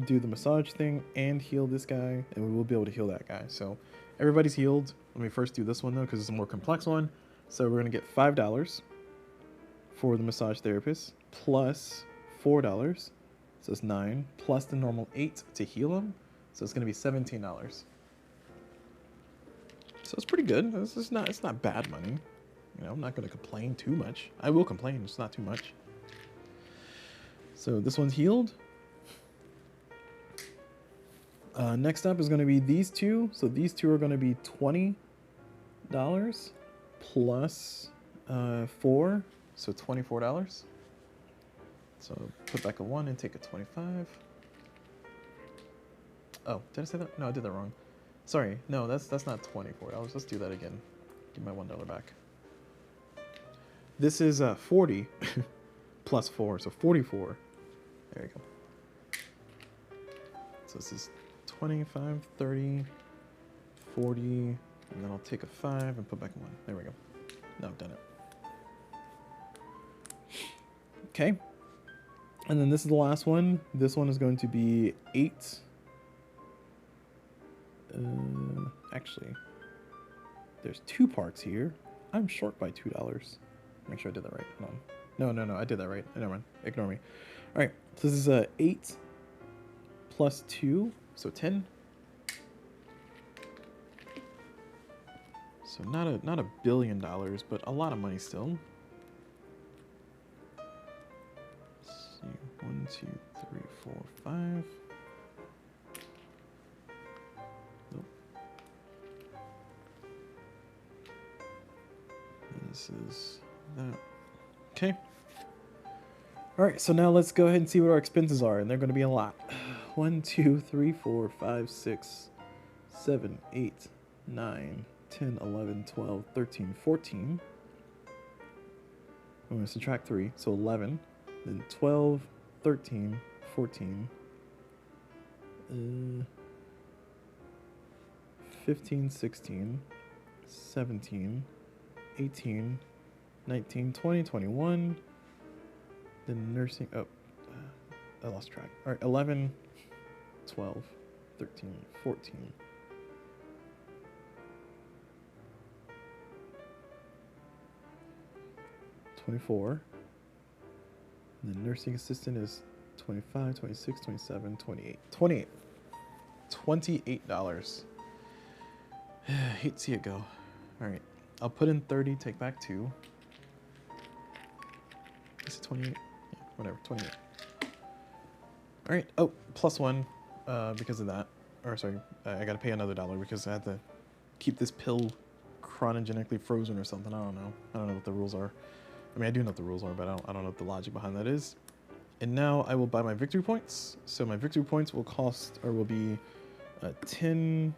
do the massage thing and heal this guy. And we will be able to heal that guy. So everybody's healed. Let me first do this one, though, because it's a more complex one. So we're going to get $5 for the massage therapist plus $4, so it's 9, plus the normal 8 to heal him, so it's going to be $17. So it's pretty good. It's not bad money. You know, I'm not going to complain too much. I will complain, it's not too much. So this one's healed. Next up is going to be these 2. So these 2 are going to be $20 plus 4, so $24. So put back a 1 and take a 25. Oh, did I say that? No, I did that wrong. Sorry, no, that's not $24. Let's do that again. Give my $1 back. This is 40 plus 4, so 44. There you go. So this is 25, 30, 40, and then I'll take a 5 and put back a 1. There we go. Now I've done it. Okay. And then this is the last one. This one is going to be 8. Actually, there's 2 parts here. I'm short by $2. Make sure I did that right. Hold on. No, I did that right. Never mind. Ignore me. All right. So this is 8 plus 2, so 10. So not $1 billion, but a lot of money still. 1, 2, 3, 4, 5. Nope. This is that. Okay. All right, so now let's go ahead and see what our expenses are, and they're going to be a lot. 1, 2, 3, 4, 5, 6, 7, 8, 9, 10, 11, 12, 13, 14. I'm going to subtract 3, so 11. Then 12, 13, 14, 15, 16, 17, 18, 19, 20, 21. Then nursing, I lost track. All right, 11, 12, 13, 14. 24. And the nursing assistant is 25, 26, 27, 28. 28. $28. Hate to see it go. All right. I'll put in 30, take back 2. Is it 28? Yeah, whatever, 28. All right. Oh, plus 1 because of that. Or sorry, I got to pay another $1 because I had to keep this pill chronogenically frozen or something. I don't know. I don't know what the rules are. I mean, I do know what the rules are, but I don't know what the logic behind that is. And now I will buy my victory points. So my victory points will cost, or will be 10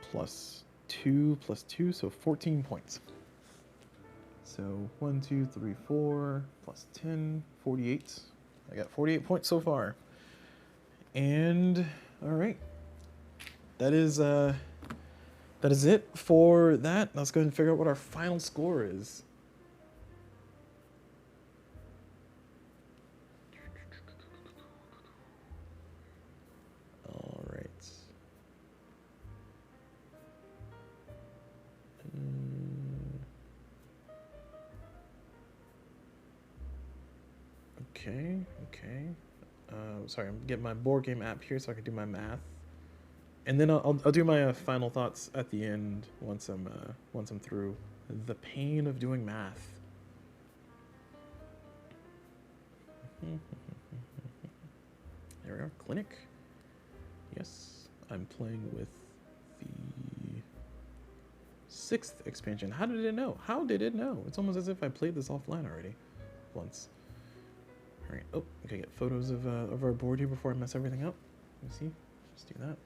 plus 2 plus 2, so 14 points. So 1, 2, 3, 4 plus 10, 48. I got 48 points so far. And all right, that is it for that. Let's go ahead and figure out what our final score is. All right. Okay. Sorry, I'm getting my board game app here so I can do my math. And then I'll do my final thoughts at the end once I'm through the pain of doing math. There we are. Clinic. Yes, I'm playing with the 6th expansion. How did it know? How did it know? It's almost as if I played this offline already once. All right. Oh, okay. Get photos of our board here before I mess everything up. Let me see. Let's do that.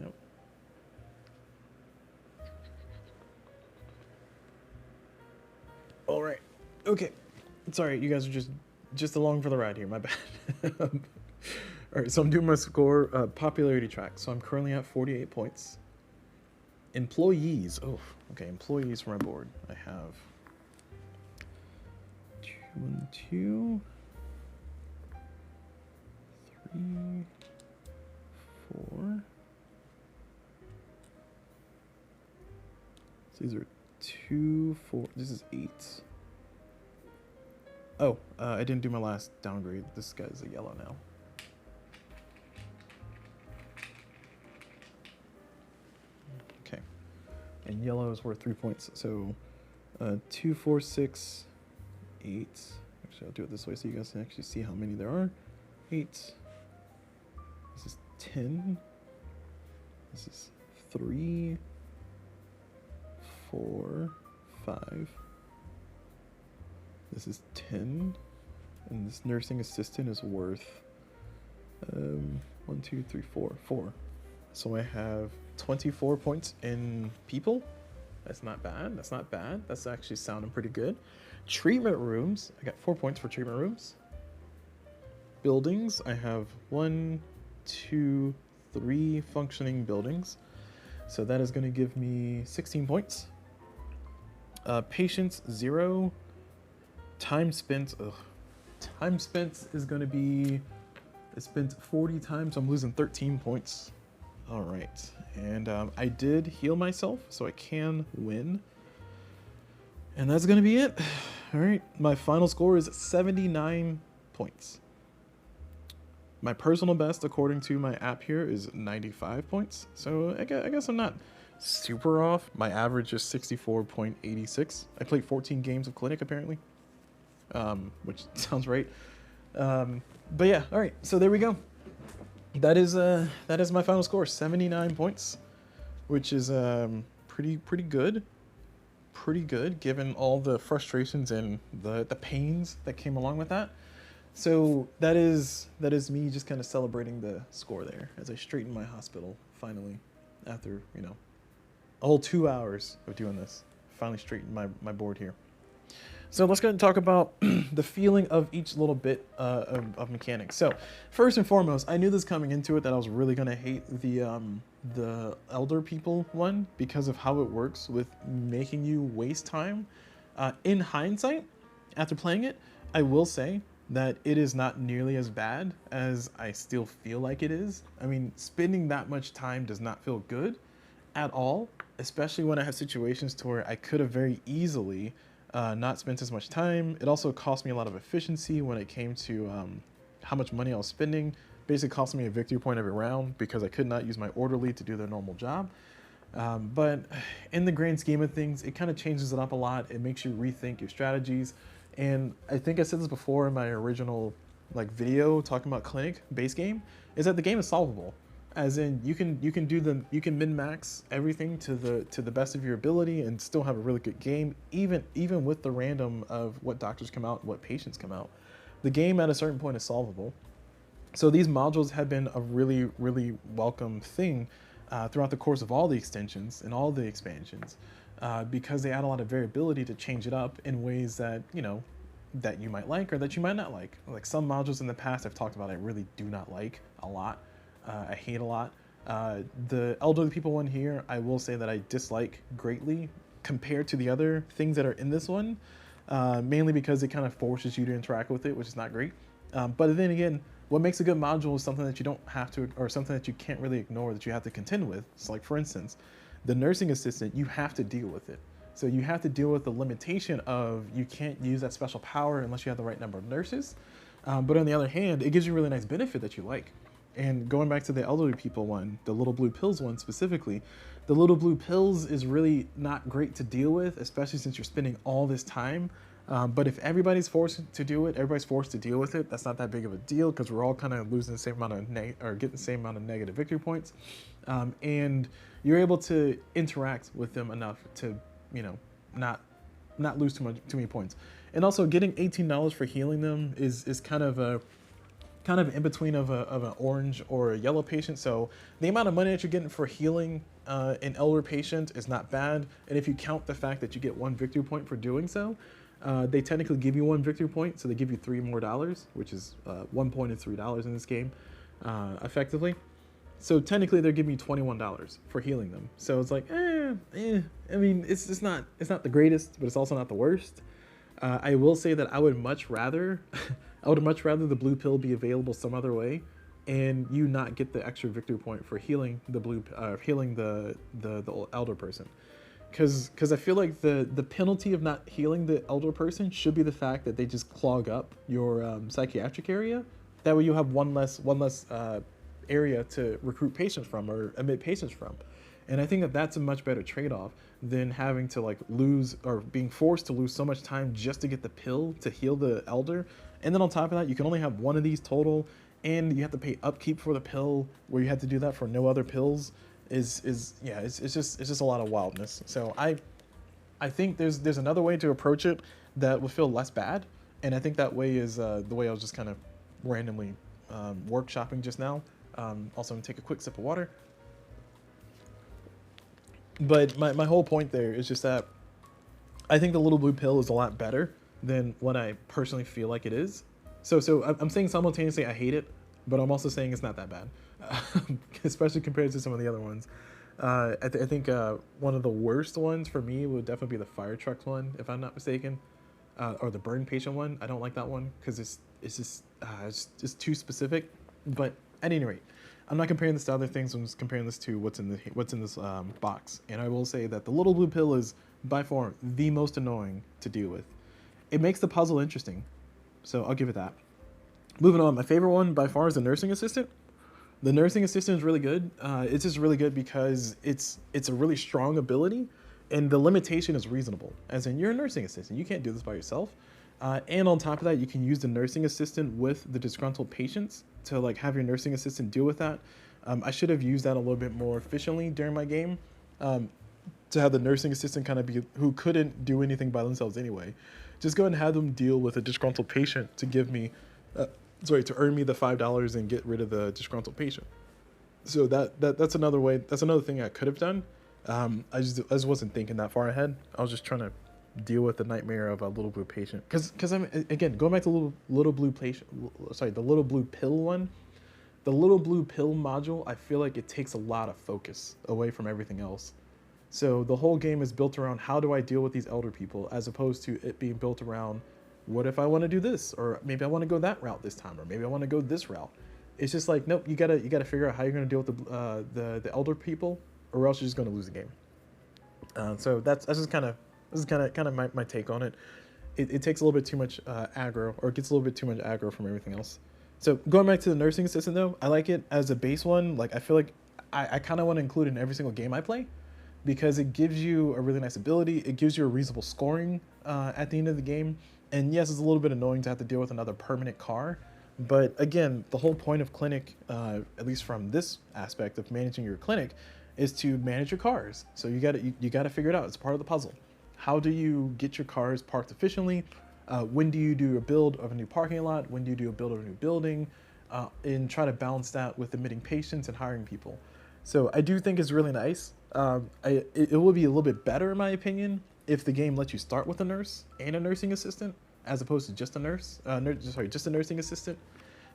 Yep. All right. Okay. Sorry, you guys are just along for the ride here. My bad. All right. So I'm doing my score popularity track. So I'm currently at 48 points. Employees. Oh, okay. Employees for my board. I have 2, 3, 4. So these are 2, 4. This is 8. Oh, I didn't do my last downgrade. This guy's a yellow now. Okay. And yellow is worth 3 points. So 2, 4, 6, 8. Actually, I'll do it this way so you guys can actually see how many there are. 8. This is 10. This is 3, 4, 5. This is 10. And this nursing assistant is worth 1, 2, 3, 4. 4. So I have 24 points in people. That's not bad. That's not bad. That's actually sounding pretty good. Treatment rooms. I got 4 points for treatment rooms. Buildings. I have 1, 2, 3 functioning buildings. So that is going to give me 16 points. Patients, 0. Time spent. Ugh. Time spent is going to be. I spent 40 times. So I'm losing 13 points. All right. And I did heal myself, so I can win. And that's going to be it. All right. My final score is 79 points. My personal best, according to my app here, is 95 points. So I guess I'm not super off. My average is 64.86. I played 14 games of Clinic, apparently. Which sounds right. But yeah, all right. So there we go. That is my final score, 79 points, which is pretty good. Pretty good, given all the frustrations and the pains that came along with that. So that is me just kind of celebrating the score there as I straighten my hospital finally after, you know, a whole 2 hours of doing this. Finally straightened my board here. So let's go ahead and talk about the feeling of each little bit of mechanics. So first and foremost, I knew this coming into it that I was really gonna hate the elder people one because of how it works with making you waste time. In hindsight, after playing it, I will say that it is not nearly as bad as I still feel like it is. I mean, spending that much time does not feel good at all, especially when I have situations to where I could have very easily not spent as much time. It also cost me a lot of efficiency when it came to how much money I was spending. Basically cost me a victory point every round because I could not use my orderly to do their normal job. But in the grand scheme of things, it kind of changes it up a lot. It makes you rethink your strategies. And I think I said this before in my original video talking about Clinic base game, is that the game is solvable. As in, you can min-max everything to the best of your ability and still have a really good game, even with the random of what doctors come out, what patients come out. The game at a certain point is solvable. So these modules have been a really, really welcome thing throughout the course of all the extensions and all the expansions, because they add a lot of variability to change it up in ways that, you know, that you might like or that you might not like. Like some modules in the past I've talked about I really do not like a lot. I hate a lot. The elderly people one here, I will say that I dislike greatly compared to the other things that are in this one, mainly because it kind of forces you to interact with it, which is not great. But then again, what makes a good module is something that you don't have to, or something that you can't really ignore, that you have to contend with. So like, for instance, the nursing assistant, you have to deal with it. So you have to deal with the limitation of you can't use that special power unless you have the right number of nurses. But on the other hand, it gives you a really nice benefit that you like. And going back to the elderly people one, the little blue pills one specifically, the little blue pills is really not great to deal with, especially since you're spending all this time. But if everybody's forced to do it, everybody's forced to deal with it, that's not that big of a deal because we're all kind of losing the same amount of or getting the same amount of negative victory points. And you're able to interact with them enough to, you know, not lose too many points. And also getting $18 for healing them is kind of in between of an orange or a yellow patient. So the amount of money that you're getting for healing an elder patient is not bad. And if you count the fact that you get 1 victory point for doing so, they technically give you 1 victory point, so they give you $3 more, which is 1 point is $3 in this game, effectively. So technically they're giving you $21 for healing them. So it's like, I mean, it's not the greatest, but it's also not the worst. I will say that I would much rather the blue pill be available some other way, and you not get the extra victory point for healing the elder person. Because I feel like the penalty of not healing the elder person should be the fact that they just clog up your psychiatric area. That way you have one less area to recruit patients from or admit patients from. And I think that that's a much better trade-off than having to like lose or being forced to lose so much time just to get the pill to heal the elder. And then on top of that, you can only have 1 of these total, and you have to pay upkeep for the pill where you have to do that for no other pills. It's just a lot of wildness. So I think there's another way to approach it that will feel less bad, and I think that way is the way I was just kind of randomly workshopping just now. Also, I'm gonna take a quick sip of water. But my whole point there is just that I think the little blue pill is a lot better than what I personally feel like it is. So I'm saying simultaneously I hate it, but I'm also saying it's not that bad, especially compared to some of the other ones. I think one of the worst ones for me would definitely be the fire trucks one, if I'm not mistaken, or the burn patient one. I don't like that one because it's just too specific. But at any rate, I'm not comparing this to other things. I'm just comparing this to what's in this box. And I will say that the little blue pill is by far the most annoying to deal with. It makes the puzzle interesting, so I'll give it that. Moving on, my favorite one by far is the nursing assistant. The nursing assistant is really good. It's just really good because it's a really strong ability, and the limitation is reasonable. As in, you're a nursing assistant, you can't do this by yourself. And on top of that, you can use the nursing assistant with the disgruntled patients to like have your nursing assistant deal with that. I should have used that a little bit more efficiently during my game, to have the nursing assistant kind of be who couldn't do anything by themselves anyway. Just go ahead and have them deal with a disgruntled patient to give me, to earn me the $5 and get rid of the disgruntled patient. So that's another way. That's another thing I could have done. I just wasn't thinking that far ahead. I was just trying to deal with the nightmare of a little blue patient. Because I'm again going back to the little blue pill one. The little blue pill module, I feel like it takes a lot of focus away from everything else. So the whole game is built around how do I deal with these elder people, as opposed to it being built around what if I want to do this, or maybe I want to go that route this time, or maybe I want to go this route. It's just like, nope, you gotta figure out how you're gonna deal with the elder people, or else you're just gonna lose the game. So that's just kind of my take on it. It takes a little bit too much aggro, or it gets a little bit too much aggro from everything else. So going back to the nursing assistant though, I like it as a base one. Like I feel like I kind of want to include it in every single game I play, because it gives you a really nice ability. It gives you a reasonable scoring at the end of the game. And yes, it's a little bit annoying to have to deal with another permanent car. But again, the whole point of clinic, at least from this aspect of managing your clinic, is to manage your cars. So you gotta figure it out. It's part of the puzzle. How do you get your cars parked efficiently? When do you do a build of a new parking lot? When do you do a build of a new building? And try to balance that with admitting patients and hiring people. So I do think it's really nice. It will be a little bit better, in my opinion, if the game lets you start with a nurse and a nursing assistant, as opposed to just a just a nursing assistant.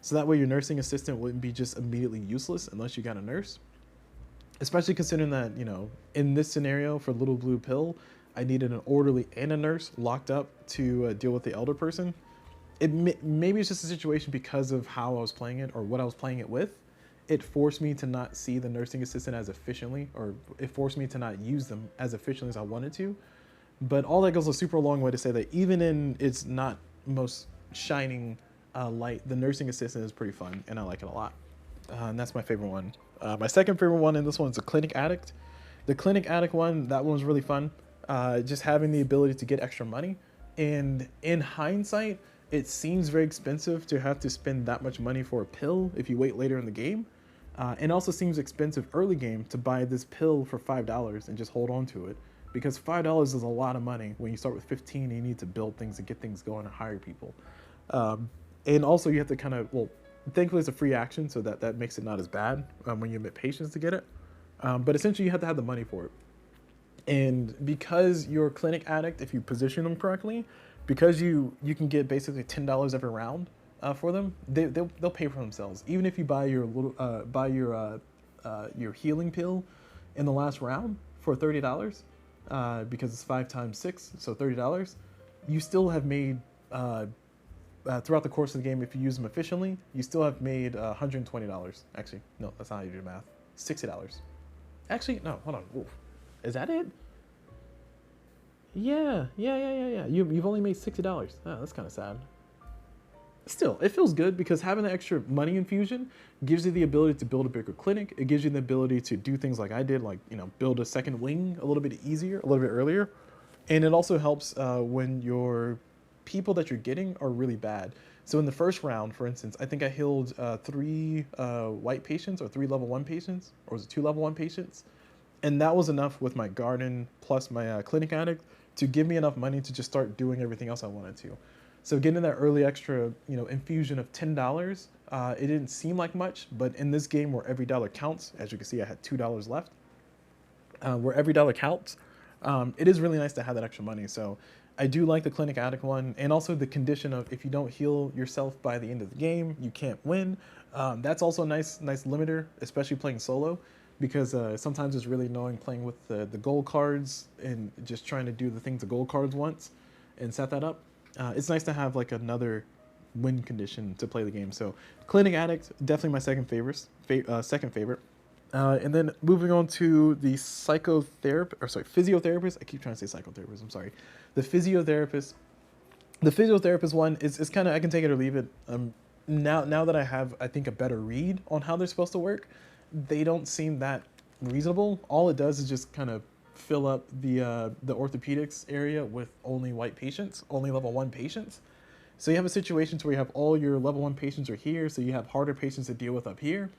So that way your nursing assistant wouldn't be just immediately useless unless you got a nurse. Especially considering that, you know, in this scenario for Little Blue Pill, I needed an orderly and a nurse locked up to deal with the elder person. Maybe it's just a situation because of how I was playing it or what I was playing it with. It forced me to not see the nursing assistant as efficiently, or it forced me to not use them as efficiently as I wanted to. But all that goes a super long way to say that even in its not most shining light, the nursing assistant is pretty fun, and I like it a lot. and that's my favorite one. My second favorite one, and this one's the Clinic Addict. The Clinic Addict one, that one was really fun. Just having the ability to get extra money. And in hindsight, it seems very expensive to have to spend that much money for a pill if you wait later in the game. And also seems expensive early game to buy this pill for $5 and just hold on to it. Because $5 is a lot of money when you start with 15 and you need to build things and get things going and hire people. And also you have to kind of, well, thankfully it's a free action, so that makes it not as bad when you admit patients to get it. But essentially you have to have the money for it. And because you're a Clinic Addict, if you position them correctly, because you can get basically $10 every round for them, they'll pay for themselves. Even if you buy your your healing pill in the last round for $30, because it's 5 times 6, so $30, you still have made throughout the course of the game, if you use them efficiently, you still have made $120. Actually, no, that's not how you do the math. $60. Actually, no, hold on. Oof. Is that it? Yeah. You've only made $60. Oh, that's kind of sad. Still, it feels good because having the extra money infusion gives you the ability to build a bigger clinic. It gives you the ability to do things like I did, like, you know, build a second wing a little bit easier, a little bit earlier. And it also helps when your people that you're getting are really bad. So in the first round, for instance, I think I healed 3 white patients, or 3 level 1 patients, or was it 2 level 1 patients? And that was enough with my garden plus my Clinic Addict to give me enough money to just start doing everything else I wanted to. So getting that early extra, you know, infusion of $10, it didn't seem like much, but in this game where every dollar counts, as you can see, I had $2 left, where every dollar counts, it is really nice to have that extra money. So I do like the Clinic Addict one, and also the condition of if you don't heal yourself by the end of the game, you can't win. That's also a nice limiter, especially playing solo, because sometimes it's really annoying playing with the gold cards and just trying to do the things the gold cards wants and set that up. It's nice to have like another win condition to play the game. So Clinic Addict, definitely my second favorite. And then moving on to the physiotherapist. I keep trying to say psychotherapist. I'm sorry. The physiotherapist. The physiotherapist one is kind of, I can take it or leave it. Now that I have, I think, a better read on how they're supposed to work, they don't seem that reasonable. All it does is just kind of fill up the orthopedics area with only white patients, only level 1 patients. So you have a situation where you have all your level 1 patients are here, so you have harder patients to deal with up here.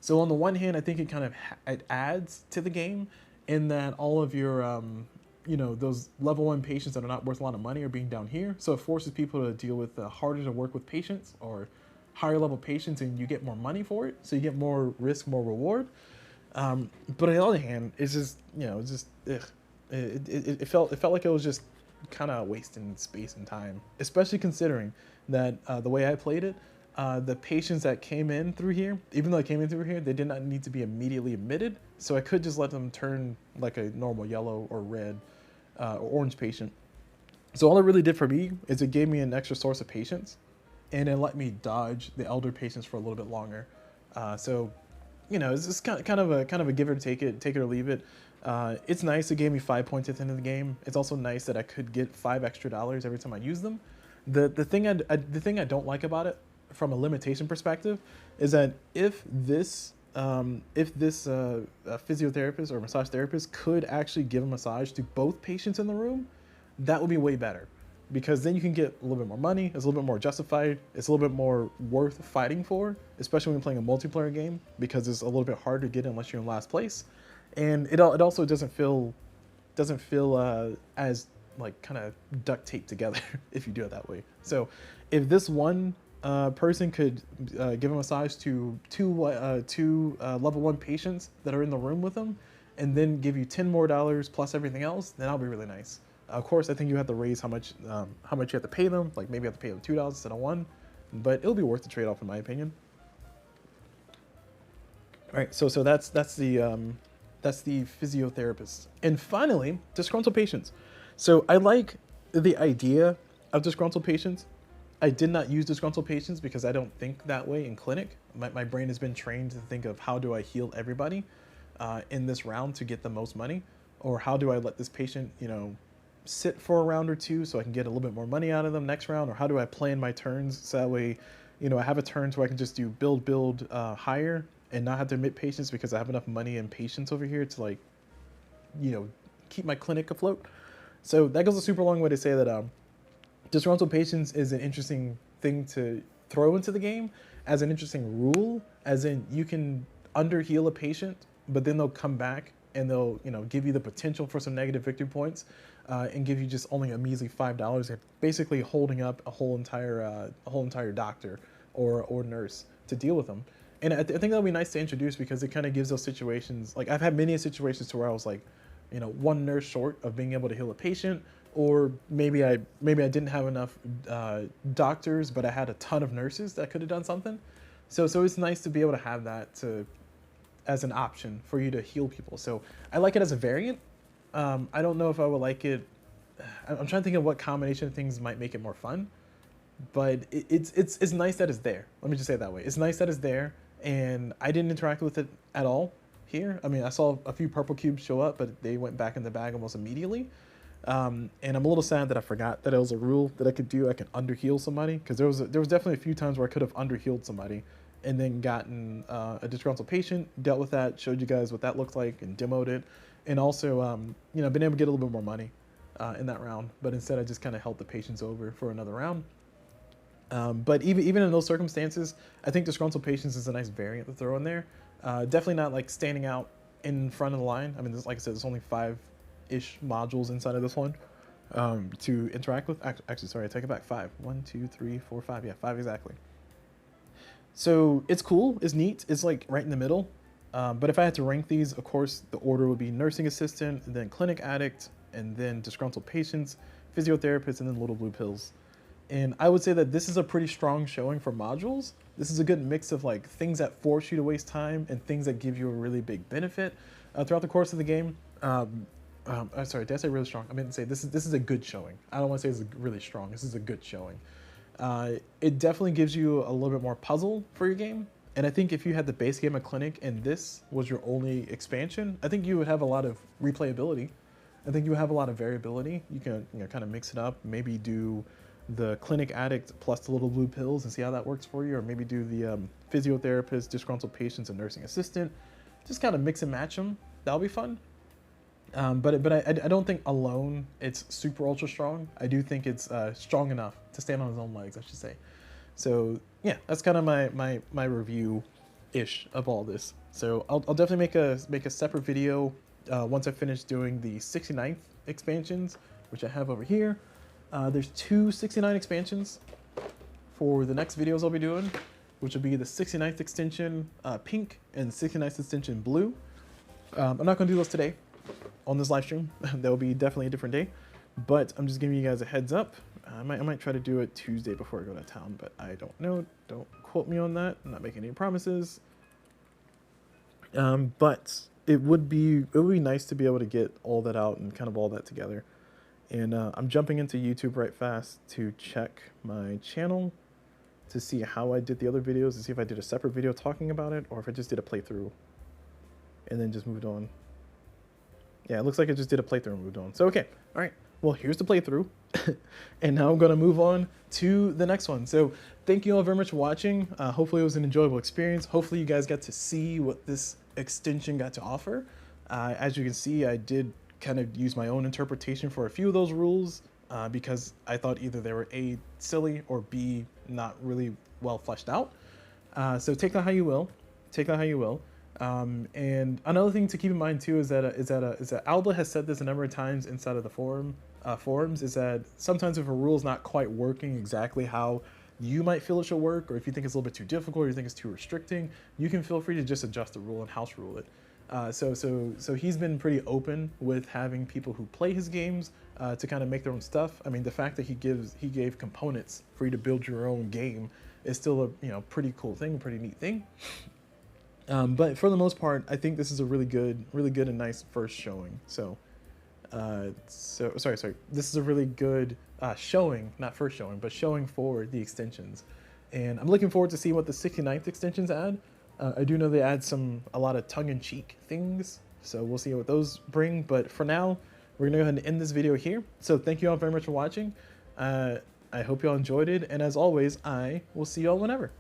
So on the one hand, I think it kind of it adds to the game in that all of your you know, those level 1 patients that are not worth a lot of money are being down here. So it forces people to deal with harder to work with patients or higher level patients, and you get more money for it. So you get more risk, more reward. But on the other hand, it's just, you know, it's just ugh. It felt like it was just kind of wasting space and time, especially considering that the way I played it, the patients that came in through here, even though they came in through here, they did not need to be immediately admitted. So I could just let them turn like a normal yellow or red or orange patient. So all it really did for me is it gave me an extra source of patients, and it let me dodge the elder patients for a little bit longer. So, you know, it's just kind of a give or take it or leave it. It's nice. It gave me 5 points at the end of the game. It's also nice that I could get $5 extra every time I use them. The thing I don't like about it, from a limitation perspective, is that if this physiotherapist or massage therapist could actually give a massage to both patients in the room, that would be way better, because then you can get a little bit more money. It's a little bit more justified. It's a little bit more worth fighting for, especially when you're playing a multiplayer game, because it's a little bit hard to get unless you're in last place, and it also doesn't feel as like kind of duct taped together if you do it that way. So if this one person could give a massage to two level 1 patients that are in the room with them, and then give you $10 more plus everything else, then that'll be really nice. Of course, I think you have to raise how much you have to pay them. Like maybe you have to pay them $2 instead of $1, but it'll be worth the trade-off in my opinion. All right, so that's the physiotherapist. And finally, disgruntled patients. So I like the idea of disgruntled patients. I did not use disgruntled patients because I don't think that way in clinic. My brain has been trained to think of how do I heal everybody in this round to get the most money, or how do I let this patient, you know, sit for a round or two so I can get a little bit more money out of them next round, or how do I plan my turns so that way, you know, I have a turn so I can just do build higher and not have to admit patients because I have enough money and patience over here to, like, you know, keep my clinic afloat. So that goes a super long way to say that disgruntled patients is an interesting thing to throw into the game, as an interesting rule, as in you can underheal a patient, but then they'll come back and they'll, you know, give you the potential for some negative victory points, and give you just only a measly $5, basically holding up a whole entire doctor or nurse to deal with them. And I think that'll be nice to introduce, because it kind of gives those situations, like I've had many situations to where I was like, you know, one nurse short of being able to heal a patient, or maybe I didn't have enough doctors, but I had a ton of nurses that could have done something. So it's nice to be able to have that as an option for you to heal people. So I like it as a variant. I don't know if I would like it. I'm trying to think of what combination of things might make it more fun, but it's nice that it's there. Let me just say it that way. It's nice that it's there, and I didn't interact with it at all here. I mean, I saw a few purple cubes show up, but they went back in the bag almost immediately. And I'm a little sad that I forgot that it was a rule that I could do. I can underheal somebody, because there was definitely a few times where I could have underhealed somebody and then gotten a disgruntled patient, dealt with that, showed you guys what that looked like, and demoed it, and also you know, been able to get a little bit more money in that round. But instead, I just kind of held the patients over for another round. But even in those circumstances, I think disgruntled patients is a nice variant to throw in there. Definitely not like standing out in front of the line. I mean, like I said, there's only 5-ish modules inside of this one to interact with. Actually, sorry, I take it back. 5. 1, 2, 3, 4, 5. Yeah, 5 exactly. So it's cool. It's neat. It's like right in the middle. But if I had to rank these, of course, the order would be nursing assistant, and then clinic addict, and then disgruntled patients, physiotherapist, and then little blue pills. And I would say that this is a pretty strong showing for modules. This is a good mix of like things that force you to waste time and things that give you a really big benefit throughout the course of the game. Sorry, did I say really strong? I meant to say this is a good showing. I don't want to say it's really strong. This is a good showing. It definitely gives you a little bit more puzzle for your game. And I think if you had the base game of Clinic and this was your only expansion, I think you would have a lot of replayability. I think you would have a lot of variability. You can, you know, kind of mix it up. Maybe do the Clinic Addict plus the little blue pills and see how that works for you. Or maybe do the Physiotherapist, Disgruntled Patients, and Nursing Assistant. Just kind of mix and match them. That'll be fun. But I don't think alone it's super ultra strong. I do think it's strong enough to stand on its own legs, I should say. So yeah, that's kind of my review-ish of all this. So I'll definitely make a separate video once I finish doing the 69th expansions, which I have over here. There's 2 69 expansions for the next videos I'll be doing, which will be the 69th extension pink and 69th extension blue. I'm not going to do those today on this live stream. That will be definitely a different day, but I'm just giving you guys a heads up. I might try to do it Tuesday before I go to town, but I don't know. Don't quote me on that. I'm not making any promises. But it would be nice to be able to get all that out and kind of all that together. And I'm jumping into YouTube right fast to check my channel to see how I did the other videos, to see if I did a separate video talking about it, or if I just did a playthrough and then just moved on. Yeah, it looks like I just did a playthrough and moved on. So, okay. All right. Well, here's the playthrough. And now I'm going to move on to the next one. So thank you all very much for watching. Hopefully it was an enjoyable experience. Hopefully you guys got to see what this extension got to offer. As you can see, I did kind of use my own interpretation for a few of those rules because I thought either they were A, silly, or B, not really well fleshed out. So take that how you will. Take that how you will. And another thing to keep in mind too is that Alba has said this a number of times inside of the forums, is that sometimes if a rule is not quite working exactly how you might feel it should work, or if you think it's a little bit too difficult, or you think it's too restricting, you can feel free to just adjust the rule and house rule it. So he's been pretty open with having people who play his games to kind of make their own stuff. I mean, the fact that he gave components for you to build your own game is still a pretty cool thing, a pretty neat thing. But for the most part, I think this is a really good and nice first showing. So sorry. This is a really good showing, not first showing, but showing for the extensions. And I'm looking forward to see what the 69th extensions add. I do know they add a lot of tongue-in-cheek things, so we'll see what those bring. But for now, we're gonna go ahead and end this video here. So thank you all very much for watching. I hope you all enjoyed it, and as always, I will see you all whenever.